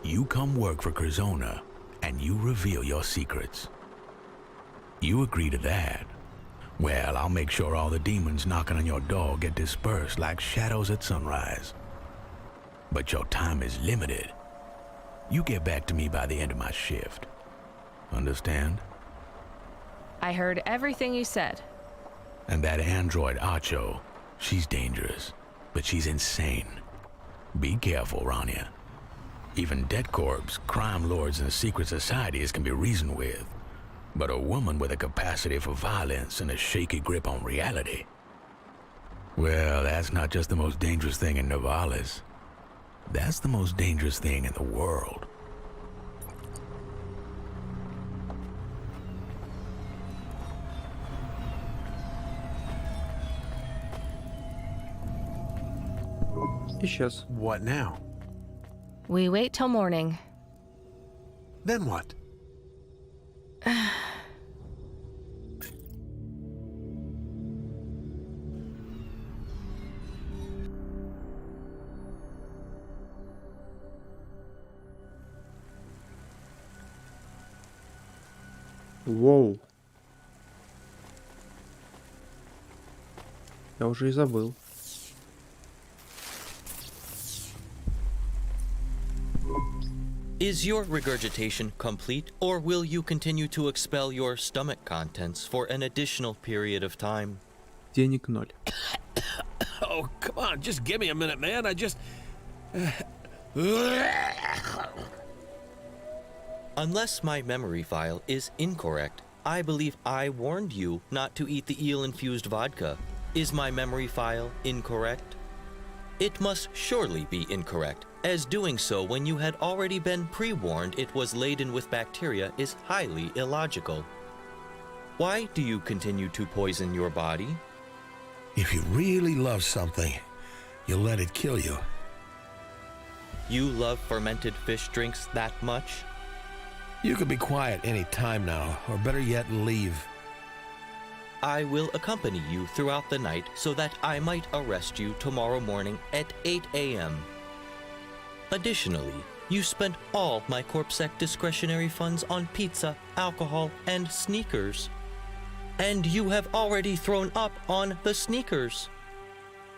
You come work for Curzona, and you reveal your secrets. You agree to that? Well, I'll make sure all the demons knocking on your door get dispersed like shadows at sunrise. But your time is limited. You get back to me by the end of my shift. Understand? I heard everything you said. And that android Archo, she's dangerous, but she's insane. Be careful, Rania. Even debt corps, crime lords, and secret societies can be reasoned with. But a woman with a capacity for violence and a shaky grip on reality, well, that's not just the most dangerous thing in Nivalice. That's the most dangerous thing in the world. Исчез. What now? We wait till morning. Then what? Воу. Я уже и забыл. Is your regurgitation complete, or will you continue to expel your stomach contents for an additional period of time? Денег 0. Oh, come on, just give me a minute, man. I just... Unless my memory file is incorrect, I believe I warned you not to eat the eel-infused vodka. Is my memory file incorrect? It must surely be incorrect, as doing so when you had already been pre-warned it was laden with bacteria is highly illogical. Why do you continue to poison your body? If you really love something, you'll let it kill you. You love fermented fish drinks that much? You can be quiet any time now, or better yet, leave. I will accompany you throughout the night so that I might arrest you tomorrow morning at 8 a.m. Additionally, you spent all my CorpSec discretionary funds on pizza, alcohol, and sneakers. And you have already thrown up on the sneakers.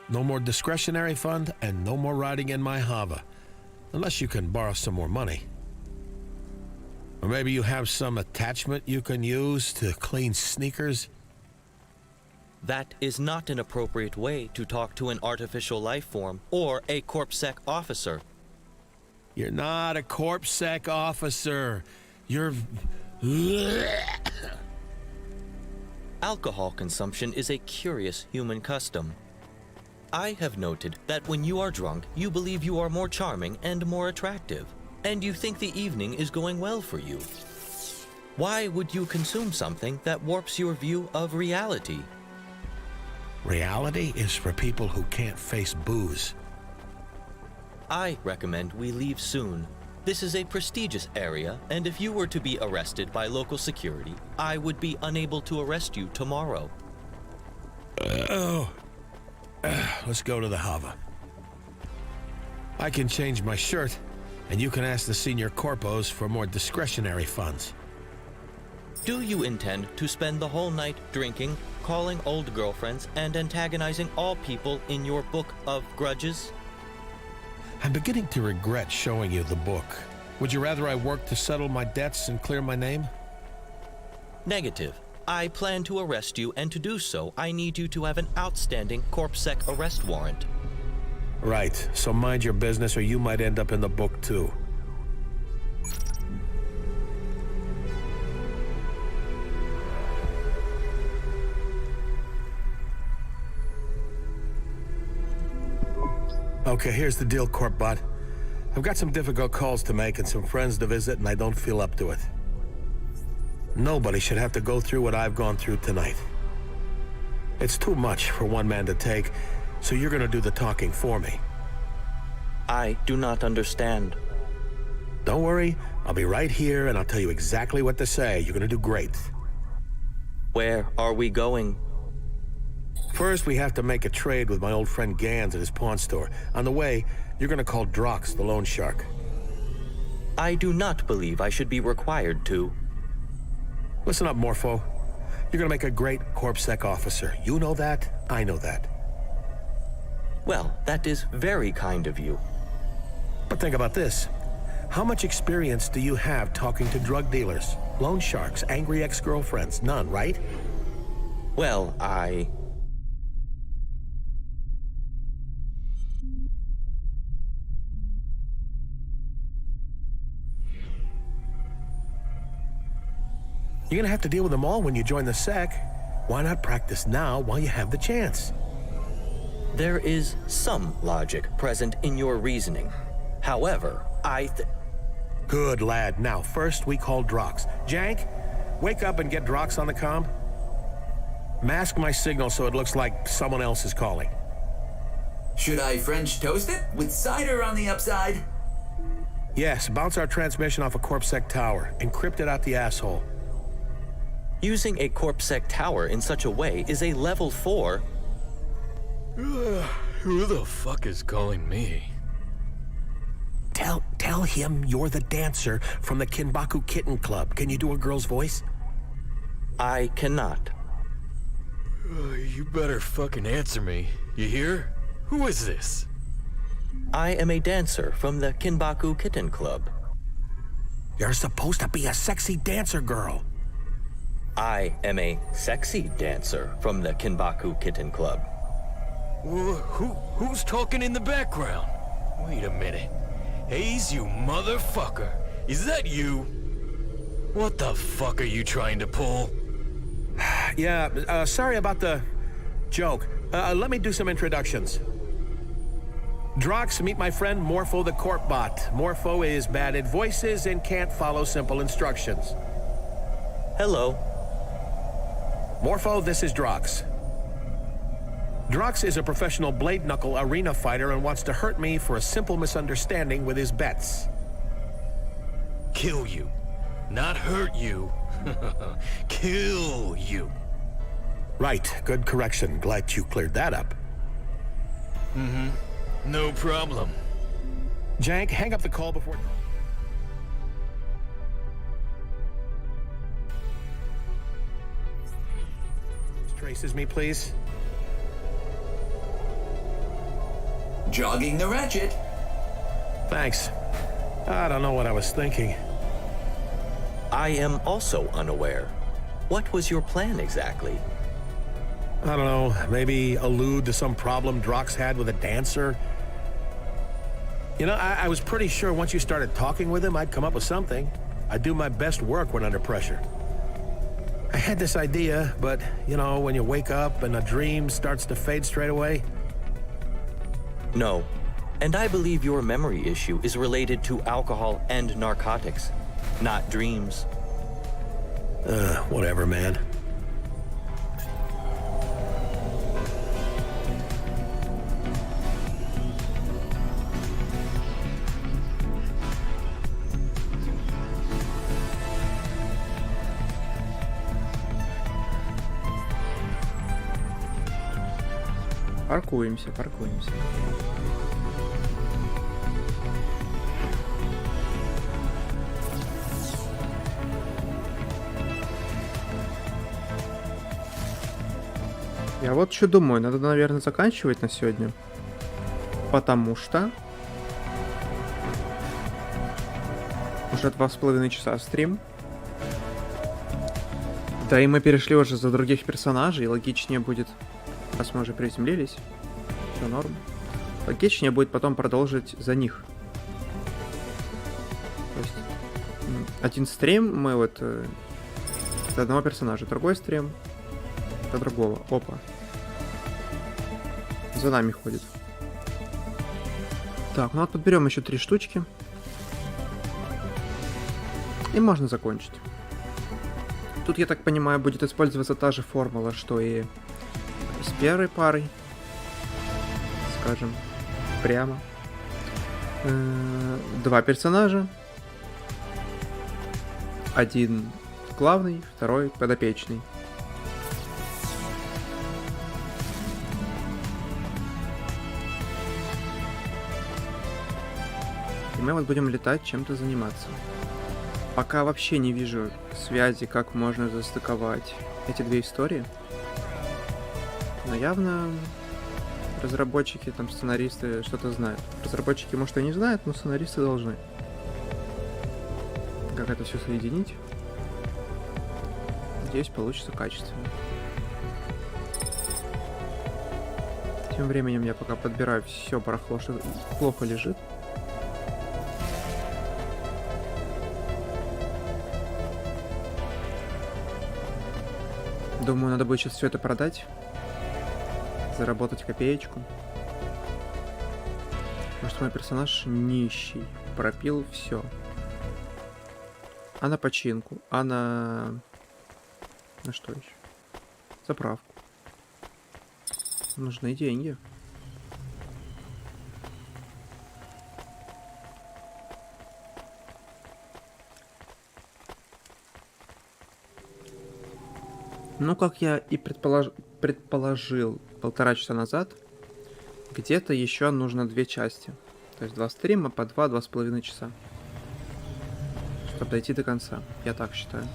No more discretionary fund, and no more riding in my Hava. Unless you can borrow some more money. Or maybe you have some attachment you can use to clean sneakers? That is not an appropriate way to talk to an artificial life form or a CorpSec officer. You're not a CorpSec officer. You're... Alcohol consumption is a curious human custom. I have noted that when you are drunk, you believe you are more charming and more attractive, and you think the evening is going well for you. Why would you consume something that warps your view of reality? Reality is for people who can't face booze. I recommend we leave soon. This is a prestigious area, and if you were to be arrested by local security, I would be unable to arrest you tomorrow. Let's go to the Hava. I can change my shirt, and you can ask the senior corpos for more discretionary funds. Do you intend to spend the whole night drinking, calling old girlfriends, and antagonizing all people in your book of grudges? I'm beginning to regret showing you the book. Would you rather I work to settle my debts and clear my name? Negative. I plan to arrest you, and to do so, I need you to have an outstanding CorpSec arrest warrant. Right, so mind your business or you might end up in the book too. Okay, here's the deal, Corpbot. I've got some difficult calls to make and some friends to visit, and I don't feel up to it. Nobody should have to go through what I've gone through tonight. It's too much for one man to take, so you're gonna do the talking for me. I do not understand. Don't worry, I'll be right here and I'll tell you exactly what to say. You're gonna do great. Where are we going? First, we have to make a trade with my old friend Gans at his pawn store. On the way, you're gonna call Drox, the loan shark. I do not believe I should be required to. Listen up, Morpho. You're gonna make a great CorpSec officer. You know that, I know that. Well, that is very kind of you. But think about this. How much experience do you have talking to drug dealers, loan sharks, angry ex-girlfriends? None, right? Well, You're gonna have to deal with them all when you join the Sec. Why not practice now while you have the chance? There is some logic present in your reasoning. However, Good lad. Now, first we call Drox. Jank, wake up and get Drox on the comm. Mask my signal so it looks like someone else is calling. Should I French toast it with cider on the upside? Yes, bounce our transmission off a CorpSec tower. Encrypt it out the asshole. Using a CorpSec tower in such a way is a level 4. Who the fuck is calling me? Tell him you're the dancer from the Kinbaku Kitten Club. Can you do a girl's voice? I cannot. You better fucking answer me. You hear? Who is this? I am a dancer from the Kinbaku Kitten Club. You're supposed to be a sexy dancer girl. I am a sexy dancer from the Kinbaku Kitten Club. Who's talking in the background? Wait a minute. Hayes, you motherfucker. Is that you? What the fuck are you trying to pull? Yeah, sorry about the joke. Let me do some introductions. Drox, meet my friend Morpho the Corp Bot. Morpho is bad at voices and can't follow simple instructions. Hello. Morpho, this is Drox. Drox is a professional blade knuckle arena fighter and wants to hurt me for a simple misunderstanding with his bets. Kill you. Not hurt you. Kill you. Right, good correction. Glad you cleared that up. Mm-hmm. No problem. Jank, hang up the call before... Traces me, please. Jogging the ratchet. Thanks. I don't know what I was thinking. I am also unaware. What was your plan exactly? I don't know, maybe allude to some problem Drox had with a dancer. You know, I was pretty sure once you started talking with him, I'd come up with something. I do my best work when under pressure. I had this idea, but, you know, when you wake up and a dream starts to fade straight away. No, and I believe your memory issue is related to alcohol and narcotics, not dreams. Whatever, man. Паркуемся. Я вот что думаю, надо, наверное, заканчивать на сегодня. Потому что уже 2,5 часа стрим. Да и мы перешли уже за других персонажей, логичнее будет, раз мы уже приземлились, все норм. Логичнее будет потом продолжить за них. То есть один стрим мы вот за одного персонажа, другой стрим за другого. Опа. За нами ходит. Так, ну вот подберем еще 3 штучки. И можно закончить. Тут, я так понимаю, будет использоваться та же формула, что и с первой парой. Скажем, прямо. 2 персонажа. Один главный, второй подопечный. И мы вот будем летать, чем-то заниматься. Пока вообще не вижу связи, как можно застыковать эти 2 истории. Но явно разработчики, там, сценаристы что-то знают. Разработчики, может, и не знают, но сценаристы должны. Как это все соединить? Надеюсь, получится качественно. Тем временем я пока подбираю все барахло, что плохо лежит. Думаю, надо будет сейчас все это продать. Заработать копеечку. Потому что мой персонаж нищий. Пропил все. А на починку. А на что еще? Заправку. Нужны деньги. Ну, как я и предположил 1,5 часа назад, где-то еще нужно 2 части. То есть 2 стрима по 2-2,5 часа. Чтобы дойти до конца. Я так считаю.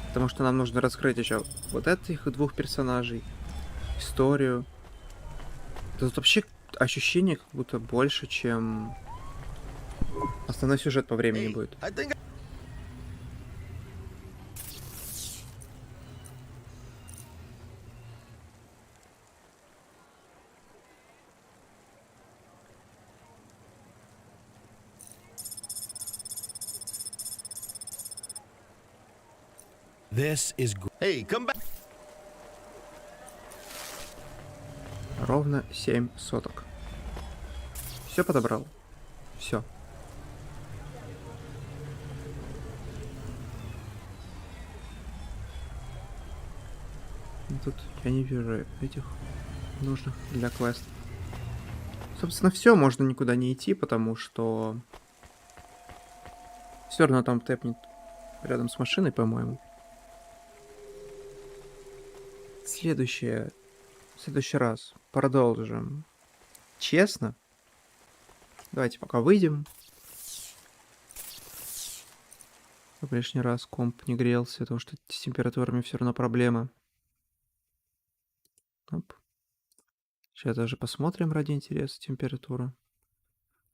Потому что нам нужно раскрыть еще вот этих 2 персонажей. Историю. Тут вообще ощущение как будто больше, чем основной сюжет по времени будет. This is Hey, come back. Ровно 7 соток. Все подобрал. Все. Тут я не вижу этих нужных для квеста. Собственно, все, можно никуда не идти, потому что все равно там тэпнет рядом с машиной, по-моему. В следующий раз продолжим честно. Давайте пока выйдем. Чтобы лишний раз комп не грелся, потому что с температурами все равно проблема. Оп. Сейчас даже посмотрим ради интереса температуру.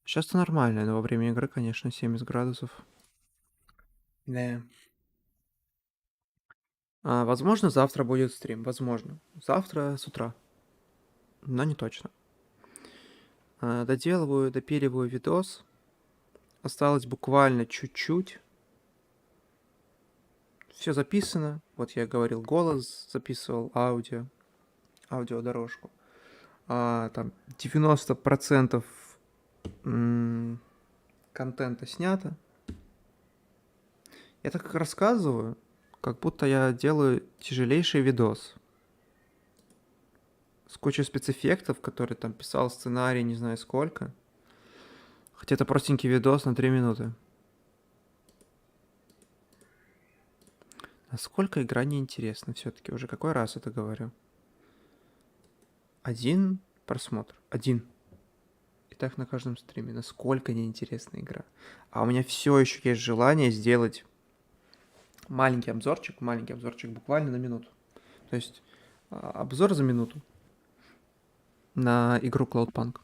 Сейчас-то нормально, но во время игры, конечно, 70 градусов. Да. Возможно, завтра будет стрим. Возможно. Завтра с утра. Но не точно. Допиливаю видос. Осталось буквально чуть-чуть. Все записано. Вот я говорил, голос записывал, аудиодорожку. Там 90% контента снято. Я так рассказываю, как будто я делаю тяжелейший видос. С кучей спецэффектов, которые там писал сценарий, не знаю сколько. Хотя это простенький видос на 3 минуты. Насколько игра неинтересна все-таки. Уже какой раз это говорю. 1 просмотр. 1. И так на каждом стриме. Насколько неинтересная игра. А у меня все еще есть желание сделать маленький обзорчик буквально на минуту. То есть обзор за минуту на игру Cloudpunk.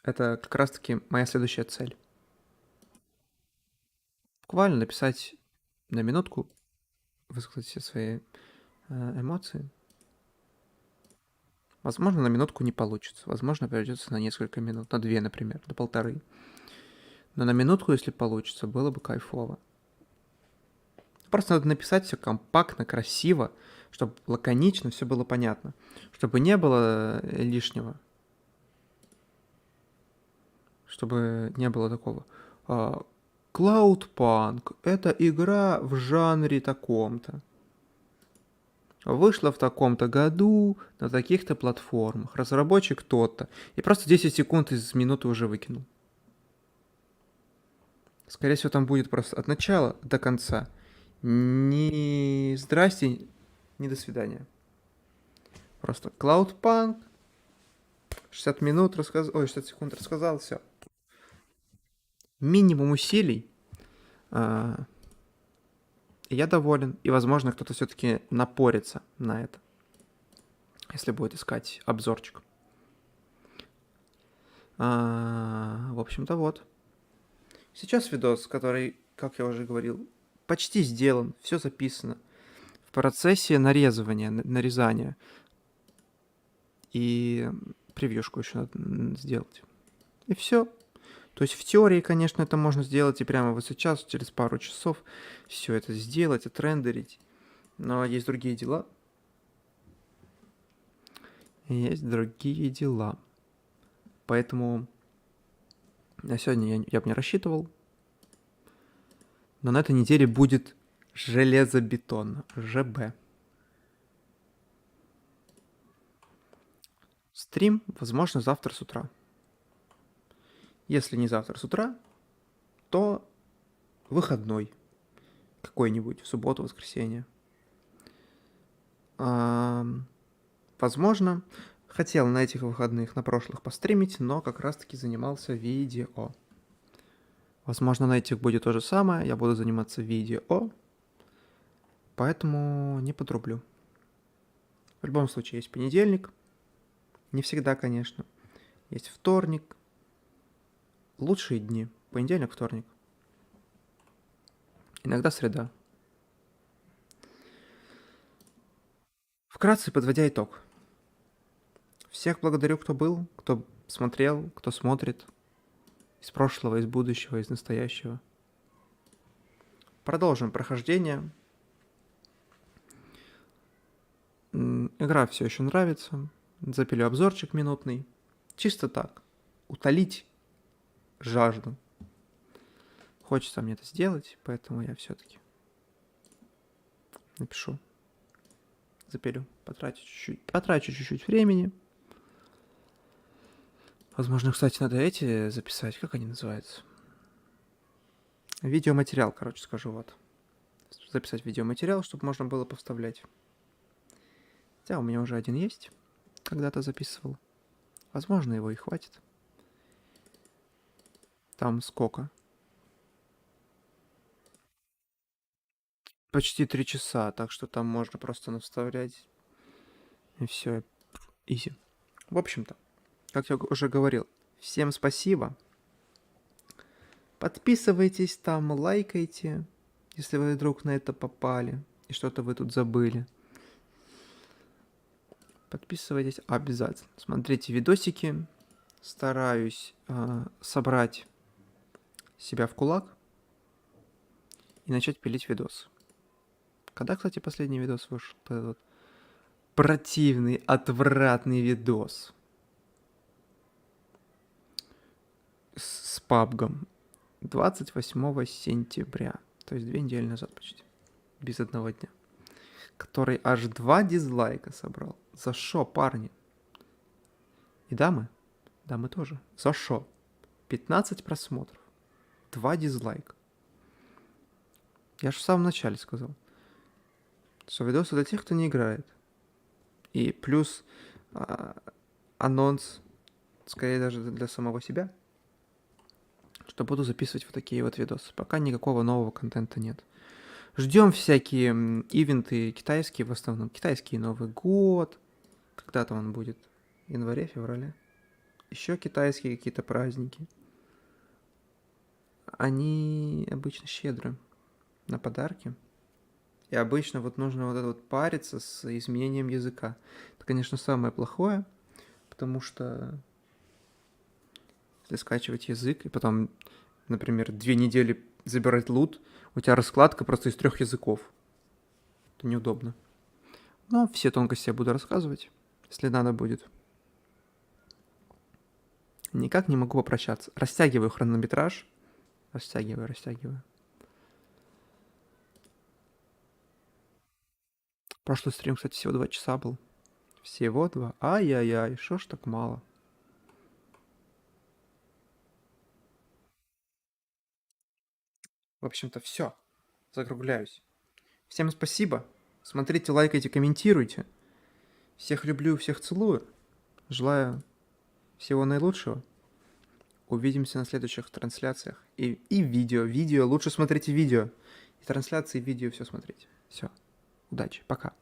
Это как раз-таки моя следующая цель. Буквально написать на минутку, высказать все свои эмоции. Возможно, на минутку не получится. Возможно, придется на несколько минут. На 2, например, на 1,5. Но на минутку, если получится, было бы кайфово. Просто надо написать все компактно, красиво, чтобы лаконично все было понятно. Чтобы не было лишнего. Чтобы не было такого. Cloudpunk — это игра в жанре таком-то. Вышла в таком-то году, на таких-то платформах. Разработчик тот-то. И просто 10 секунд из минуты уже выкинул. Скорее всего, там будет просто от начала до конца. Ни здрасте, ни до свидания. Просто Cloudpunk. 60 минут рассказал. 60 секунд рассказал, все. Минимум усилий. Я доволен. И, возможно, кто-то все-таки напорится на это. Если будет искать обзорчик. В общем-то, вот. Сейчас видос, который, как я уже говорил, почти сделан. Все записано. В процессе нарезания. И превьюшку еще надо сделать. И все. То есть в теории, конечно, это можно сделать и прямо вот сейчас, через пару часов, все это сделать, отрендерить. Но есть другие дела. Поэтому на сегодня я бы не рассчитывал. Но на этой неделе будет железобетонно. ЖБ. Стрим, возможно, завтра с утра. Если не завтра с утра, то выходной какой-нибудь, в субботу, воскресенье. Возможно, хотел на этих выходных, на прошлых постримить, но как раз-таки занимался видео. Возможно, на этих будет то же самое, я буду заниматься видео, поэтому не подрублю. В любом случае, есть понедельник, не всегда, конечно, есть вторник, лучшие дни, понедельник, вторник, иногда среда. Вкратце подводя итог. Всех благодарю, кто был, кто смотрел, кто смотрит. Из прошлого, из будущего, из настоящего. Продолжим прохождение. Игра все еще нравится. Запилю обзорчик минутный. Чисто так. Утолить жажду. Хочется мне это сделать, поэтому я все-таки напишу. Запилю. Потрачу чуть-чуть времени. Возможно, кстати, надо эти записать. Как они называются? Видеоматериал, короче, скажу вот. Записать видеоматериал, чтобы можно было повставлять. Хотя у меня уже один есть. Когда-то записывал. Возможно, его и хватит. Там сколько? Почти 3 часа, так что там можно просто наставлять. И все. Изи. В общем-то. Как я уже говорил, всем спасибо. Подписывайтесь там, лайкайте, если вы вдруг на это попали и что-то вы тут забыли. Подписывайтесь обязательно. Смотрите видосики. Стараюсь собрать себя в кулак и начать пилить видос. Когда, кстати, последний видос вышел? Этот вот противный, отвратный видос. С пабгом 28 сентября, то есть 2 недели назад почти, без одного дня, который аж 2 дизлайка собрал. За шо, парни? И дамы? Дамы тоже. За шо? 15 просмотров, 2 дизлайка. Я же в самом начале сказал, что видосы для тех, кто не играет. И плюс анонс, скорее даже для самого себя, что буду записывать вот такие вот видосы. Пока никакого нового контента нет. Ждем всякие ивенты китайские, в основном китайский Новый год. Когда-то он будет. В январе, феврале. Еще китайские какие-то праздники. Они обычно щедры на подарки. И обычно вот нужно вот это вот париться с изменением языка. Это, конечно, самое плохое, потому что если скачивать язык и потом, например, 2 недели забирать лут, у тебя раскладка просто из 3 языков. Это неудобно. Но все тонкости я буду рассказывать, если надо будет. Никак не могу попрощаться. Растягиваю хронометраж. Растягиваю. Прошлый стрим, кстати, всего 2 часа был. Всего 2. Ай-яй-яй, шо ж так мало? В общем-то, все. Закругляюсь. Всем спасибо. Смотрите, лайкайте, комментируйте. Всех люблю, всех целую. Желаю всего наилучшего. Увидимся на следующих трансляциях. И видео. Видео. Лучше смотрите видео. И трансляции, и видео все смотрите. Все. Удачи. Пока.